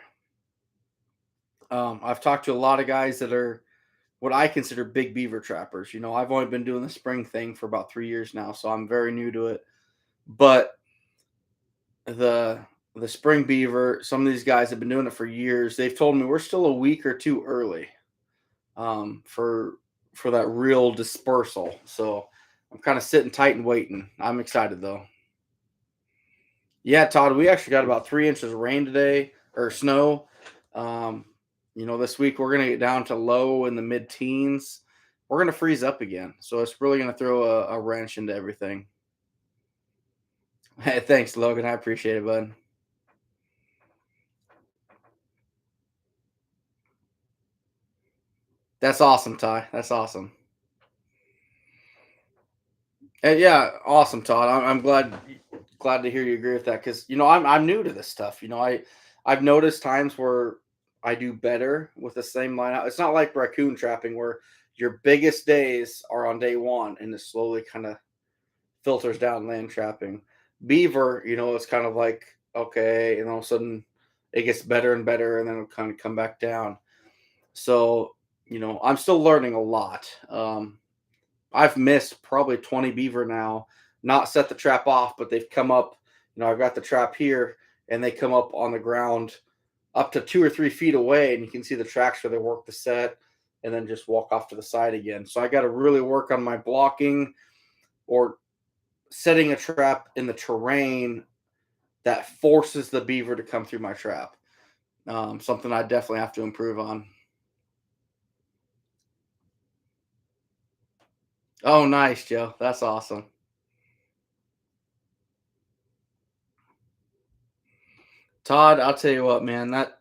I've talked to a lot of guys that are what I consider big beaver trappers. I've only been doing the spring thing for about 3 years now, so I'm very new to it. But the the spring beaver, some of these guys have been doing it for years. They've told me we're still a week or two early for that real dispersal. So I'm kind of sitting tight and waiting. I'm excited though. Yeah, Todd, we actually got about 3 inches of rain today or snow. Um, this week we're gonna get down to low in the mid teens. We're gonna freeze up again, so it's really gonna throw a wrench into everything. Hey, thanks, Logan. I appreciate it, bud. That's awesome, Ty. That's awesome. Yeah, awesome, Todd. I'm glad to hear you agree with that because I'm new to this stuff. I've noticed times where I do better with the same lineup. It's not like raccoon trapping where your biggest days are on day one and it slowly kind of filters down land trapping. Beaver, it's kind of like okay, and all of a sudden it gets better and better, and then it'll kind of come back down. So I'm still learning a lot. I've missed probably 20 beaver now, not set the trap off, but they've come up. I've got the trap here, and they come up on the ground up to 2 or 3 feet away, and you can see the tracks where they work the set and then just walk off to the side again. So I got to really work on my blocking or setting a trap in the terrain that forces the beaver to come through my trap. Something I definitely have to improve on. Oh, nice, Joe. That's awesome. Todd, I'll tell you what, man, that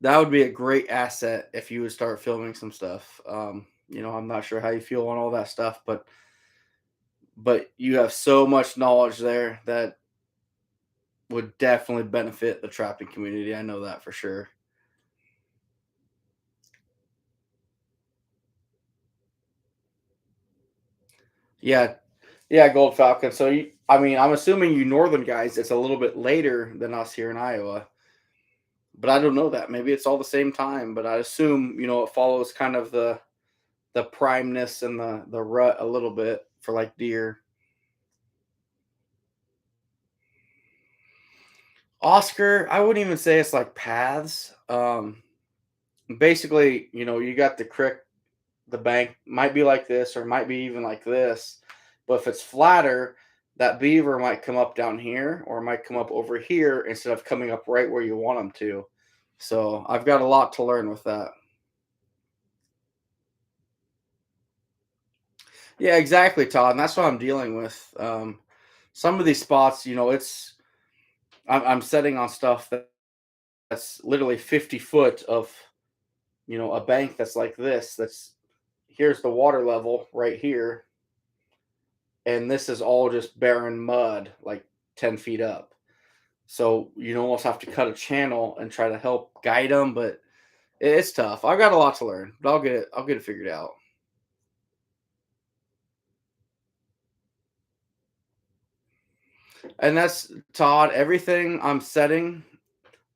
would be a great asset if you would start filming some stuff. I'm not sure how you feel on all that stuff, but you have so much knowledge there that would definitely benefit the trapping community. I know that for sure. Yeah, yeah, Gold Falcon. So I'm assuming you northern guys, it's a little bit later than us here in Iowa, but I don't know that. Maybe it's all the same time, but I assume it follows kind of the primeness and the rut a little bit for like deer. Oscar, I wouldn't even say it's like paths. Basically, you got the creek, the bank might be like this, or might be even like this. But if it's flatter, that beaver might come up down here, or might come up over here instead of coming up right where you want them to. So I've got a lot to learn with that. Yeah, exactly, Todd. And that's what I'm dealing with. Some of these spots, I'm setting on stuff that's literally 50 foot of a bank that's like this. That's here's the water level right here, and this is all just barren mud, like 10 feet up. So you almost have to cut a channel and try to help guide them, but It's tough. I got a lot to learn, but I'll get it figured out. And that's Todd. Everything I'm setting,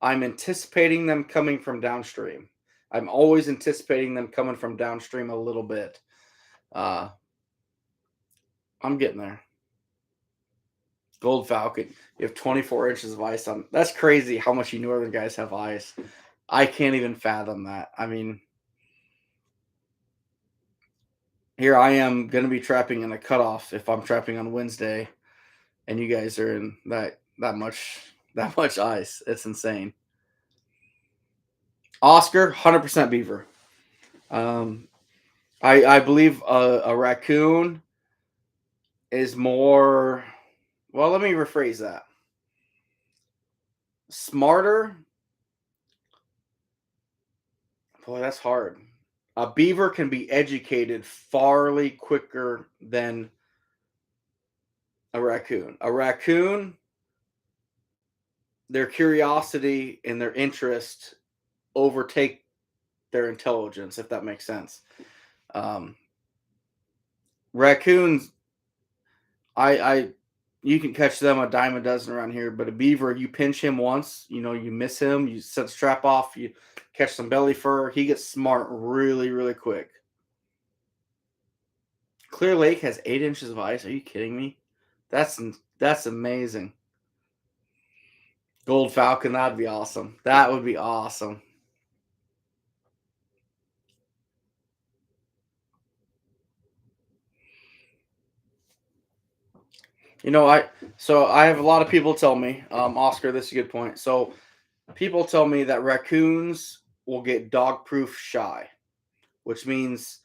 I'm anticipating them coming from downstream. I'm always anticipating them coming from downstream a little bit. Uh, I'm getting there. Gold Falcon. You have 24 inches of ice on. That's crazy how much you northern guys have ice. I can't even fathom that. I mean, here I am going to be trapping in a cutoff if I'm trapping on Wednesday, and you guys are in that much ice. It's insane. Oscar, 100% beaver. Um, I believe a raccoon is more. Well, let me rephrase that. Smarter. Boy, that's hard. A beaver can be educated farly quicker than a raccoon. A raccoon, their curiosity and their interest overtake their intelligence, if that makes sense. Um, Raccoons, I, you can catch them a dime a dozen around here, but a beaver, you pinch him once, you miss him, you set the strap off, you catch some belly fur, he gets smart really, really quick. Clear Lake has 8 inches of ice. Are you kidding me? That's amazing. Gold Falcon, that'd be awesome. That would be awesome. I have a lot of people tell me, Oscar, this is a good point. So people tell me that raccoons will get dog proof shy, which means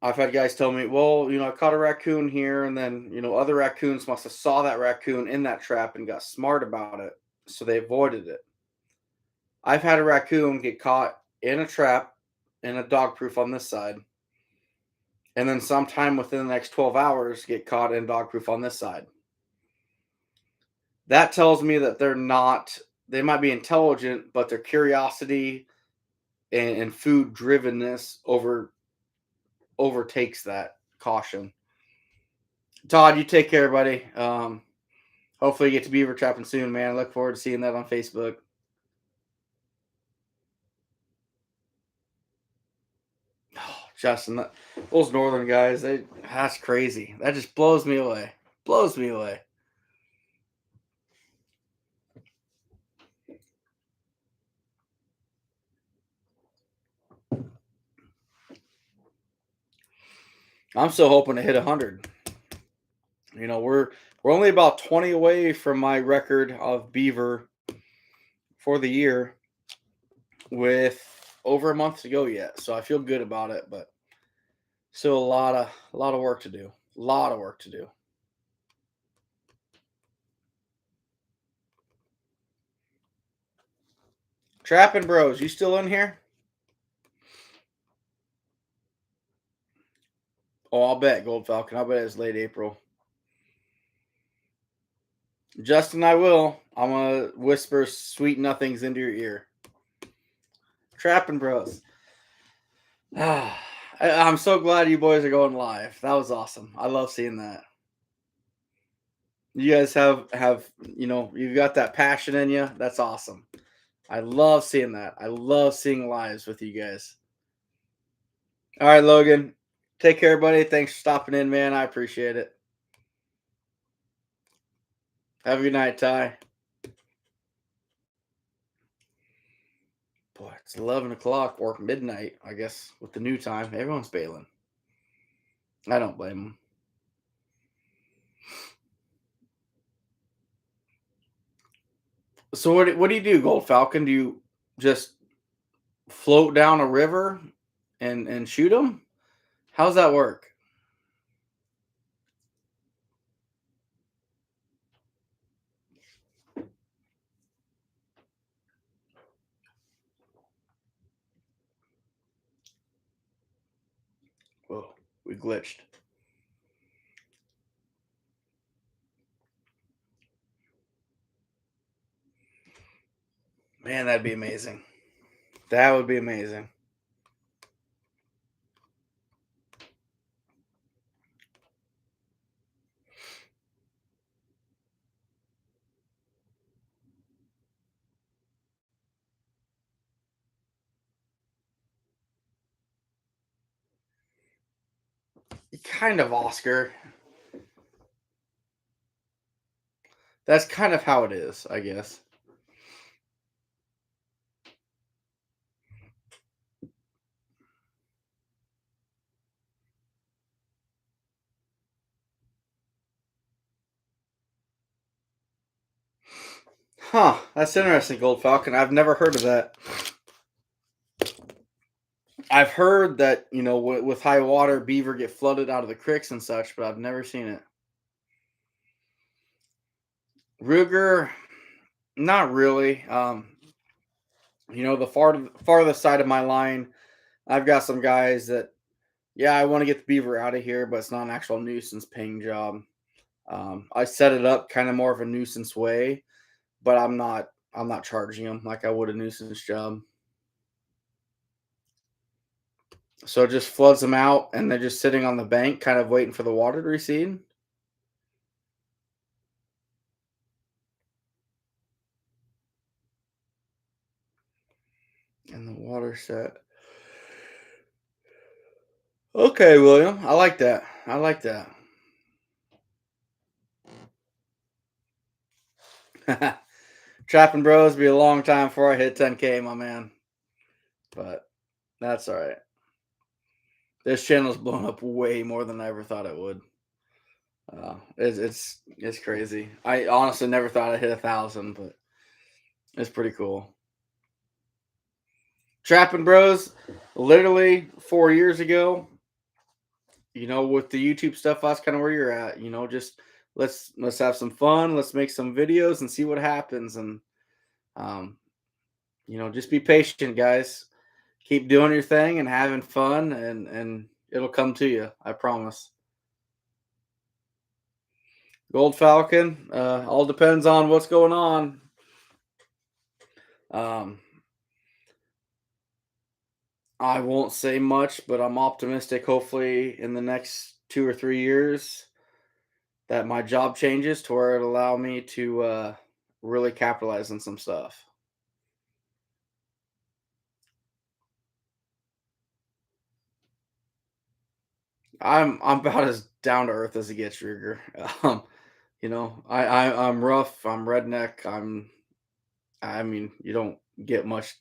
I've had guys tell me, well, I caught a raccoon here, and then other raccoons must have saw that raccoon in that trap and got smart about it, so they avoided it. I've had a raccoon get caught in a trap in a dog proof on this side, and then sometime within the next 12 hours get caught in dog proof on this side. That tells me that they might be intelligent, but their curiosity and food drivenness overtakes that caution. Todd, you take care, buddy. Hopefully you get to beaver trapping soon, man. I look forward to seeing that on Facebook. Oh, Justin, those northern guys, that's crazy. That just blows me away. Blows me away. I'm still hoping to hit 100. We're only about 20 away from my record of beaver for the year with over a month to go yet. So I feel good about it, but still a lot of work to do. A lot of work to do. Trapping Bros, you still in here? Oh, I'll bet Gold Falcon. I'll bet it's late April. Justin, I will. I'm gonna whisper sweet nothings into your ear. Trapping Bros. I'm so glad you boys are going live. That was awesome. I love seeing that. You guys have you've got that passion in you. That's awesome. I love seeing that. I love seeing lives with you guys. All right, Logan. Take care, buddy. Thanks for stopping in, man. I appreciate it. Have a good night, Ty. Boy, it's 11 o'clock or midnight, I guess, with the new time. Everyone's bailing. I don't blame them. So what do you do, Gold Falcon? Do you just float down a river and shoot them? How's that work? Whoa, we glitched. Man, that'd be amazing. That would be amazing. Kind of, Oscar. That's kind of how it is, I guess. Huh, that's interesting, Gold Falcon. I've never heard of that. I've heard that, with high water, beaver get flooded out of the creeks and such, but I've never seen it. Ruger, not really. The farthest side of my line, I've got some guys that, yeah, I want to get the beaver out of here, but it's not an actual nuisance paying job. I set it up kind of more of a nuisance way, but I'm not charging them like I would a nuisance job. So it just floods them out, and they're just sitting on the bank, kind of waiting for the water to recede. And the water set. Okay, William. I like that. I like that. Trapping bros be a long time before I hit 10K, my man. But that's all right. This channel's blown up way more than I ever thought it would. It's crazy. I honestly never thought I'd hit 1,000, but it's pretty cool. Trapping bros, literally 4 years ago. With the YouTube stuff, that's kind of where you're at. Just let's have some fun. Let's make some videos and see what happens. And um, just be patient, guys. Keep doing your thing and having fun, and it'll come to you. I promise. Gold Falcon. All depends on what's going on. Um, I won't say much, but I'm optimistic. Hopefully, in the next 2 or 3 years, that my job changes to where it'll allow me to really capitalize on some stuff. I'm about as down to earth as it gets, Ruger. Um, I'm rough. I'm redneck. I mean, you don't get much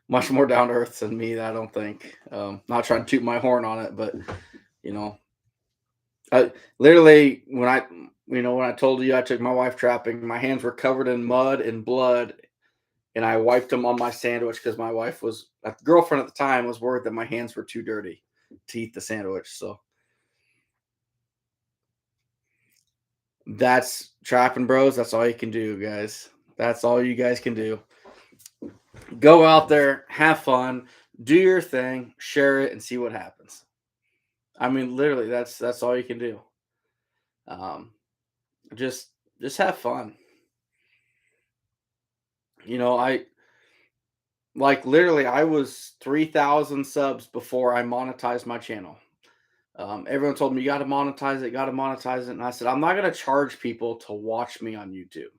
more down to earth than me. I don't think. Not trying to toot my horn on it, but you know, I literally when I told you I took my wife trapping, my hands were covered in mud and blood, and I wiped them on my sandwich because my wife was a girlfriend at the time was worried that my hands were too dirty to eat the sandwich. So that's trapping bros. That's all you can do, guys. That's all you guys can do. Go out there, have fun, do your thing, share it, and see what happens. I mean, literally, that's all you can do. Um, just have fun. I like literally I was 3,000 subs before I monetized my channel. Everyone told me you got to monetize it, and I said I'm not gonna charge people to watch me on YouTube.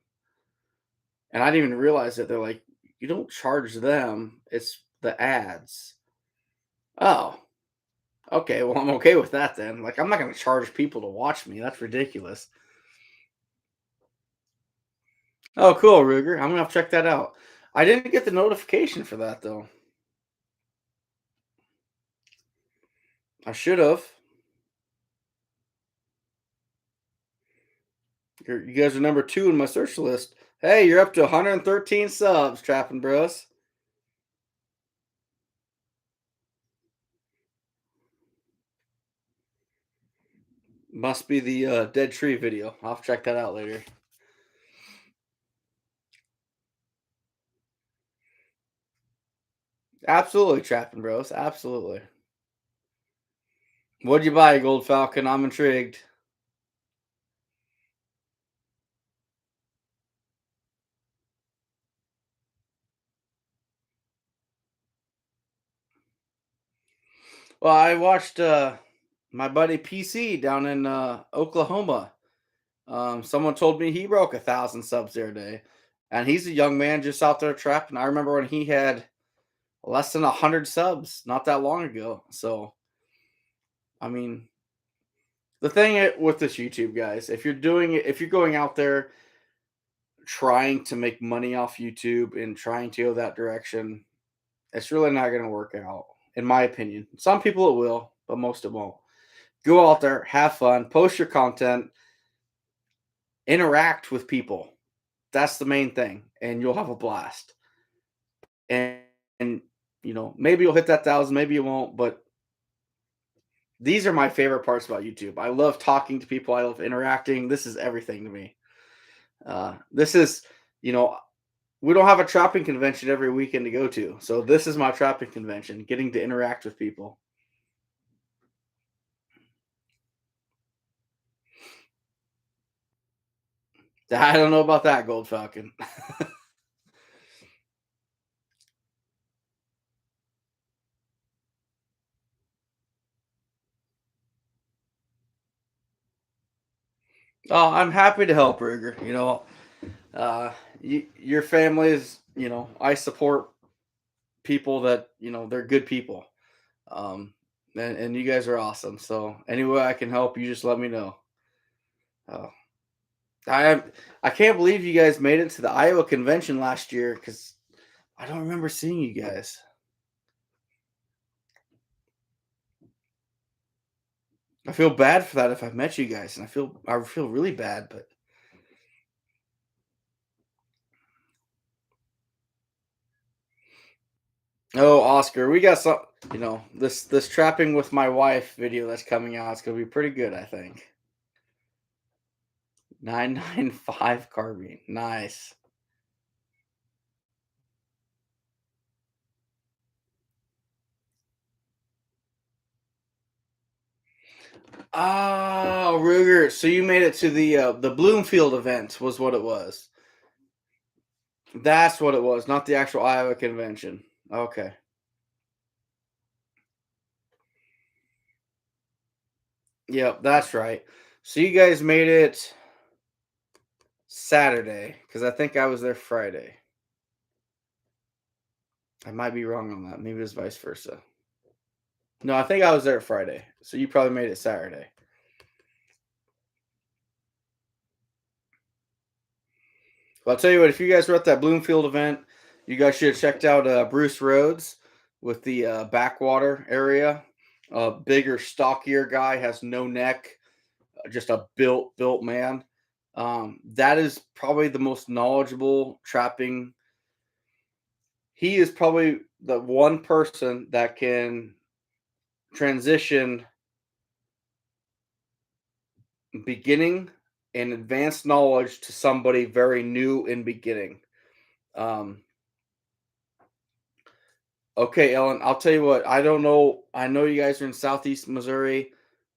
And I didn't even realize that they're like, you don't charge them; it's the ads. Oh, okay. Well, I'm okay with that then. Like, I'm not gonna charge people to watch me. That's ridiculous. Oh, cool, Ruger. I'm gonna have to check that out. I didn't get the notification for that though. I should have. You guys are number 2 in my search list. Hey, you're up to 113 subs, Trapping Bros. Must be the dead tree video. I'll have to check that out later. Absolutely, Trapping Bros. Absolutely. What'd you buy, Gold Falcon? I'm intrigued. Well, I watched my buddy PC down in Oklahoma. Someone told me he broke 1,000 subs there a day, and he's a young man just out there trapping. I remember when he had less than 100 subs not that long ago. So, I mean, the thing with this YouTube, guys, if you're doing it, if you're going out there trying to make money off YouTube and trying to go that direction, it's really not going to work out, in my opinion. Some people it will, but most it won't. Go out there, have fun, post your content, interact with people. That's the main thing, and you'll have a blast. And maybe you'll hit that 1,000, maybe you won't, but these are my favorite parts about YouTube. I love talking to people. I love interacting. This is everything to me. This is, you know, we don't have a trapping convention every weekend to go to. So this is my trapping convention, getting to interact with people. I don't know about that, Gold Falcon. Oh, I'm happy to help, Ruger. Uh, your family is, I support people that, they're good people. And you guys are awesome. So any way I can help, you just let me know. Uh, I I can't believe you guys made it to the Iowa convention last year because I don't remember seeing you guys. I feel bad for that if I've met you guys, and I feel really bad, but oh, Oscar, we got some. This trapping with my wife video that's coming out. It's gonna be pretty good, I think. 995 carbine, nice. Oh, Ruger, so you made it to the Bloomfield event was what it was. That's what it was, not the actual Iowa convention. Okay. Yep, that's right. So you guys made it Saturday because I think I was there Friday. I might be wrong on that. Maybe it was vice versa. No, I think I was there Friday. So you probably made it Saturday. Well, I'll tell you what, if you guys were at that Bloomfield event, you guys should have checked out Bruce Rhodes with the backwater area. A bigger, stockier guy, has no neck, just a built man. That is probably the most knowledgeable trapping. He is probably the one person that can transition beginning and advanced knowledge to somebody very new in beginning. Um, okay, Ellen, I'll tell you what. I don't know. I know you guys are in Southeast Missouri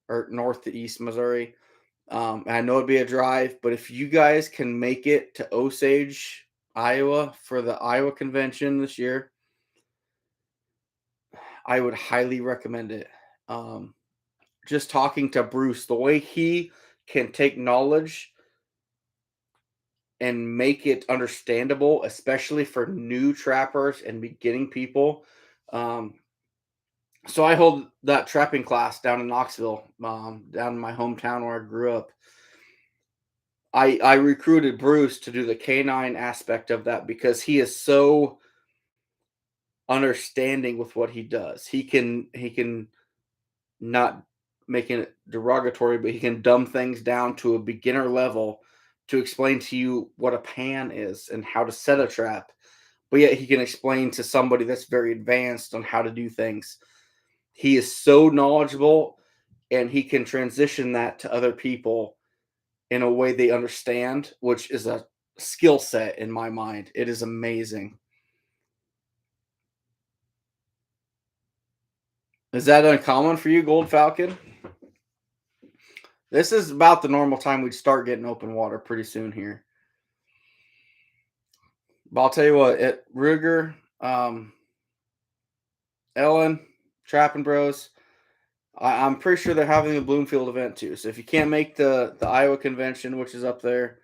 or Northeast Missouri. And I know it'd be a drive, but if you guys can make it to Osage, Iowa for the Iowa convention this year, I would highly recommend it. Um, just talking to Bruce, the way he can take knowledge and make it understandable, especially for new trappers and beginning people. Um, so I hold that trapping class down in Knoxville, down in my hometown where I grew up. I recruited Bruce to do the canine aspect of that because he is so understanding with what he does. He can not making it derogatory, but he can dumb things down to a beginner level to explain to you what a pan is and how to set a trap. But yet he can explain to somebody that's very advanced on how to do things. He is so knowledgeable and he can transition that to other people in a way they understand, which is a skill set in my mind. It is amazing. Is that uncommon for you, Gold Falcon? This is about the normal time we'd start getting open water pretty soon here. But I'll tell you what, Ruger, Ellen, Trapping Bros, I'm pretty sure they're having the Bloomfield event too. So if you can't make the Iowa convention, which is up there,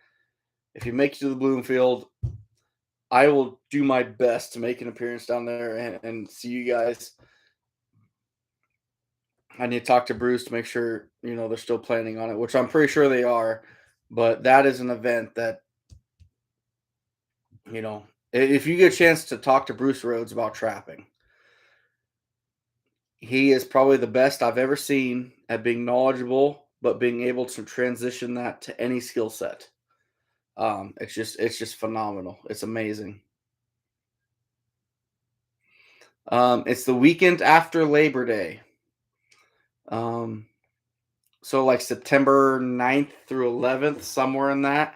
if you make it to the Bloomfield, I will do my best to make an appearance down there and see you guys. I need to talk to Bruce to make sure they're still planning on it, which I'm pretty sure they are. But that is an event that if you get a chance to talk to Bruce Rhodes about trapping, he is probably the best I've ever seen at being knowledgeable, but being able to transition that to any skill set. It's just phenomenal. It's amazing. It's the weekend after Labor Day. So like September 9th through 11th, somewhere in that.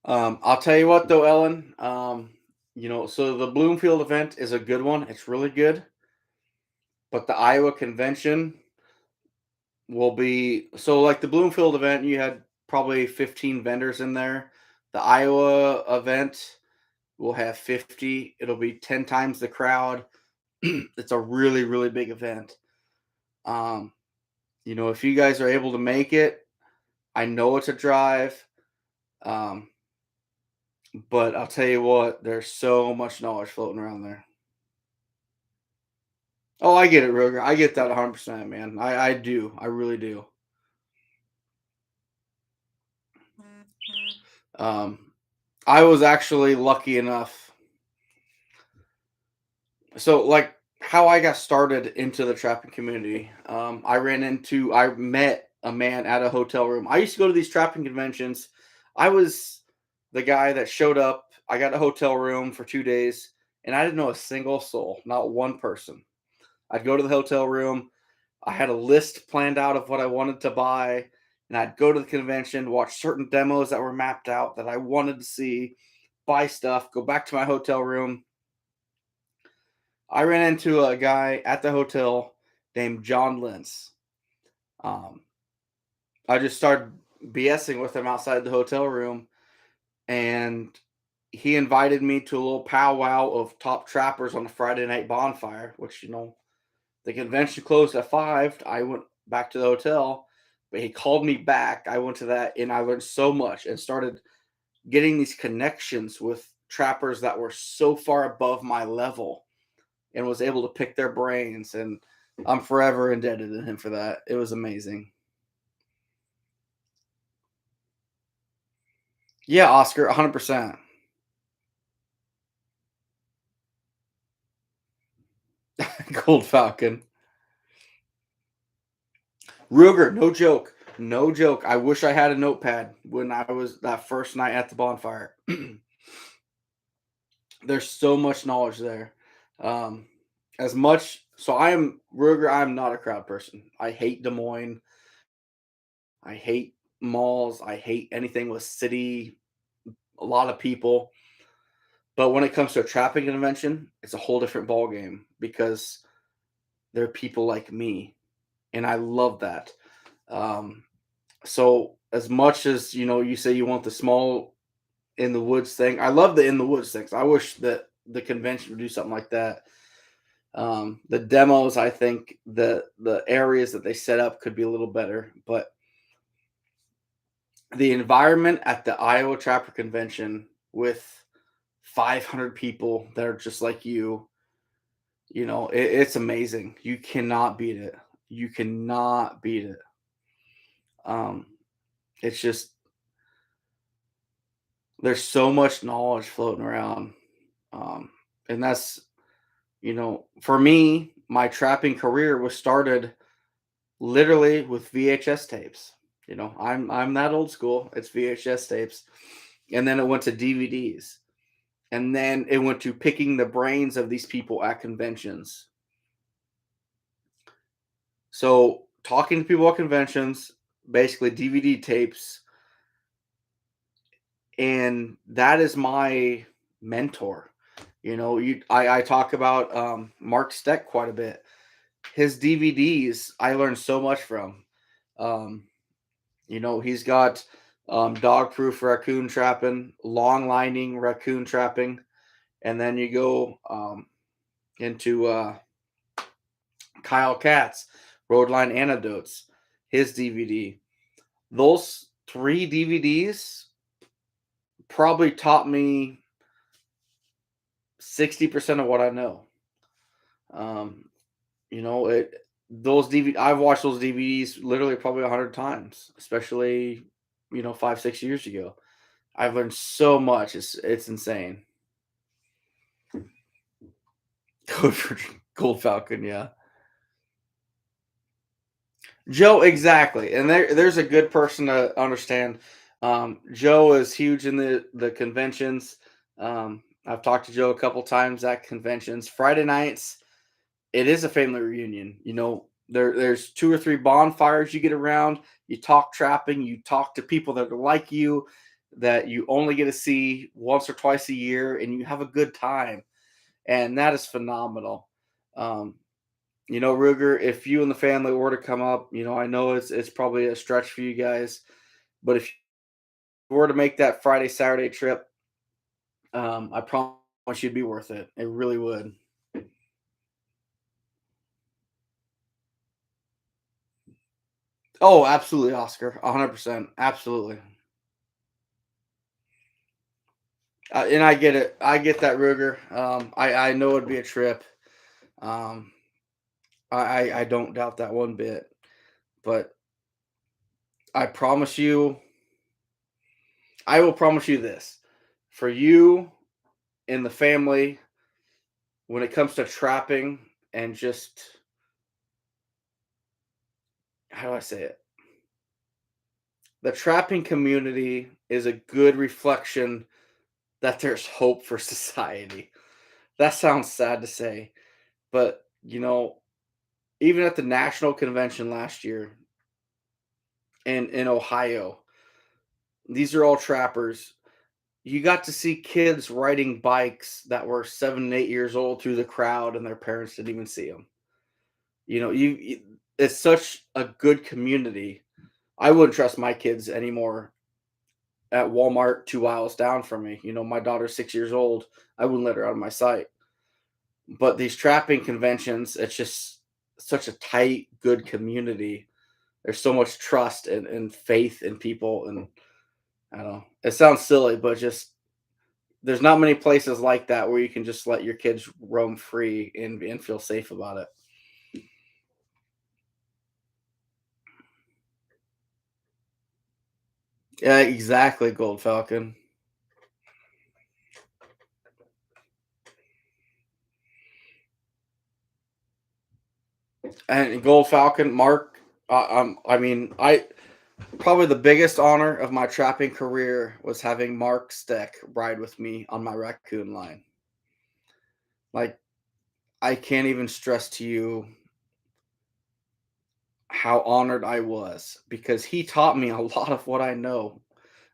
I'll tell you what though, Ellen. So the Bloomfield event is a good one. It's really good. But the Iowa convention will be so like the Bloomfield event, you had probably 15 vendors in there. The Iowa event will have 50. It'll be 10 times the crowd. It's a really, really big event. If you guys are able to make it, I know it's a drive. But I'll tell you what, there's so much knowledge floating around there. Oh, I get it, Roger. I get that 100%, man. I do. I really do. I was actually lucky enough. So, like, how I got started into the trapping community, I met a man at a hotel room. I used to go to these trapping conventions. I was the guy that showed up. I got a hotel room for 2 days, and I didn't know a single soul, not one person. I'd go to the hotel room. I had a list planned out of what I wanted to buy, and I'd go to the convention, watch certain demos that were mapped out that I wanted to see, buy stuff, go back to my hotel room. I ran into a guy at the hotel named John Lentz. Um, I just started BSing with him outside the hotel room, and he invited me to a little powwow of top trappers on a Friday night bonfire, which the convention closed at 5. I went back to the hotel, but he called me back. I went to that and I learned so much and started getting these connections with trappers that were so far above my level and was able to pick their brains. And I'm forever indebted to him for that. It was amazing. Yeah, Oscar, 100%. Gold Falcon. Ruger, no joke. No joke. I wish I had a notepad when I was that first night at the bonfire. There's so much knowledge there. Um, as much so I am Ruger, I'm not a crowd person. I hate Des Moines. I hate malls. I hate anything with city, a lot of people. But when it comes to a trapping convention, it's a whole different ball game because there are people like me, and I love that. Um, so as much as you say you want the small in the woods thing, I love the in the woods things. I wish that the convention would do something like that. The demos, I think the areas that they set up could be a little better, but the environment at the Iowa Trapper Convention with 500 people that are just like it's amazing. You cannot beat it. You cannot beat it. Um, it's just there's so much knowledge floating around, and that's for me, my trapping career was started literally with VHS tapes. I'm that old school. It's VHS tapes, and then it went to DVDs, and then it went to picking the brains of these people at conventions. So talking to people at conventions, basically DVD tapes, and that is my mentor. I talk about Mark Steck quite a bit. His DVDs I learned so much from. Um, he's got dog proof raccoon trapping, long lining raccoon trapping, and then you go into Kyle Katz, Roadline Anecdotes, his DVD. Those 3 DVDs probably taught me 60% of what I know. Um, it those DVD I've watched those DVDs literally probably 100 times, especially 5, 6 years ago. I've learned so much. It's insane. Code for Gold Falcon, yeah. Joe, exactly. And there's a good person to understand. Joe is huge in the conventions. I've talked to Joe a couple times at conventions. Friday nights, it is a family reunion. There's 2 or 3 bonfires you get around. You talk trapping. You talk to people that are like you, that you only get to see once or twice a year, and you have a good time. And that is phenomenal. Um, Ruger, if you and the family were to come up, I know it's probably a stretch for you guys, but if you were to make that Friday Saturday trip, I promise you'd be worth it. It really would. Oh, absolutely, Oscar, 100%, absolutely. And I get it. I get that, Ruger. I know it'd be a trip. Um, I don't doubt that one bit. But I promise you, I will promise you this: for you and the family, when it comes to trapping and just how do I say it? The trapping community is a good reflection that there's hope for society. That sounds sad to say, but even at the national convention last year in Ohio, these are all trappers. You got to see kids riding bikes that were 7 and 8 years old through the crowd, and their parents didn't even see them. It's such a good community. I wouldn't trust my kids anymore at Walmart 2 aisles down from me. My daughter's 6 years old. I wouldn't let her out of my sight. But these trapping conventions, it's just such a tight, good community. There's so much trust and faith in people. And I don't know. It sounds silly, but just there's not many places like that where you can just let your kids roam free and feel safe about it. Yeah, exactly, Gold Falcon. And Gold Falcon, Mark, I mean, I probably the biggest honor of my trapping career was having Mark Steck ride with me on my raccoon line. Like, I can't even stress to you how honored I was because he taught me a lot of what I know,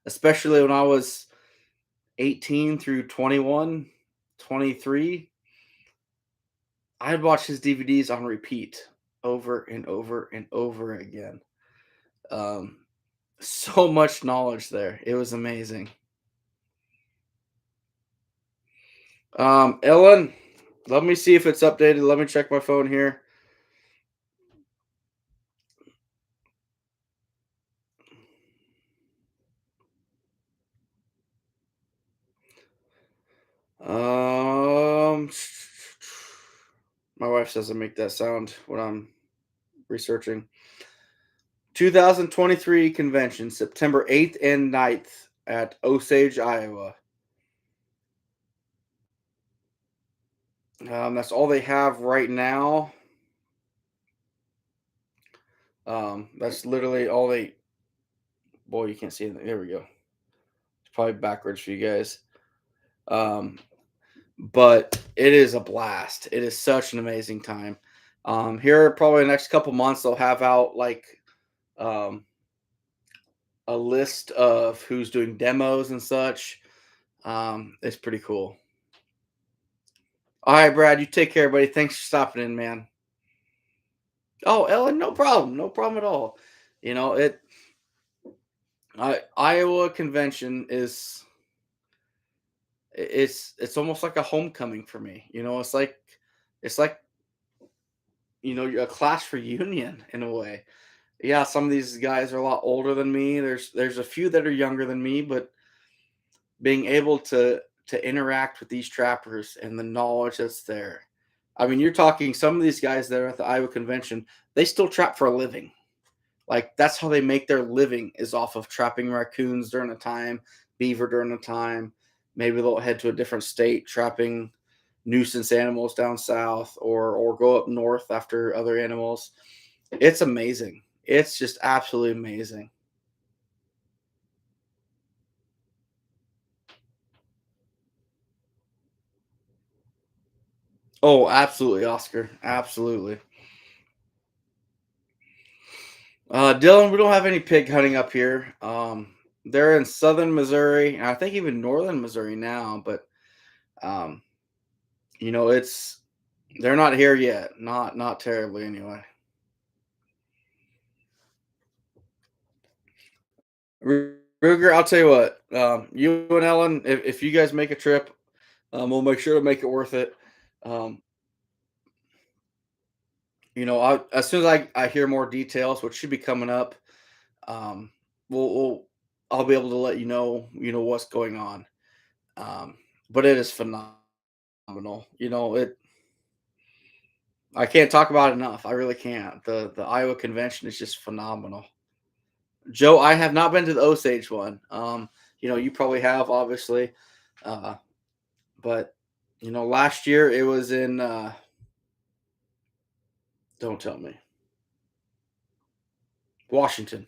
especially when I was 18 through 21, 23. I'd watch his DVDs on repeat over and over and over again. Um, so much knowledge there. It was amazing. Ellen, let me see if it's updated. Let me check my phone here. Um, my wife doesn't make that sound when I'm researching. 2023 convention, September 8th and 9th at Osage, Iowa. That's all they have right now. That's literally all they. Boy, you can't see it. There we go. It's probably backwards for you guys. Um, but it is a blast. It is such an amazing time. Here, probably the next couple months, they'll have out like um, a list of who's doing demos and such. It's pretty cool. All right, Brad, you take care, buddy. Thanks for stopping in, man. Oh, Ellen, no problem. No problem at all. It Iowa convention is it's almost like a homecoming for me. It's like a class reunion in a way. Yeah, some of these guys are a lot older than me. There's a few that are younger than me, but being able to interact with these trappers and the knowledge that's there. I mean, you're talking some of these guys that are at the Iowa convention, they still trap for a living. Like that's how they make their living is off of trapping raccoons during the time, beaver during the time. Maybe they'll head to a different state trapping nuisance animals down south or go up north after other animals. It's amazing. It's just absolutely amazing. Oh, absolutely, Oscar. Absolutely. Dylan, we don't have any pig hunting up here. They're in southern Missouri, and I think even northern Missouri now, but um, it's they're not here yet. Not terribly anyway. Ruger, I'll tell you what. You and Ellen, if you guys make a trip, we'll make sure to make it worth it. Um, as soon as I hear more details, which should be coming up, um, we'll I'll be able to let you know what's going on. Um, but it is phenomenal. I can't talk about it enough. I really can't. The Iowa convention is just phenomenal. Joe, I have not been to the Osage one. You probably have, obviously, uh, but last year it was in. Don't tell me, Washington.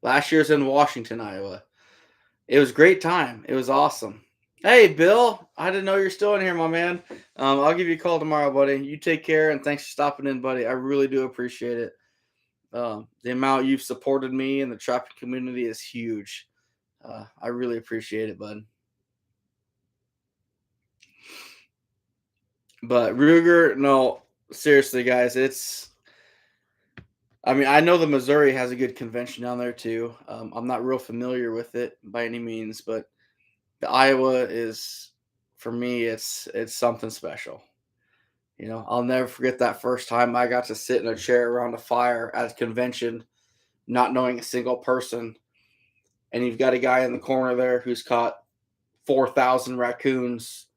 Last year's in Washington, Iowa. It was a great time. It was awesome. Hey, Bill, I didn't know you're still in here, my man. I'll give you a call tomorrow, buddy. You take care, and thanks for stopping in, buddy. I really do appreciate it. The amount you've supported me and the trapping community is huge. I really appreciate it, bud. But Ruger, no, seriously, guys, it's. I mean, I know the Missouri has a good convention down there too. I'm not real familiar with it by any means, but the Iowa is, for me, it's something special. I'll never forget that first time I got to sit in a chair around a fire at a convention, not knowing a single person, and you've got a guy in the corner there who's caught 4,000 raccoons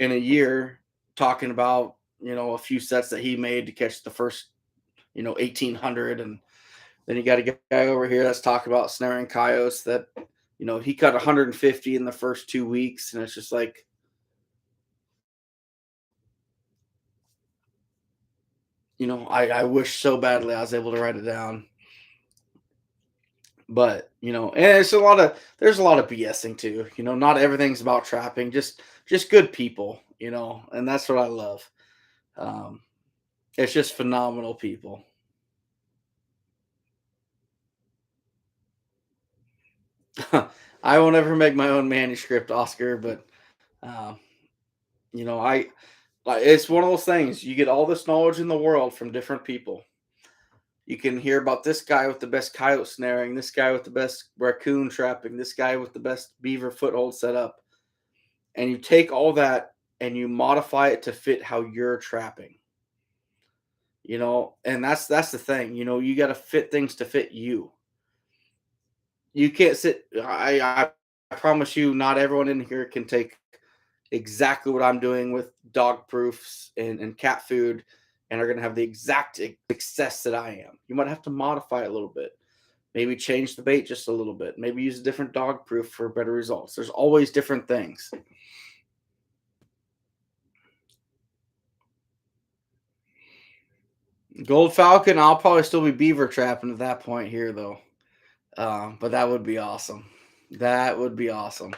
in a year, talking about a few sets that he made to catch the first 1,800, and then you got a guy over here that's talking about snaring coyotes that he caught 150 in the first 2 weeks, and it's just like I wish so badly I was able to write it down. But and there's a lot of BSing too. Not everything's about trapping, just good people, and that's what I love. Um, it's just phenomenal people. I won't ever make my own manuscript, Oscar, but um, I like it's one of those things. You get all this knowledge in the world from different people. You can hear about this guy with the best coyote snaring, this guy with the best raccoon trapping, this guy with the best beaver foothold setup, and you take all that and you modify it to fit how you're trapping. And that's the thing. You got to fit things to fit you. You can't sit. I promise you, not everyone in here can take exactly what I'm doing with dog proofs and cat food and are going to have the exact success that I am. You might have to modify it a little bit. Maybe change the bait just a little bit. Maybe use a different dog proof for better results. There's always different things. Gold Falcon, I'll probably still be beaver trapping at that point here, though. But that would be awesome. That would be awesome.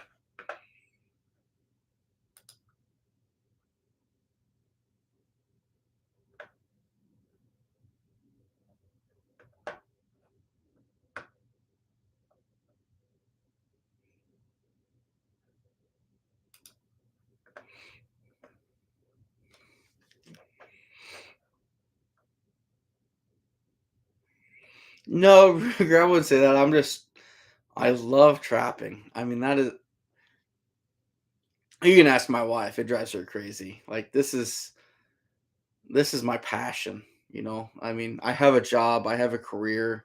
No, I wouldn't say that. I love trapping. I mean, that is, you can ask my wife. It drives her crazy. Like this is my passion. I mean, I have a job, I have a career,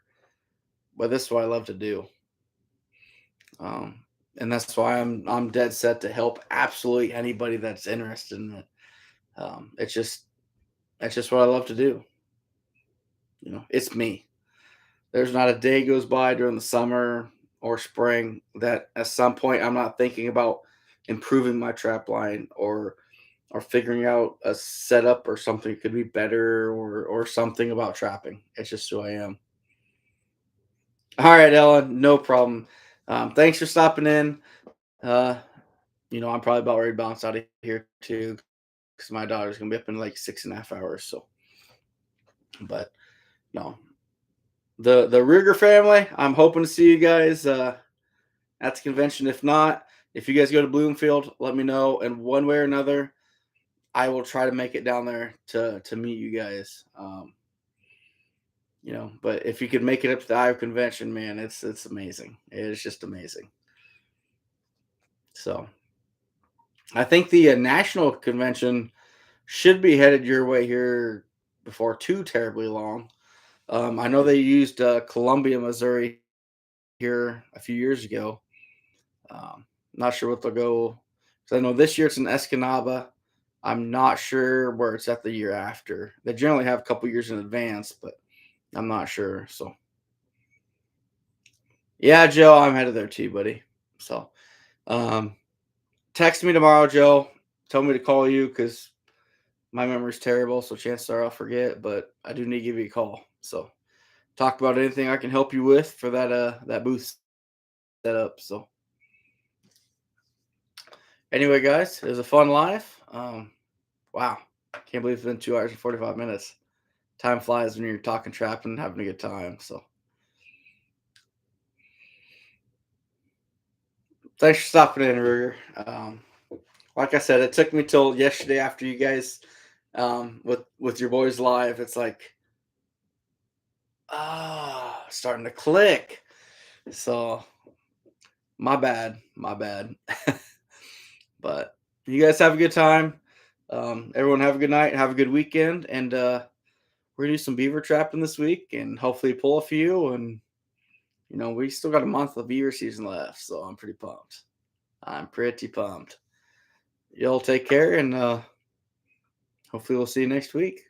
but this is what I love to do. Um, and that's why I'm dead set to help absolutely anybody that's interested in it. It's just that's just what I love to do. It's me. There's not a day goes by during the summer or spring that at some point I'm not thinking about improving my trap line or figuring out a setup or something could be better or something about trapping. It's just who I am. All right, Ellen, no problem. Thanks for stopping in. Uh, I'm probably about ready to bounce out of here too because my daughter's gonna be up in like 6.5 hours. So, but no, the Ruger family. I'm hoping to see you guys at the convention. If not, if you guys go to Bloomfield, let me know. And one way or another, I will try to make it down there to meet you guys. But if you could make it up to the Iowa convention, man, it's amazing. It is just amazing. So I think the national convention should be headed your way here before too terribly long. I know they used Columbia, Missouri here a few years ago. Not sure what they'll go. So I know this year it's in Escanaba. I'm not sure where it's at the year after. They generally have a couple years in advance, but I'm not sure. So yeah, Joe, I'm headed there too, buddy. So um, text me tomorrow, Joe. Tell me to call you because my memory's terrible. So chances are I'll forget, but I do need to give you a call. So talk about anything I can help you with for that booth setup. So anyway, guys, it was a fun live. Wow, can't believe it's been 2 hours and 45 minutes. Time flies when you're talking trap and having a good time. So thanks for stopping in, Ruger. Like I said, it took me till yesterday after you guys with your boys live. It's like starting to click. So my bad. But you guys have a good time. Everyone have a good night. Have a good weekend, and we're gonna do some beaver trapping this week, and hopefully pull a few. And we still got a month of beaver season left, so I'm pretty pumped. I'm pretty pumped. Y'all take care, and hopefully we'll see you next week.